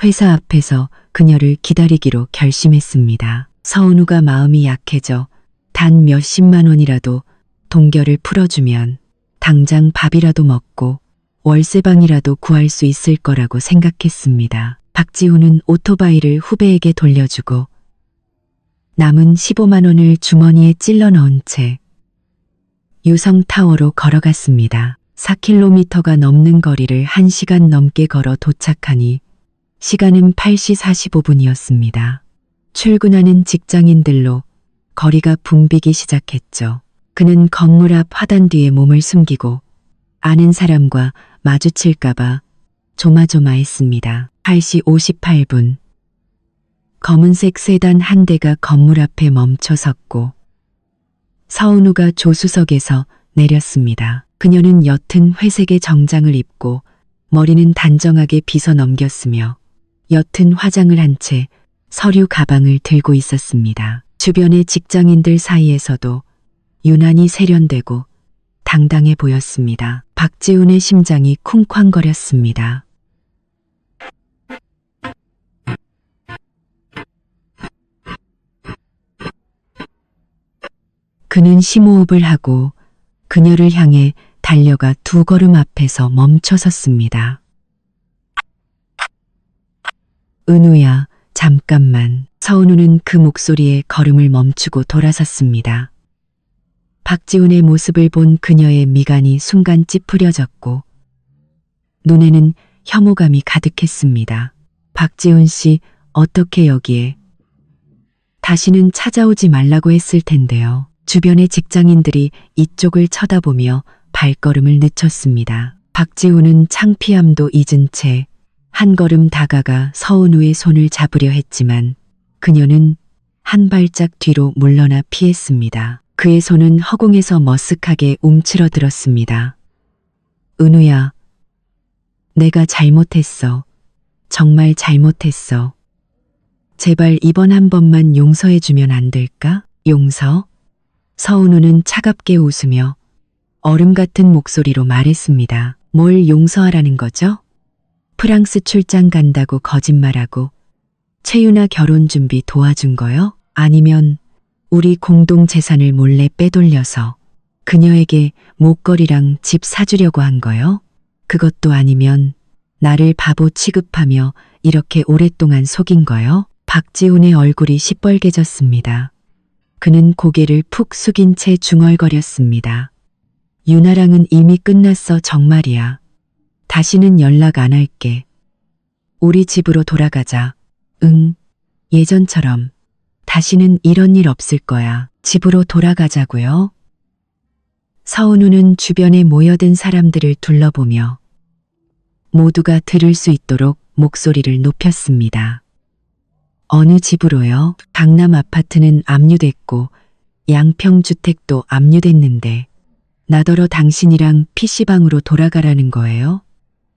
회사 앞에서 그녀를 기다리기로 결심했습니다. 서은우가 마음이 약해져 단 몇십만 원이라도 동결을 풀어주면 당장 밥이라도 먹고 월세방이라도 구할 수 있을 거라고 생각했습니다. 박지훈은 오토바이를 후배에게 돌려주고 남은 15만 원을 주머니에 찔러 넣은 채 유성타워로 걸어갔습니다. 4km가 넘는 거리를 1시간 넘게 걸어 도착하니 시간은 8시 45분이었습니다. 출근하는 직장인들로 거리가 붐비기 시작했죠. 그는 건물 앞 화단 뒤에 몸을 숨기고 아는 사람과 마주칠까봐 조마조마했습니다. 8시 58분. 검은색 세단 한 대가 건물 앞에 멈춰 섰고 서은우가 조수석에서 내렸습니다. 그녀는 옅은 회색의 정장을 입고 머리는 단정하게 빗어 넘겼으며 옅은 화장을 한 채 서류 가방을 들고 있었습니다. 주변의 직장인들 사이에서도 유난히 세련되고 당당해 보였습니다. 박지훈의 심장이 쿵쾅거렸습니다. 그는 심호흡을 하고 그녀를 향해 달려가 두 걸음 앞에서 멈춰 섰습니다. 은우야, 잠깐만. 서은우는 그 목소리에 걸음을 멈추고 돌아섰습니다. 박지훈의 모습을 본 그녀의 미간이 순간 찌푸려졌고 눈에는 혐오감이 가득했습니다. 박지훈 씨, 어떻게 여기에? 다시는 찾아오지 말라고 했을 텐데요. 주변의 직장인들이 이쪽을 쳐다보며 발걸음을 늦췄습니다. 박지훈은 창피함도 잊은 채 한 걸음 다가가 서은우의 손을 잡으려 했지만 그녀는 한 발짝 뒤로 물러나 피했습니다. 그의 손은 허공에서 머쓱하게 움츠러들었습니다. 은우야, 내가 잘못했어. 정말 잘못했어. 제발 이번 한 번만 용서해주면 안 될까? 용서? 서은우는 차갑게 웃으며 얼음 같은 목소리로 말했습니다. 뭘 용서하라는 거죠? 프랑스 출장 간다고 거짓말하고 채윤아 결혼 준비 도와준 거요? 아니면 우리 공동 재산을 몰래 빼돌려서 그녀에게 목걸이랑 집 사주려고 한 거요? 그것도 아니면 나를 바보 취급하며 이렇게 오랫동안 속인 거요? 박지훈의 얼굴이 시뻘개졌습니다. 그는 고개를 푹 숙인 채 중얼거렸습니다. 유나랑은 이미 끝났어, 정말이야. 다시는 연락 안 할게. 우리 집으로 돌아가자. 응, 예전처럼. 다시는 이런 일 없을 거야. 집으로 돌아가자고요. 서은우는 주변에 모여든 사람들을 둘러보며 모두가 들을 수 있도록 목소리를 높였습니다. 어느 집으로요? 강남 아파트는 압류됐고 양평주택도 압류됐는데 나더러 당신이랑 PC방으로 돌아가라는 거예요?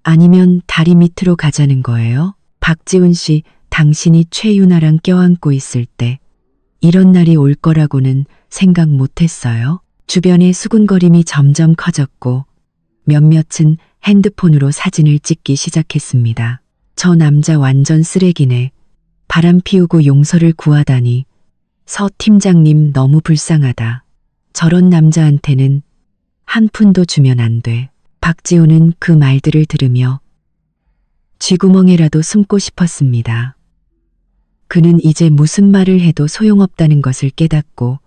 아니면 다리 밑으로 가자는 거예요? 박지훈 씨, 당신이 최윤아랑 껴안고 있을 때 이런 날이 올 거라고는 생각 못했어요. 주변의 수군거림이 점점 커졌고 몇몇은 핸드폰으로 사진을 찍기 시작했습니다. 저 남자 완전 쓰레기네. 바람 피우고 용서를 구하다니. 서 팀장님 너무 불쌍하다. 저런 남자한테는 한 푼도 주면 안 돼. 박지훈은 그 말들을 들으며 쥐구멍에라도 숨고 싶었습니다. 그는 이제 무슨 말을 해도 소용없다는 것을 깨닫고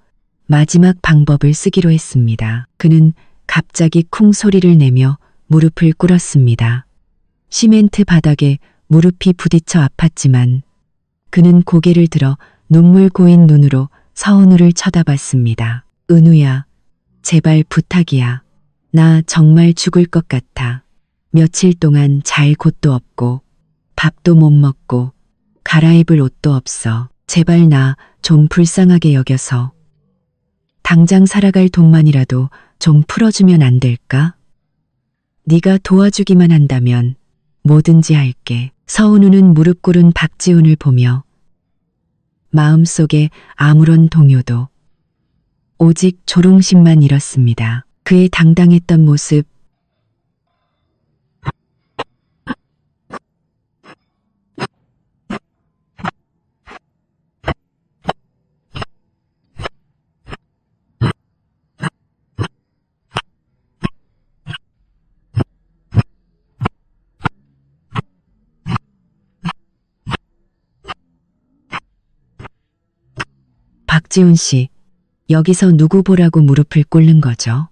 마지막 방법을 쓰기로 했습니다. 그는 갑자기 쿵 소리를 내며 무릎을 꿇었습니다. 시멘트 바닥에 무릎이 부딪혀 아팠지만 그는 고개를 들어 눈물 고인 눈으로 서은우를 쳐다봤습니다. 은우야, 제발 부탁이야. 나 정말 죽을 것 같아. 며칠 동안 잘 곳도 없고 밥도 못 먹고 갈아입을 옷도 없어. 제발 나 좀 불쌍하게 여겨서 당장 살아갈 돈만이라도 좀 풀어주면 안 될까? 네가 도와주기만 한다면 뭐든지 할게. 서은우는 무릎 꿇은 박지훈을 보며 마음속에 아무런 동요도 오직 조롱심만 잃었습니다. 그의 당당했던 모습, 박지훈 씨, 여기서 누구 보라고 무릎을 꿇는 거죠?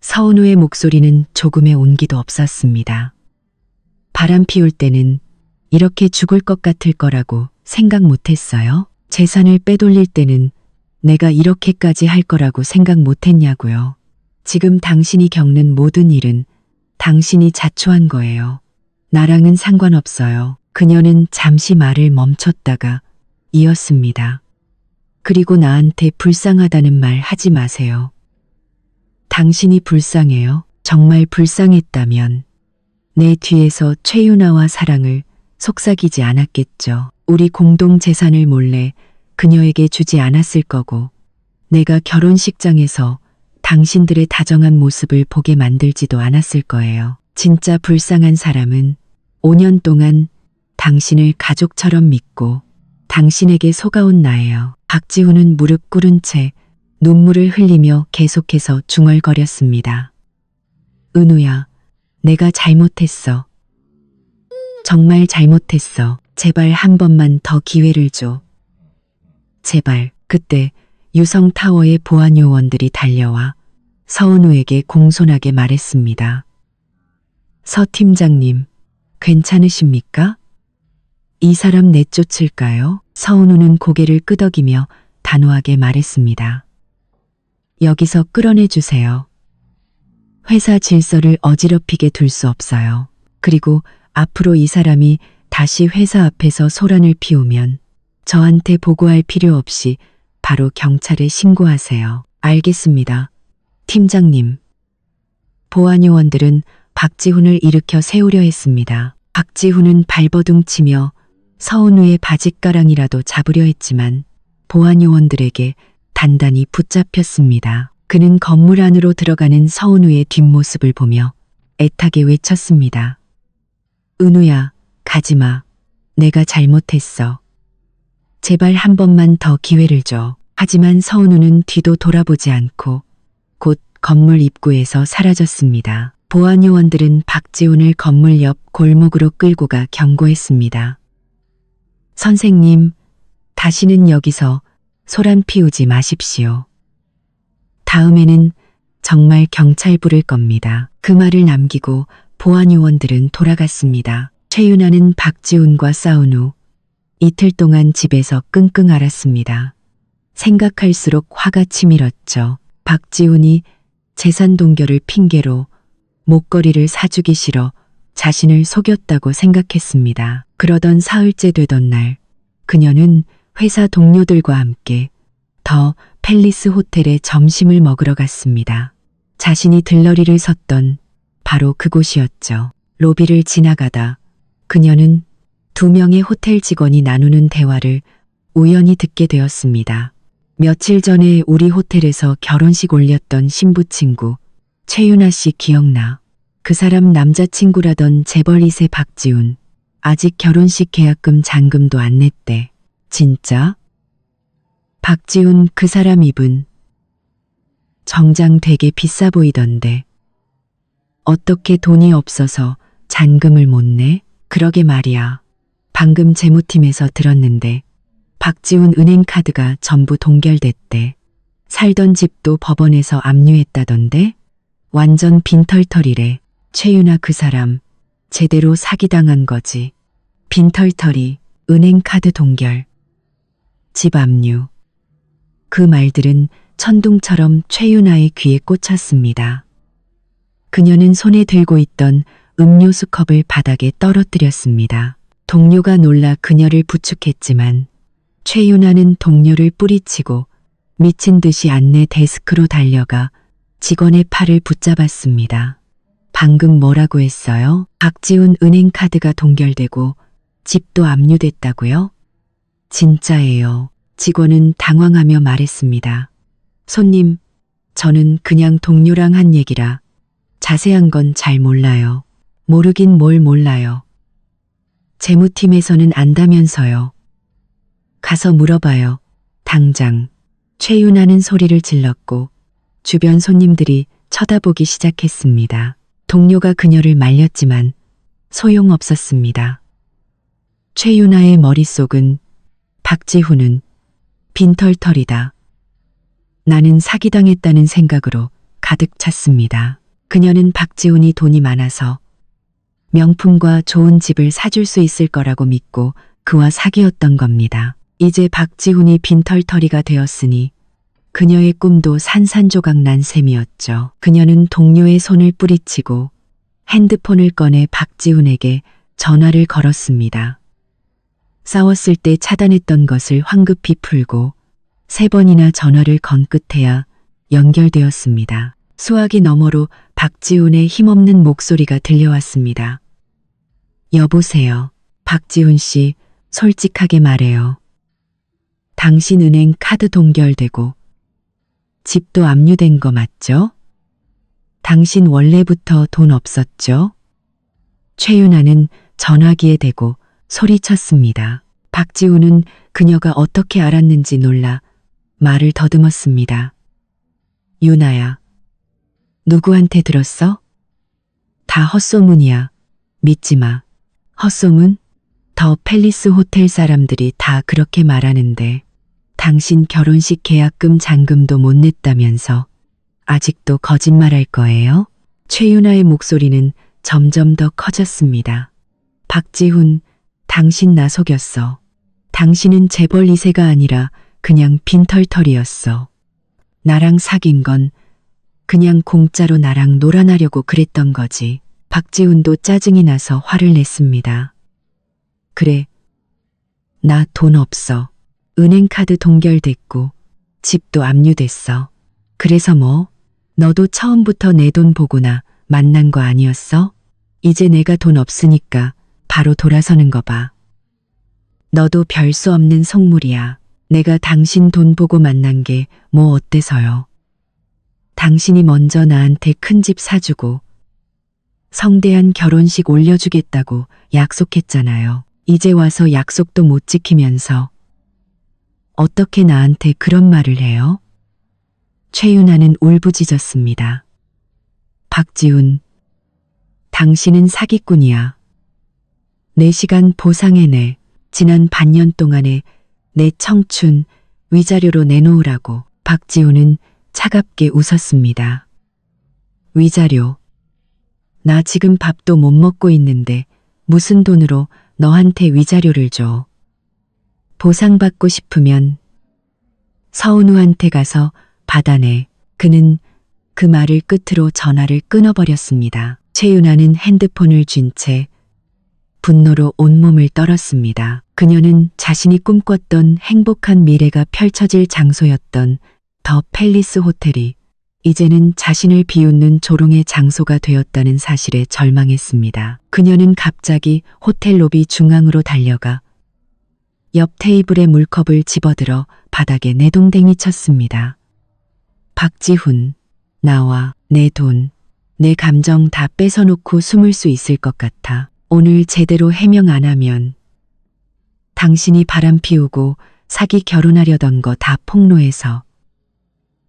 서은우의 목소리는 조금의 온기도 없었습니다. 바람 피울 때는 이렇게 죽을 것 같을 거라고 생각 못했어요? 재산을 빼돌릴 때는 내가 이렇게까지 할 거라고 생각 못했냐고요. 지금 당신이 겪는 모든 일은 당신이 자초한 거예요. 나랑은 상관없어요. 그녀는 잠시 말을 멈췄다가 이었습니다. 그리고 나한테 불쌍하다는 말 하지 마세요. 당신이 불쌍해요. 정말 불쌍했다면 내 뒤에서 최윤아와 사랑을 속삭이지 않았겠죠. 우리 공동 재산을 몰래 그녀에게 주지 않았을 거고 내가 결혼식장에서 당신들의 다정한 모습을 보게 만들지도 않았을 거예요. 진짜 불쌍한 사람은 5년 동안 당신을 가족처럼 믿고 당신에게 속아온 나예요. 박지훈은 무릎 꿇은 채 눈물을 흘리며 계속해서 중얼거렸습니다. 은우야, 내가 잘못했어. 정말 잘못했어. 제발 한 번만 더 기회를 줘. 제발. 그때 유성타워의 보안 요원들이 달려와 서은우에게 공손하게 말했습니다. 서 팀장님, 괜찮으십니까? 이 사람 내쫓을까요? 서은우는 고개를 끄덕이며 단호하게 말했습니다. 여기서 끌어내 주세요. 회사 질서를 어지럽히게 둘 수 없어요. 그리고 앞으로 이 사람이 다시 회사 앞에서 소란을 피우면 저한테 보고할 필요 없이 바로 경찰에 신고하세요. 알겠습니다. 팀장님. 보안요원들은 박지훈을 일으켜 세우려 했습니다. 박지훈은 발버둥 치며 서은우의 바짓가랑이라도 잡으려 했지만 보안요원들에게 단단히 붙잡혔습니다. 그는 건물 안으로 들어가는 서은우의 뒷모습을 보며 애타게 외쳤습니다. 은우야, 가지마. 내가 잘못했어. 제발 한 번만 더 기회를 줘. 하지만 서은우는 뒤도 돌아보지 않고 곧 건물 입구에서 사라졌습니다. 보안요원들은 박지훈을 건물 옆 골목으로 끌고 가 경고했습니다. 선생님, 다시는 여기서 소란 피우지 마십시오. 다음에는 정말 경찰 부를 겁니다. 그 말을 남기고 보안요원들은 돌아갔습니다. 최윤아는 박지훈과 싸운 후 이틀 동안 집에서 끙끙 앓았습니다. 생각할수록 화가 치밀었죠. 박지훈이 재산 동결을 핑계로 목걸이를 사주기 싫어 자신을 속였다고 생각했습니다. 그러던 사흘째 되던 날, 그녀는 회사 동료들과 함께 더 팰리스 호텔에 점심을 먹으러 갔습니다. 자신이 들러리를 섰던 바로 그곳이었죠. 로비를 지나가다 그녀는 두 명의 호텔 직원이 나누는 대화를 우연히 듣게 되었습니다. 며칠 전에 우리 호텔에서 결혼식 올렸던 신부 친구 최윤아 씨 기억나? 그 사람 남자친구라던 재벌 2세 박지훈. 아직 결혼식 계약금 잔금도 안 냈대. 진짜? 박지훈 그 사람 입은 정장 되게 비싸 보이던데. 어떻게 돈이 없어서 잔금을 못 내? 그러게 말이야. 방금 재무팀에서 들었는데 박지훈 은행카드가 전부 동결됐대. 살던 집도 법원에서 압류했다던데? 완전 빈털터리래. 최윤아 그 사람 제대로 사기당한 거지. 빈털터리, 은행카드 동결, 집 압류. 그 말들은 천둥처럼 최윤아의 귀에 꽂혔습니다. 그녀는 손에 들고 있던 음료수 컵을 바닥에 떨어뜨렸습니다. 동료가 놀라 그녀를 부축했지만 최윤아는 동료를 뿌리치고 미친 듯이 안내 데스크로 달려가 직원의 팔을 붙잡았습니다. 방금 뭐라고 했어요? 박지훈 은행카드가 동결되고 집도 압류됐다고요? 진짜예요. 직원은 당황하며 말했습니다. 손님, 저는 그냥 동료랑 한 얘기라 자세한 건 잘 몰라요. 모르긴 뭘 몰라요. 재무팀에서는 안다면서요. 가서 물어봐요. 당장. 최윤아는 소리를 질렀고 주변 손님들이 쳐다보기 시작했습니다. 동료가 그녀를 말렸지만 소용없었습니다. 최윤아의 머릿속은 박지훈은 빈털터리다. 나는 사기당했다는 생각으로 가득 찼습니다. 그녀는 박지훈이 돈이 많아서 명품과 좋은 집을 사줄 수 있을 거라고 믿고 그와 사귀었던 겁니다. 이제 박지훈이 빈털터리가 되었으니 그녀의 꿈도 산산조각 난 셈이었죠. 그녀는 동료의 손을 뿌리치고 핸드폰을 꺼내 박지훈에게 전화를 걸었습니다. 싸웠을 때 차단했던 것을 황급히 풀고 3번이나 전화를 건 끝에야 연결되었습니다. 수화기 너머로 박지훈의 힘없는 목소리가 들려왔습니다. 여보세요. 박지훈 씨, 솔직하게 말해요. 당신 은행 카드 동결되고 집도 압류된 거 맞죠? 당신 원래부터 돈 없었죠? 최윤아는 전화기에 대고 소리쳤습니다. 박지훈은 그녀가 어떻게 알았는지 놀라 말을 더듬었습니다. 윤아야, 누구한테 들었어? 다 헛소문이야. 믿지 마. 헛소문? 더 팰리스 호텔 사람들이 다 그렇게 말하는데 당신 결혼식 계약금 잔금도 못 냈다면서 아직도 거짓말할 거예요? 최윤아의 목소리는 점점 더 커졌습니다. 박지훈, 당신 나 속였어. 당신은 재벌 2세가 아니라 그냥 빈털터리였어. 나랑 사귄 건 그냥 공짜로 나랑 놀아나려고 그랬던 거지. 박지훈도 짜증이 나서 화를 냈습니다. 그래, 나 돈 없어. 은행카드 동결됐고 집도 압류됐어. 그래서 뭐? 너도 처음부터 내 돈 보고나 만난 거 아니었어? 이제 내가 돈 없으니까 바로 돌아서는 거 봐. 너도 별 수 없는 속물이야. 내가 당신 돈 보고 만난 게 뭐 어때서요? 당신이 먼저 나한테 큰 집 사주고 성대한 결혼식 올려주겠다고 약속했잖아요. 이제 와서 약속도 못 지키면서 어떻게 나한테 그런 말을 해요? 최윤아는 울부짖었습니다. 박지훈, 당신은 사기꾼이야. 4시간 보상해내. 지난 반년 동안에 내 청춘 위자료로 내놓으라고. 박지훈은 차갑게 웃었습니다. 위자료. 나 지금 밥도 못 먹고 있는데 무슨 돈으로 너한테 위자료를 줘. 보상받고 싶으면 서은우한테 가서 받아내. 그는 그 말을 끝으로 전화를 끊어버렸습니다. 최윤아는 핸드폰을 쥔 채 분노로 온몸을 떨었습니다. 그녀는 자신이 꿈꿨던 행복한 미래가 펼쳐질 장소였던 더 팰리스 호텔이 이제는 자신을 비웃는 조롱의 장소가 되었다는 사실에 절망했습니다. 그녀는 갑자기 호텔 로비 중앙으로 달려가 옆 테이블에 물컵을 집어들어 바닥에 내동댕이 쳤습니다. 박지훈, 나와 내 돈, 내 감정 다 뺏어놓고 숨을 수 있을 것 같아. 오늘 제대로 해명 안 하면 당신이 바람 피우고 사기 결혼하려던 거 다 폭로해서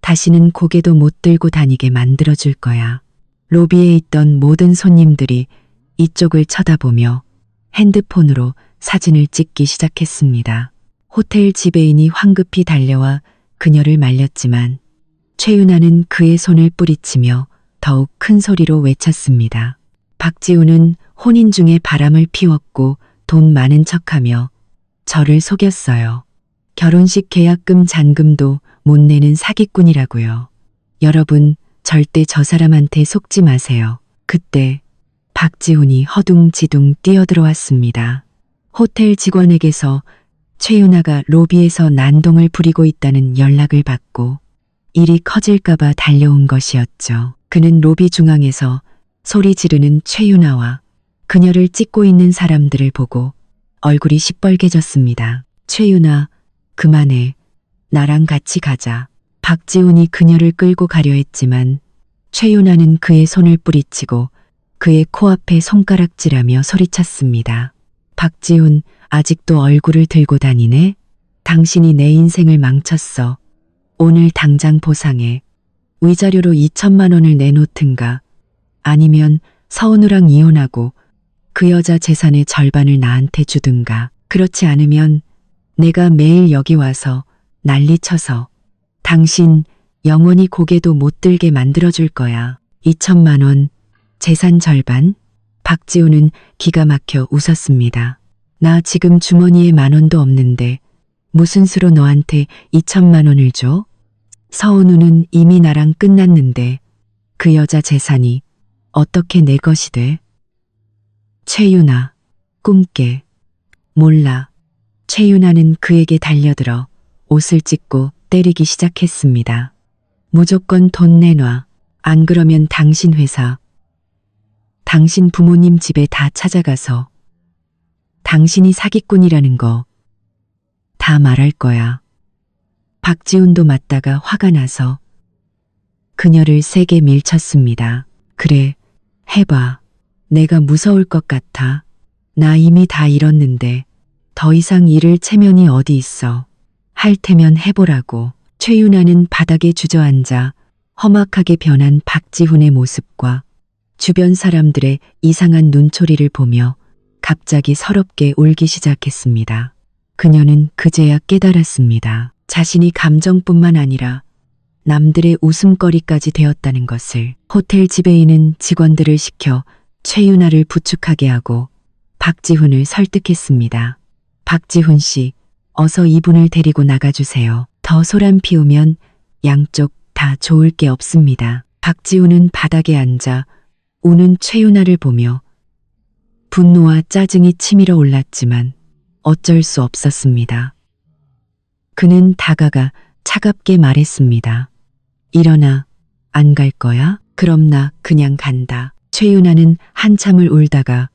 다시는 고개도 못 들고 다니게 만들어줄 거야. 로비에 있던 모든 손님들이 이쪽을 쳐다보며 핸드폰으로 사진을 찍기 시작했습니다. 호텔 지배인이 황급히 달려와 그녀를 말렸지만 최윤아는 그의 손을 뿌리치며 더욱 큰 소리로 외쳤습니다. 박지훈은 혼인 중에 바람을 피웠고 돈 많은 척하며 저를 속였어요. 결혼식 계약금 잔금도 못 내는 사기꾼이라고요. 여러분 절대 저 사람한테 속지 마세요. 그때 박지훈이 허둥지둥 뛰어들어왔습니다. 호텔 직원에게서 최윤아가 로비에서 난동을 부리고 있다는 연락을 받고 일이 커질까봐 달려온 것이었죠. 그는 로비 중앙에서 소리 지르는 최윤아와 그녀를 찍고 있는 사람들을 보고 얼굴이 시뻘개졌습니다. 최윤아, 그만해. 나랑 같이 가자. 박지훈이 그녀를 끌고 가려 했지만 최윤아는 그의 손을 뿌리치고 그의 코앞에 손가락질하며 소리쳤습니다. 박지훈, 아직도 얼굴을 들고 다니네? 당신이 내 인생을 망쳤어. 오늘 당장 보상해. 위자료로 2천만 원을 내놓든가 아니면 서은우랑 이혼하고 그 여자 재산의 절반을 나한테 주든가. 그렇지 않으면 내가 매일 여기 와서 난리쳐서 당신 영원히 고개도 못 들게 만들어줄 거야. 2천만 원, 재산 절반? 박지훈은 기가 막혀 웃었습니다. 나 지금 주머니에 10,000원도 없는데 무슨 수로 너한테 2천만 원을 줘? 서은우는 이미 나랑 끝났는데 그 여자 재산이 어떻게 내 것이 돼? 최윤아, 꿈깨. 몰라. 최윤아는 그에게 달려들어 옷을 찢고 때리기 시작했습니다. 무조건 돈 내놔. 안 그러면 당신 회사, 당신 부모님 집에 다 찾아가서 당신이 사기꾼이라는 거 다 말할 거야. 박지훈도 맞다가 화가 나서 그녀를 세게 밀쳤습니다. 그래, 해봐. 내가 무서울 것 같아. 나 이미 다 잃었는데 더 이상 잃을 체면이 어디 있어. 할 테면 해보라고. 최윤아는 바닥에 주저앉아 험악하게 변한 박지훈의 모습과 주변 사람들의 이상한 눈초리를 보며 갑자기 서럽게 울기 시작했습니다. 그녀는 그제야 깨달았습니다. 자신이 감정뿐만 아니라 남들의 웃음거리까지 되었다는 것을. 호텔 지배인은 직원들을 시켜 최윤아를 부축하게 하고 박지훈을 설득했습니다. 박지훈 씨, 어서 이분을 데리고 나가주세요. 더 소란 피우면 양쪽 다 좋을 게 없습니다. 박지훈은 바닥에 앉아 우는 최윤아를 보며 분노와 짜증이 치밀어 올랐지만 어쩔 수 없었습니다. 그는 다가가 차갑게 말했습니다. 일어나. 안 갈 거야? 그럼 나 그냥 간다. 최윤아는 한참을 울다가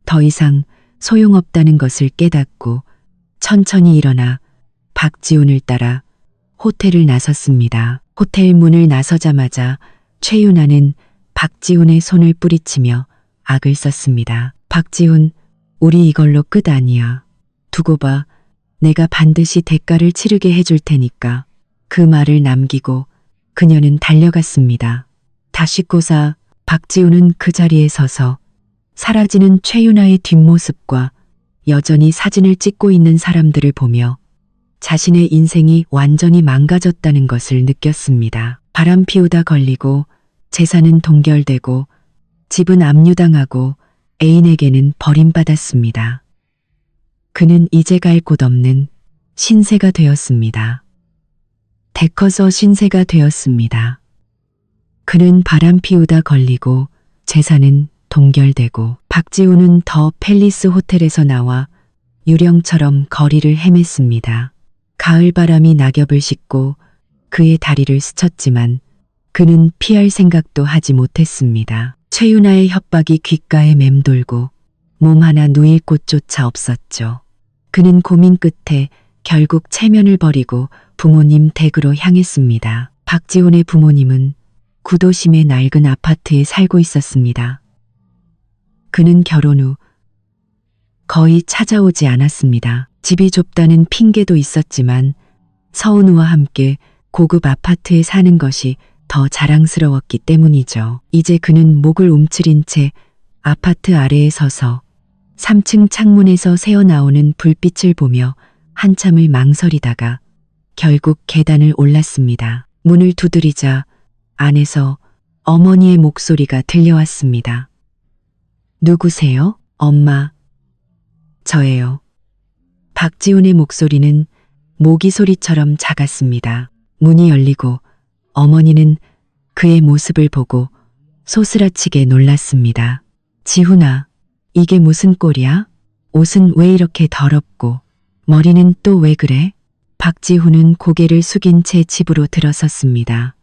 더 이상 소용없다는 것을 깨닫고 천천히 일어나 박지훈을 따라 호텔을 나섰습니다. 호텔 문을 나서자마자 최윤아는 박지훈의 손을 뿌리치며 악을 썼습니다. 박지훈, 우리 이걸로 끝 아니야. 두고 봐. 내가 반드시 대가를 치르게 해줄 테니까. 그 말을 남기고 그녀는 달려갔습니다. 다시코사 박지훈은 그 자리에 서서 사라지는 최윤아의 뒷모습과 여전히 사진을 찍고 있는 사람들을 보며 자신의 인생이 완전히 망가졌다는 것을 느꼈습니다. 바람 피우다 걸리고 재산은 동결되고 집은 압류당하고 애인에게는 버림받았습니다. 그는 이제 갈 곳 없는 신세가 되었습니다. 데커서 신세가 되었습니다. 그는 바람 피우다 걸리고 재산은 동결되고 박지훈은 더 팰리스 호텔에서 나와 유령처럼 거리를 헤맸습니다. 가을바람이 낙엽을 씻고 그의 다리를 스쳤지만 그는 피할 생각도 하지 못했습니다. 최윤아의 협박이 귓가에 맴돌고 몸 하나 누일 곳조차 없었죠. 그는 고민 끝에 결국 체면을 버리고 부모님 댁으로 향했습니다. 박지훈의 부모님은 구도심의 낡은 아파트에 살고 있었습니다. 그는 결혼 후 거의 찾아오지 않았습니다. 집이 좁다는 핑계도 있었지만 서은우와 함께 고급 아파트에 사는 것이 더 자랑스러웠기 때문이죠. 이제 그는 목을 움츠린 채 아파트 아래에 서서 3층 창문에서 새어나오는 불빛을 보며 한참을 망설이다가 결국 계단을 올랐습니다. 문을 두드리자 안에서 어머니의 목소리가 들려왔습니다. 누구세요? 엄마. 저예요. 박지훈의 목소리는 모기 소리처럼 작았습니다. 문이 열리고 어머니는 그의 모습을 보고 소스라치게 놀랐습니다. 지훈아, 이게 무슨 꼴이야? 옷은 왜 이렇게 더럽고 머리는 또 왜 그래? 박지훈은 고개를 숙인 채 집으로 들어섰습니다.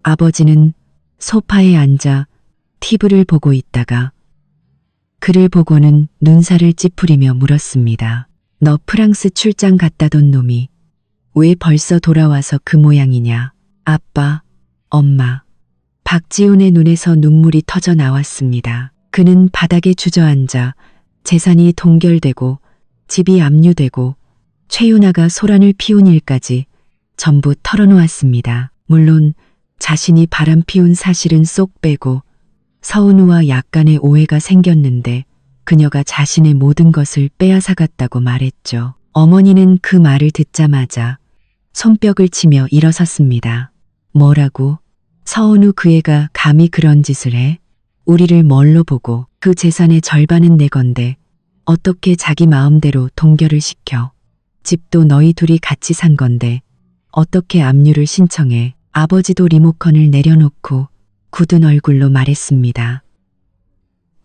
아버지는 소파에 앉아 TV를 보고 있다가 그를 보고는 눈살을 찌푸리며 물었습니다. 너 프랑스 출장 갔다던 놈이 왜 벌써 돌아와서 그 모양이냐? 아빠, 엄마. 박지훈의 눈에서 눈물이 터져 나왔습니다. 그는 바닥에 주저앉아 재산이 동결되고 집이 압류되고 최윤아가 소란을 피운 일까지 전부 털어놓았습니다. 물론 자신이 바람 피운 사실은 쏙 빼고 서은우와 약간의 오해가 생겼는데 그녀가 자신의 모든 것을 빼앗아갔다고 말했죠. 어머니는 그 말을 듣자마자 손뼉을 치며 일어섰습니다. 뭐라고? 서은우 그 애가 감히 그런 짓을 해? 우리를 뭘로 보고? 그 재산의 절반은 내 건데 어떻게 자기 마음대로 동결을 시켜? 집도 너희 둘이 같이 산 건데 어떻게 압류를 신청해? 아버지도 리모컨을 내려놓고 굳은 얼굴로 말했습니다.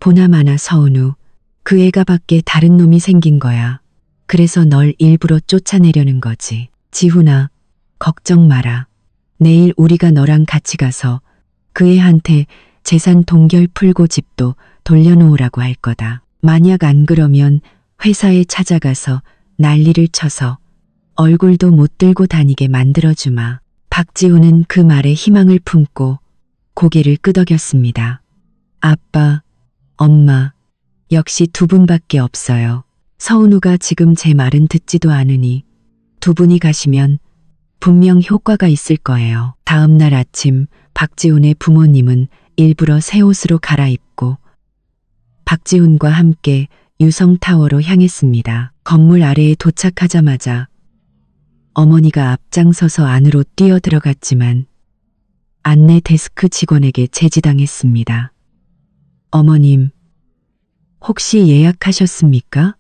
보나마나 서은우, 그 애가 밖에 다른 놈이 생긴 거야. 그래서 널 일부러 쫓아내려는 거지. 지훈아, 걱정 마라. 내일 우리가 너랑 같이 가서 그 애한테 재산 동결 풀고 집도 돌려놓으라고 할 거다. 만약 안 그러면 회사에 찾아가서 난리를 쳐서 얼굴도 못 들고 다니게 만들어주마. 박지훈은 그 말에 희망을 품고 고개를 끄덕였습니다. 아빠, 엄마, 역시 두 분밖에 없어요. 서은우가 지금 제 말은 듣지도 않으니 두 분이 가시면 분명 효과가 있을 거예요. 다음 날 아침 박지훈의 부모님은 일부러 새 옷으로 갈아입고 박지훈과 함께 유성타워로 향했습니다. 건물 아래에 도착하자마자 어머니가 앞장서서 안으로 뛰어 들어갔지만 안내 데스크 직원에게 제지당했습니다. 어머님, 혹시 예약하셨습니까?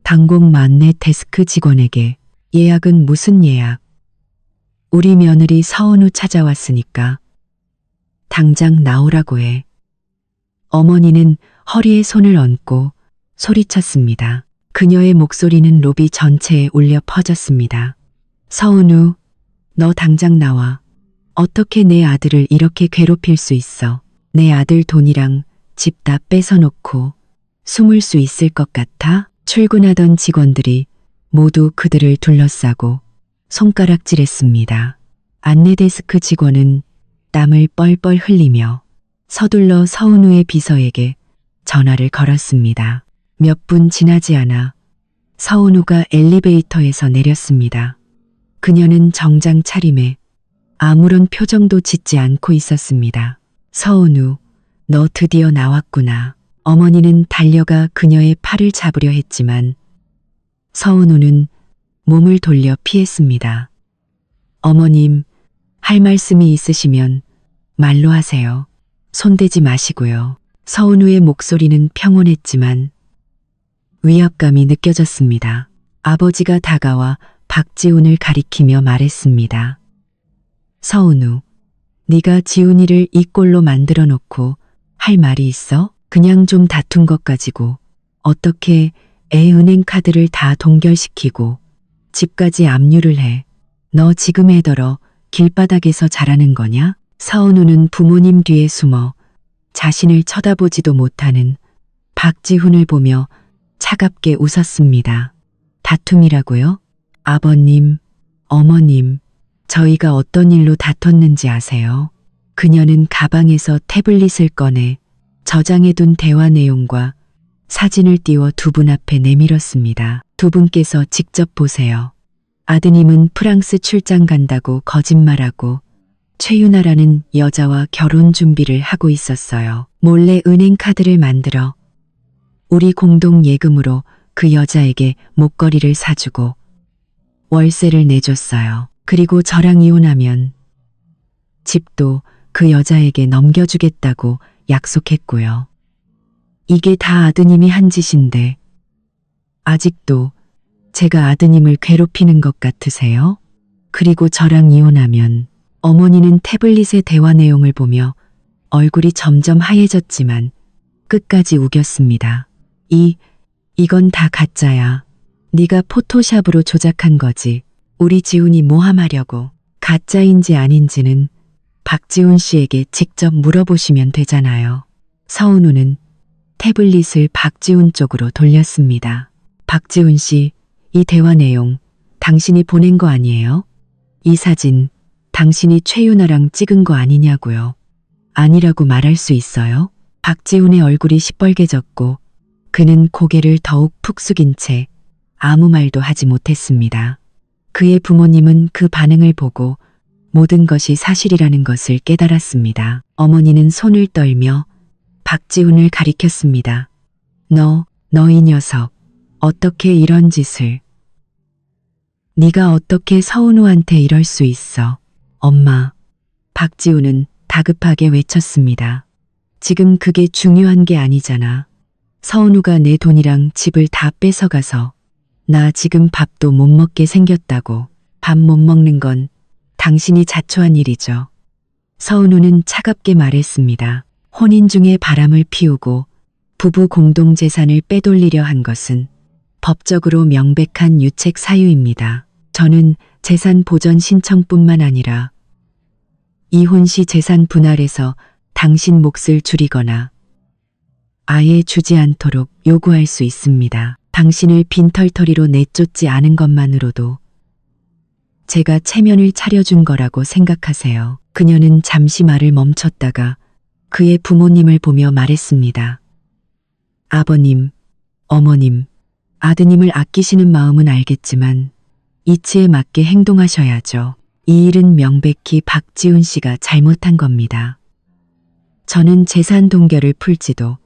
당곡 안내 데스크 직원에게 예약은 무슨 예약? 우리 며느리 서은우 찾아왔으니까 당장 나오라고 해. 어머니는 허리에 손을 얹고 소리쳤습니다. 그녀의 목소리는 로비 전체에 울려 퍼졌습니다. 서은우, 너 당장 나와. 어떻게 내 아들을 이렇게 괴롭힐 수 있어? 내 아들 돈이랑 집 다 뺏어놓고 숨을 수 있을 것 같아? 출근하던 직원들이 모두 그들을 둘러싸고 손가락질했습니다. 안내데스크 직원은 땀을 뻘뻘 흘리며 서둘러 서은우의 비서에게 전화를 걸었습니다. 몇 분 지나지 않아 서은우가 엘리베이터에서 내렸습니다. 그녀는 정장 차림에 아무런 표정도 짓지 않고 있었습니다. 서은우, 너 드디어 나왔구나. 어머니는 달려가 그녀의 팔을 잡으려 했지만 서은우는 몸을 돌려 피했습니다. 어머님, 할 말씀이 있으시면 말로 하세요. 손대지 마시고요. 서은우의 목소리는 평온했지만 위압감이 느껴졌습니다. 아버지가 다가와 박지훈을 가리키며 말했습니다. 서은우, 네가 지훈이를 이 꼴로 만들어 놓고 할 말이 있어? 그냥 좀 다툰 것 가지고 어떻게 애 은행 카드를 다 동결시키고 집까지 압류를 해. 너 지금 애더러 길바닥에서 자라는 거냐? 서은우는 부모님 뒤에 숨어 자신을 쳐다보지도 못하는 박지훈을 보며 차갑게 웃었습니다. 다툼이라고요? 아버님, 어머님, 저희가 어떤 일로 다퉜는지 아세요? 그녀는 가방에서 태블릿을 꺼내 저장해둔 대화 내용과 사진을 띄워 두 분 앞에 내밀었습니다. 두 분께서 직접 보세요. 아드님은 프랑스 출장 간다고 거짓말하고 최윤아라는 여자와 결혼 준비를 하고 있었어요. 몰래 은행 카드를 만들어 우리 공동 예금으로 그 여자에게 목걸이를 사주고 월세를 내줬어요. 그리고 저랑 이혼하면 집도 그 여자에게 넘겨주겠다고 약속했고요. 이게 다 아드님이 한 짓인데 아직도 제가 아드님을 괴롭히는 것 같으세요? 그리고 저랑 이혼하면 어머니는 태블릿의 대화 내용을 보며 얼굴이 점점 하얘졌지만 끝까지 우겼습니다. 이건 다 가짜야. 네가 포토샵으로 조작한 거지. 우리 지훈이 모함하려고. 가짜인지 아닌지는 박지훈 씨에게 직접 물어보시면 되잖아요. 서은우는 태블릿을 박지훈 쪽으로 돌렸습니다. 박지훈 씨, 이 대화 내용 당신이 보낸 거 아니에요? 이 사진 당신이 최윤아랑 찍은 거 아니냐고요. 아니라고 말할 수 있어요? 박지훈의 얼굴이 시뻘개졌고 그는 고개를 더욱 푹 숙인 채 아무 말도 하지 못했습니다. 그의 부모님은 그 반응을 보고 모든 것이 사실이라는 것을 깨달았습니다. 어머니는 손을 떨며 박지훈을 가리켰습니다. 너 이 녀석, 어떻게 이런 짓을. 네가 어떻게 서은우한테 이럴 수 있어. 엄마. 박지훈은 다급하게 외쳤습니다. 지금 그게 중요한 게 아니잖아. 서은우가 내 돈이랑 집을 다 뺏어가서 나 지금 밥도 못 먹게 생겼다고. 밥 못 먹는 건 당신이 자초한 일이죠. 서은우는 차갑게 말했습니다. 혼인 중에 바람을 피우고 부부 공동재산을 빼돌리려 한 것은 법적으로 명백한 유책 사유입니다. 저는 재산 보전 신청뿐만 아니라 이혼 시 재산 분할해서 당신 몫을 줄이거나 아예 주지 않도록 요구할 수 있습니다. 당신을 빈털터리로 내쫓지 않은 것만으로도 제가 체면을 차려준 거라고 생각하세요. 그녀는 잠시 말을 멈췄다가 그의 부모님을 보며 말했습니다. 아버님, 어머님, 아드님을 아끼시는 마음은 알겠지만 이치에 맞게 행동하셔야죠. 이 일은 명백히 박지훈 씨가 잘못한 겁니다. 저는 재산 동결을 풀지도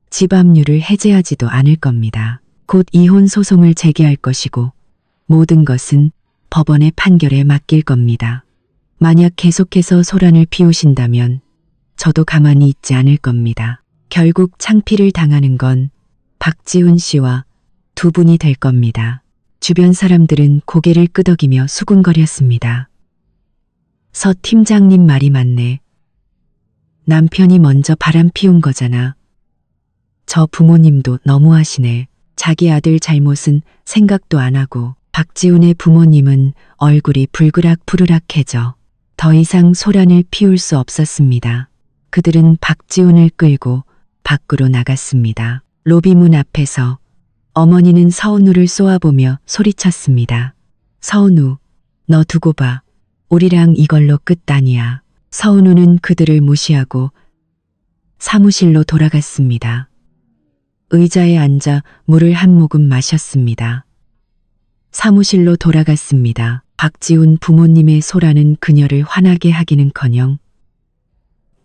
집 압류를 해제하지도 않을 겁니다. 곧 이혼 소송을 제기할 것이고 모든 것은 법원의 판결에 맡길 겁니다. 만약 계속해서 소란을 피우신다면 저도 가만히 있지 않을 겁니다. 결국 창피를 당하는 건 박지훈 씨와 두 분이 될 겁니다. 주변 사람들은 고개를 끄덕이며 수군거렸습니다. 서 팀장님 말이 맞네. 남편이 먼저 바람 피운 거잖아. 저 부모님도 너무하시네. 자기 아들 잘못은 생각도 안 하고. 박지훈의 부모님은 얼굴이 불그락부르락해져 더 이상 소란을 피울 수 없었습니다. 그들은 박지훈을 끌고 밖으로 나갔습니다. 로비문 앞에서 어머니는 서은우를 쏘아보며 소리쳤습니다. 서은우, 너 두고 봐. 우리랑 이걸로 끝 아니야. 서은우는 그들을 무시하고 사무실로 돌아갔습니다. 의자에 앉아 물을 한 모금 마셨습니다. 사무실로 돌아갔습니다. 박지훈 부모님의 소란은 그녀를 화나게 하기는커녕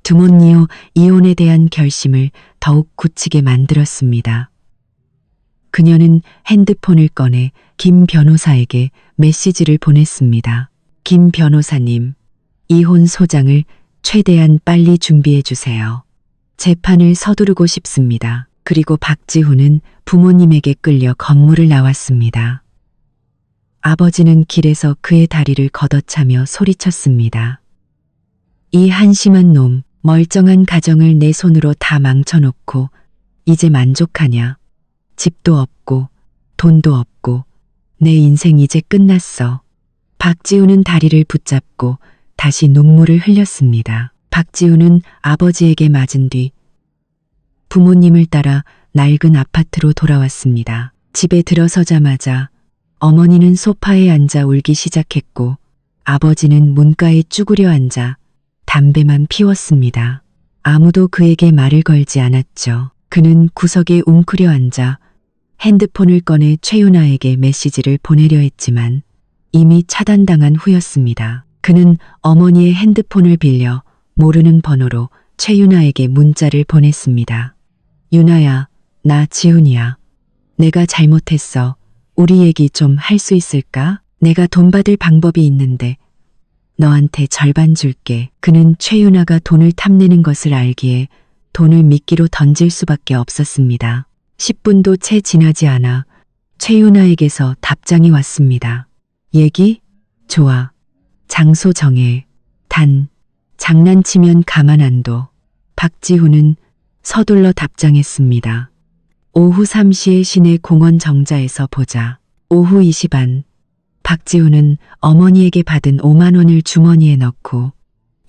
두모니오 이혼에 대한 결심을 더욱 굳히게 만들었습니다. 그녀는 핸드폰을 꺼내 김 변호사에게 메시지를 보냈습니다. 김 변호사님, 이혼 소장을 최대한 빨리 준비해 주세요. 재판을 서두르고 싶습니다. 그리고 박지훈은 부모님에게 끌려 건물을 나왔습니다. 아버지는 길에서 그의 다리를 걷어차며 소리쳤습니다. 이 한심한 놈, 멀쩡한 가정을 내 손으로 다 망쳐놓고 이제 만족하냐. 집도 없고 돈도 없고 내 인생 이제 끝났어. 박지우는 다리를 붙잡고 다시 눈물을 흘렸습니다. 박지우는 아버지에게 맞은 뒤 부모님을 따라 낡은 아파트로 돌아왔습니다. 집에 들어서자마자 어머니는 소파에 앉아 울기 시작했고 아버지는 문가에 쭈그려 앉아 담배만 피웠습니다. 아무도 그에게 말을 걸지 않았죠. 그는 구석에 웅크려 앉아 핸드폰을 꺼내 최윤아에게 메시지를 보내려 했지만 이미 차단당한 후였습니다. 그는 어머니의 핸드폰을 빌려 모르는 번호로 최윤아에게 문자를 보냈습니다. 윤아야, 나 지훈이야. 내가 잘못했어. 우리 얘기 좀 할 수 있을까? 내가 돈 받을 방법이 있는데 너한테 절반 줄게. 그는 최윤아가 돈을 탐내는 것을 알기에 돈을 미끼로 던질 수밖에 없었습니다. 10분도 채 지나지 않아 최윤아에게서 답장이 왔습니다. 얘기? 좋아. 장소 정해. 단, 장난치면 가만 안 둬. 박지훈은 서둘러 답장했습니다. 오후 3시에 시내 공원 정자에서 보자. 오후 2시 반. 박지훈은 어머니에게 받은 5만 원을 주머니에 넣고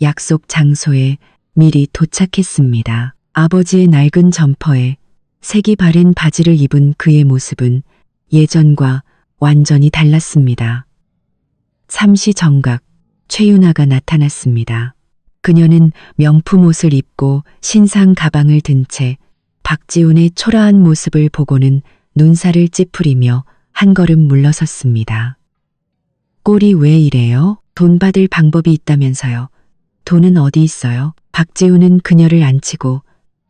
약속 장소에 미리 도착했습니다. 아버지의 낡은 점퍼에 색이 바랜 바지를 입은 그의 모습은 예전과 완전히 달랐습니다. 3시 정각 최윤아가 나타났습니다. 그녀는 명품 옷을 입고 신상 가방을 든 채 박지훈의 초라한 모습을 보고는 눈살을 찌푸리며 한 걸음 물러섰습니다. 꼴이 왜 이래요? 돈 받을 방법이 있다면서요. 돈은 어디 있어요? 박지훈은 그녀를 앉히고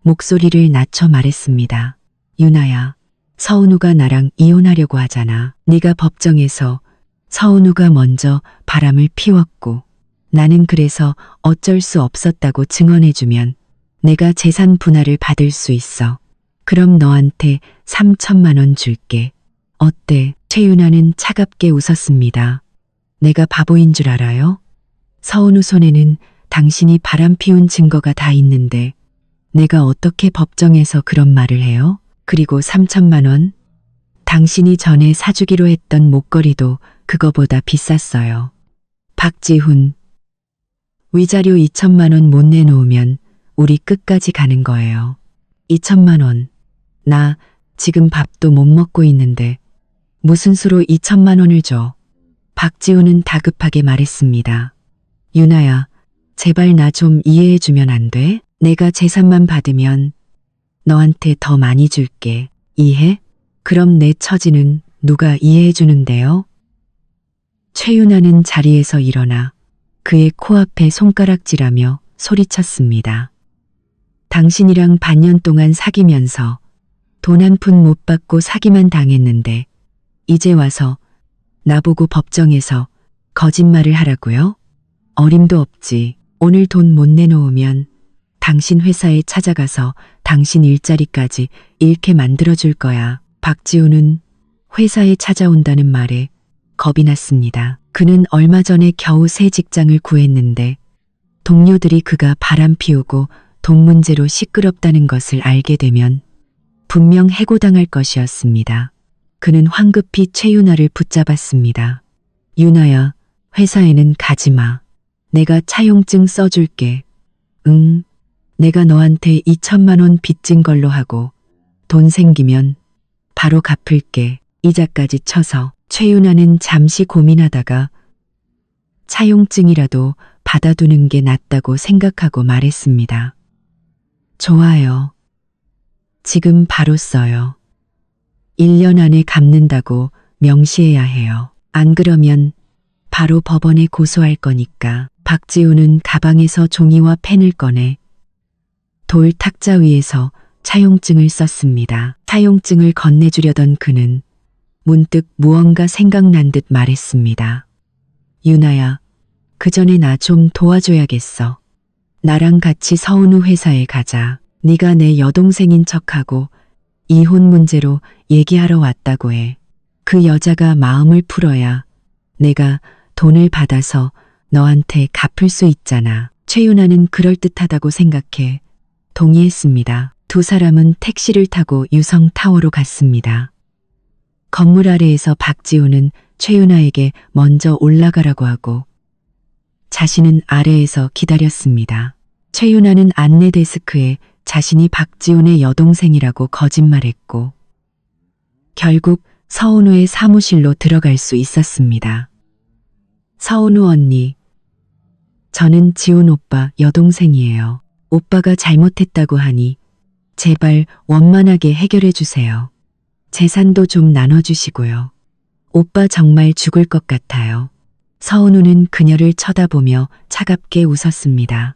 목소리를 낮춰 말했습니다. 윤아야, 서은우가 나랑 이혼하려고 하잖아. 네가 법정에서 서은우가 먼저 바람을 피웠고 나는 그래서 어쩔 수 없었다고 증언해주면 내가 재산 분할을 받을 수 있어. 그럼 너한테 3천만 원 줄게. 어때? 최윤아는 차갑게 웃었습니다. 내가 바보인 줄 알아요? 서은우 손에는 당신이 바람 피운 증거가 다 있는데 내가 어떻게 법정에서 그런 말을 해요? 그리고 3천만 원? 당신이 전에 사주기로 했던 목걸이도 그거보다 비쌌어요. 박지훈, 위자료 2천만 원 못 내놓으면 우리 끝까지 가는 거예요. 2천만 원. 나 지금 밥도 못 먹고 있는데 무슨 수로 2천만 원을 줘? 박지훈은 다급하게 말했습니다. 윤아야, 제발 나 좀 이해해주면 안 돼? 내가 재산만 받으면 너한테 더 많이 줄게. 이해? 그럼 내 처지는 누가 이해해주는데요? 최윤아는 자리에서 일어나 그의 코앞에 손가락질하며 소리쳤습니다. 당신이랑 반년 동안 사귀면서 돈 한 푼 못 받고 사기만 당했는데 이제 와서 나보고 법정에서 거짓말을 하라고요? 어림도 없지. 오늘 돈 못 내놓으면 당신 회사에 찾아가서 당신 일자리까지 잃게 만들어줄 거야. 박지훈은 회사에 찾아온다는 말에 겁이 났습니다. 그는 얼마 전에 겨우 새 직장을 구했는데 동료들이 그가 바람 피우고 돈 문제로 시끄럽다는 것을 알게 되면 분명 해고당할 것이었습니다. 그는 황급히 최윤아를 붙잡았습니다. 윤아야, 회사에는 가지 마. 내가 차용증 써줄게. 응, 내가 너한테 2천만 원 빚진 걸로 하고 돈 생기면 바로 갚을게. 이자까지 쳐서. 최윤아는 잠시 고민하다가 차용증이라도 받아두는 게 낫다고 생각하고 말했습니다. 좋아요. 지금 바로 써요. 1년 안에 갚는다고 명시해야 해요. 안 그러면 바로 법원에 고소할 거니까. 박지훈은 가방에서 종이와 펜을 꺼내 돌 탁자 위에서 차용증을 썼습니다. 차용증을 건네주려던 그는 문득 무언가 생각난 듯 말했습니다. 윤아야, 그 전에 나 좀 도와줘야겠어. 나랑 같이 서은우 회사에 가자. 네가 내 여동생인 척하고 이혼 문제로 얘기하러 왔다고 해. 그 여자가 마음을 풀어야 내가 돈을 받아서 너한테 갚을 수 있잖아. 최윤아는 그럴듯하다고 생각해 동의했습니다. 두 사람은 택시를 타고 유성타워로 갔습니다. 건물 아래에서 박지훈은 최윤아에게 먼저 올라가라고 하고 자신은 아래에서 기다렸습니다. 최윤아는 안내 데스크에 자신이 박지훈의 여동생이라고 거짓말했고 결국 서은우의 사무실로 들어갈 수 있었습니다. 서은우 언니, 저는 지훈 오빠 여동생이에요. 오빠가 잘못했다고 하니 제발 원만하게 해결해 주세요. 재산도 좀 나눠주시고요. 오빠 정말 죽을 것 같아요. 서은우는 그녀를 쳐다보며 차갑게 웃었습니다.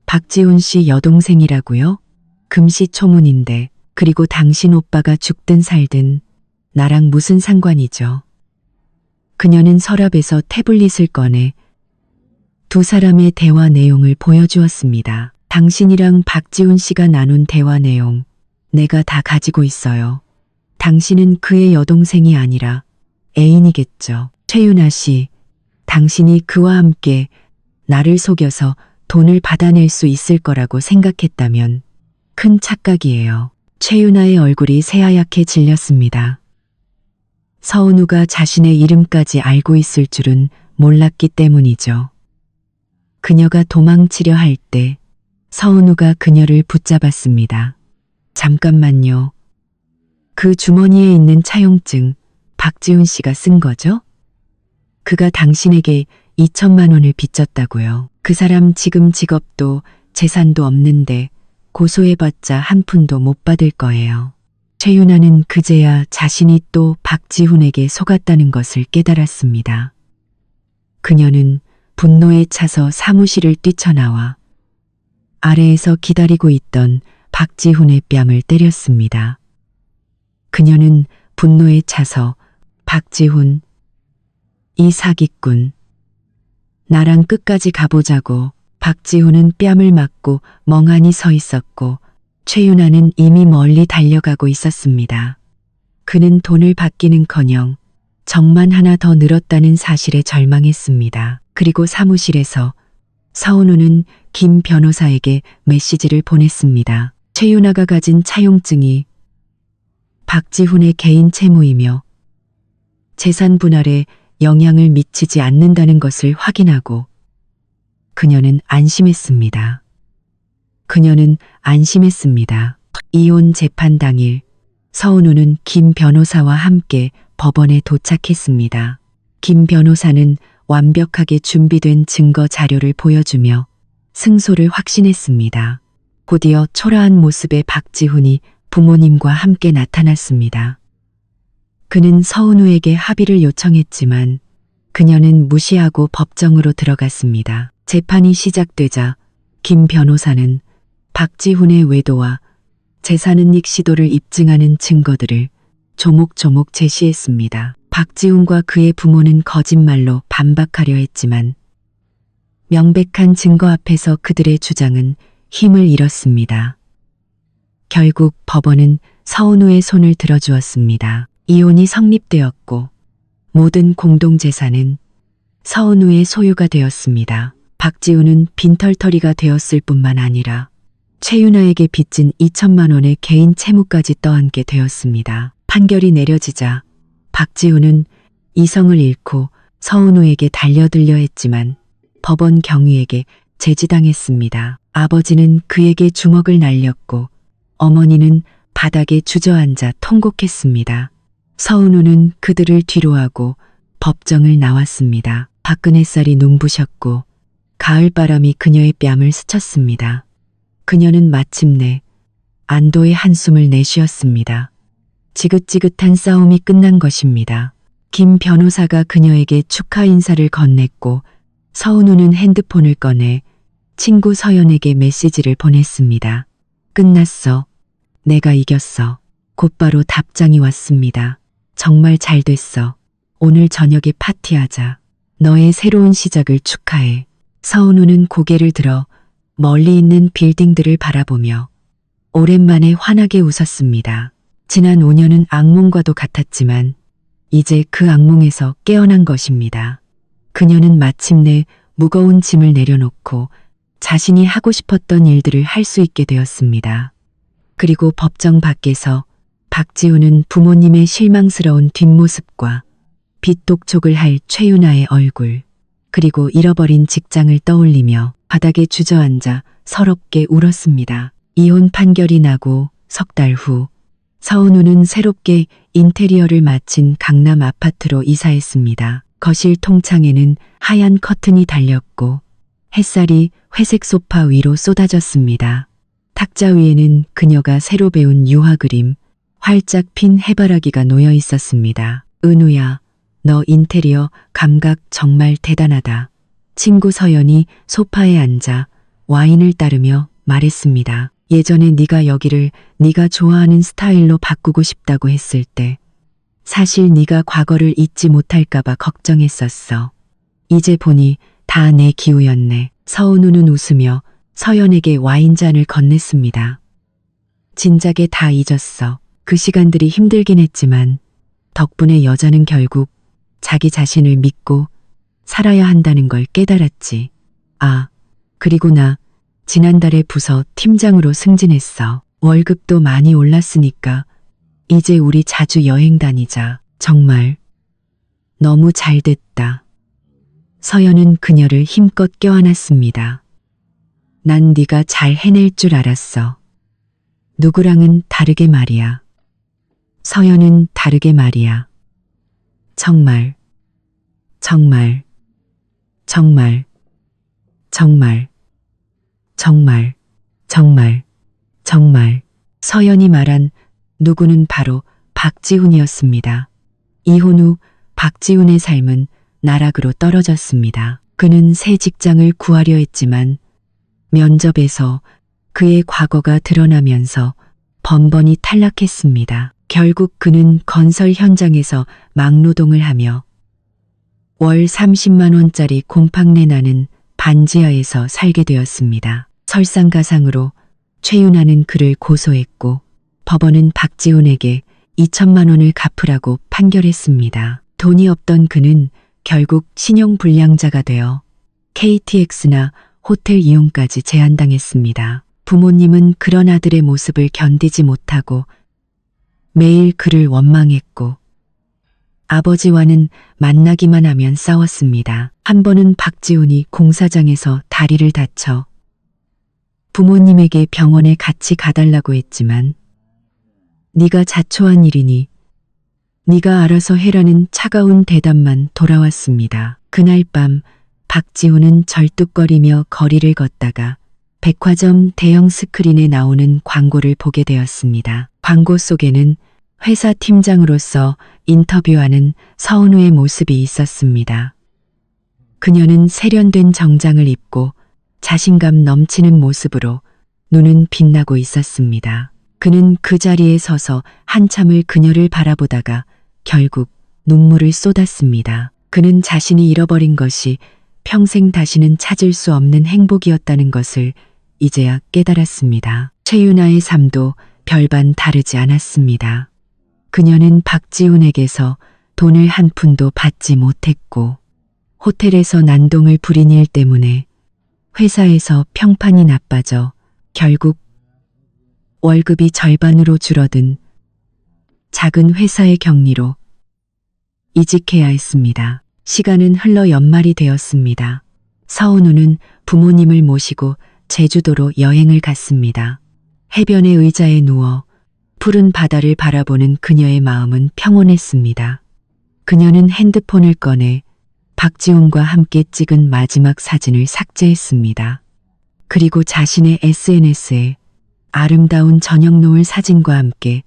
박지훈 씨 여동생이라고요? 금시초문인데, 그리고 당신 오빠가 죽든 살든 나랑 무슨 상관이죠? 그녀는 서랍에서 태블릿을 꺼내 두 사람의 대화 내용을 보여주었습니다. 당신이랑 박지훈 씨가 나눈 대화 내용, 내가 다 가지고 있어요. 당신은 그의 여동생이 아니라 애인이겠죠. 최윤아 씨, 당신이 그와 함께 나를 속여서 돈을 받아낼 수 있을 거라고 생각했다면 큰 착각이에요. 최윤아의 얼굴이 새하얗게 질렸습니다. 서은우가 자신의 이름까지 알고 있을 줄은 몰랐기 때문이죠. 그녀가 도망치려 할 때 서은우가 그녀를 붙잡았습니다. 잠깐만요. 그 주머니에 있는 차용증 박지훈 씨가 쓴 거죠? 그가 당신에게 2천만 원을 빚졌다고요. 그 사람 지금 직업도 재산도 없는데 고소해봤자 한 푼도 못 받을 거예요. 최윤아는 그제야 자신이 또 박지훈에게 속았다는 것을 깨달았습니다. 그녀는 분노에 차서 사무실을 뛰쳐나와 아래에서 기다리고 있던 박지훈의 뺨을 때렸습니다. 그녀는 분노에 차서 박지훈, 이 사기꾼, 나랑 끝까지 가보자고. 박지훈은 뺨을 맞고 멍하니 서 있었고 최윤아는 이미 멀리 달려가고 있었습니다. 그는 돈을 받기는커녕 정만 하나 더 늘었다는 사실에 절망했습니다. 그리고 사무실에서 서은우는 김 변호사에게 메시지를 보냈습니다. 최윤아가 가진 차용증이 박지훈의 개인 채무이며 재산 분할에 영향을 미치지 않는다는 것을 확인하고 그녀는 안심했습니다. 이혼 재판 당일 서은우는 김 변호사와 함께 법원에 도착했습니다. 김 변호사는 완벽하게 준비된 증거 자료를 보여주며 승소를 확신했습니다. 곧이어 초라한 모습의 박지훈이 부모님과 함께 나타났습니다. 그는 서은우에게 합의를 요청했지만 그녀는 무시하고 법정으로 들어갔습니다. 재판이 시작되자 김 변호사는 박지훈의 외도와 재산은닉 시도를 입증하는 증거들을 조목조목 제시했습니다. 박지훈과 그의 부모는 거짓말로 반박하려 했지만 명백한 증거 앞에서 그들의 주장은 힘을 잃었습니다. 결국 법원은 서은우의 손을 들어주었습니다. 이혼이 성립되었고 모든 공동재산은 서은우의 소유가 되었습니다. 박지훈은 빈털터리가 되었을 뿐만 아니라 최윤아에게 빚진 2천만 원의 개인 채무까지 떠안게 되었습니다. 판결이 내려지자 박지훈은 이성을 잃고 서은우에게 달려들려 했지만 법원 경위에게 제지당했습니다. 아버지는 그에게 주먹을 날렸고 어머니는 바닥에 주저앉아 통곡했습니다. 서은우는 그들을 뒤로하고 법정을 나왔습니다. 밖은 햇살이 눈부셨고 가을바람이 그녀의 뺨을 스쳤습니다. 그녀는 마침내 안도의 한숨을 내쉬었습니다. 지긋지긋한 싸움이 끝난 것입니다. 김 변호사가 그녀에게 축하 인사를 건넸고 서은우는 핸드폰을 꺼내 친구 서연에게 메시지를 보냈습니다. 끝났어. 내가 이겼어. 곧바로 답장이 왔습니다. 정말 잘 됐어. 오늘 저녁에 파티하자. 너의 새로운 시작을 축하해. 서은우는 고개를 들어 멀리 있는 빌딩들을 바라보며 오랜만에 환하게 웃었습니다. 지난 5년은 악몽과도 같았지만 이제 그 악몽에서 깨어난 것입니다. 그녀는 마침내 무거운 짐을 내려놓고 자신이 하고 싶었던 일들을 할 수 있게 되었습니다. 그리고 법정 밖에서 박지훈은 부모님의 실망스러운 뒷모습과 빚독촉을 할 최윤아의 얼굴, 그리고 잃어버린 직장을 떠올리며 바닥에 주저앉아 서럽게 울었습니다. 이혼 판결이 나고 석 달 후 서은우는 새롭게 인테리어를 마친 강남 아파트로 이사했습니다. 거실 통창에는 하얀 커튼이 달렸고 햇살이 회색 소파 위로 쏟아졌습니다. 탁자 위에는 그녀가 새로 배운 유화 그림, 활짝 핀 해바라기가 놓여 있었습니다. 은우야, 너 인테리어 감각 정말 대단하다. 친구 서연이 소파에 앉아 와인을 따르며 말했습니다. 예전에 네가 여기를 네가 좋아하는 스타일로 바꾸고 싶다고 했을 때 사실 네가 과거를 잊지 못할까봐 걱정했었어. 이제 보니 다 내 기우였네. 서은우는 웃으며 서연에게 와인잔을 건넸습니다. 진작에 다 잊었어. 그 시간들이 힘들긴 했지만 덕분에 여자는 결국 자기 자신을 믿고 살아야 한다는 걸 깨달았지. 아, 그리고 나 지난달에 부서 팀장으로 승진했어. 월급도 많이 올랐으니까 이제 우리 자주 여행 다니자. 정말 너무 잘 됐다. 서연은 그녀를 힘껏 껴안았습니다. 난 네가 잘 해낼 줄 알았어. 누구랑은 다르게 말이야. 서연은 다르게 말이야. 정말, 정말, 정말, 정말, 정말, 정말, 정말. 서연이 말한 누구는 바로 박지훈이었습니다. 이혼 후 박지훈의 삶은 나락으로 떨어졌습니다. 그는 새 직장을 구하려 했지만 면접에서 그의 과거가 드러나면서 번번이 탈락했습니다. 결국 그는 건설 현장에서 막노동을 하며 월 30만 원짜리 곰팡내 나는 반지하에서 살게 되었습니다. 설상가상으로 최윤아는 그를 고소했고 법원은 박지훈에게 2천만 원을 갚으라고 판결했습니다. 돈이 없던 그는 결국 신용불량자가 되어 KTX나 호텔 이용까지 제한당했습니다. 부모님은 그런 아들의 모습을 견디지 못하고 매일 그를 원망했고 아버지와는 만나기만 하면 싸웠습니다. 한 번은 박지훈이 공사장에서 다리를 다쳐 부모님에게 병원에 같이 가달라고 했지만 네가 자초한 일이니 네가 알아서 해라는 차가운 대답만 돌아왔습니다. 그날 밤 박지훈은 절뚝거리며 거리를 걷다가 백화점 대형 스크린에 나오는 광고를 보게 되었습니다. 광고 속에는 회사 팀장으로서 인터뷰하는 서은우의 모습이 있었습니다. 그녀는 세련된 정장을 입고 자신감 넘치는 모습으로 눈은 빛나고 있었습니다. 그는 그 자리에 서서 한참을 그녀를 바라보다가 결국 눈물을 쏟았습니다. 그는 자신이 잃어버린 것이 평생 다시는 찾을 수 없는 행복이었다는 것을 이제야 깨달았습니다. 최윤아의 삶도 별반 다르지 않았습니다. 그녀는 박지훈에게서 돈을 한 푼도 받지 못했고 호텔에서 난동을 부린 일 때문에 회사에서 평판이 나빠져 결국 월급이 절반으로 줄어든 작은 회사의 격리로 이직해야 했습니다. 시간은 흘러 연말이 되었습니다. 서은우는 부모님을 모시고 제주도로 여행을 갔습니다. 해변의 의자에 누워 푸른 바다를 바라보는 그녀의 마음은 평온했습니다. 그녀는 핸드폰을 꺼내 박지훈과 함께 찍은 마지막 사진을 삭제했습니다. 그리고 자신의 SNS에 아름다운 저녁 노을 사진과 함께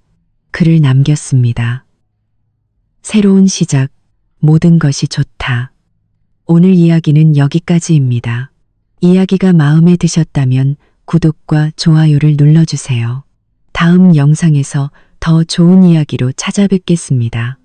글을 남겼습니다. 새로운 시작, 모든 것이 좋다. 오늘 이야기는 여기까지입니다. 이야기가 마음에 드셨다면 구독과 좋아요를 눌러주세요. 다음 영상에서 더 좋은 이야기로 찾아뵙겠습니다.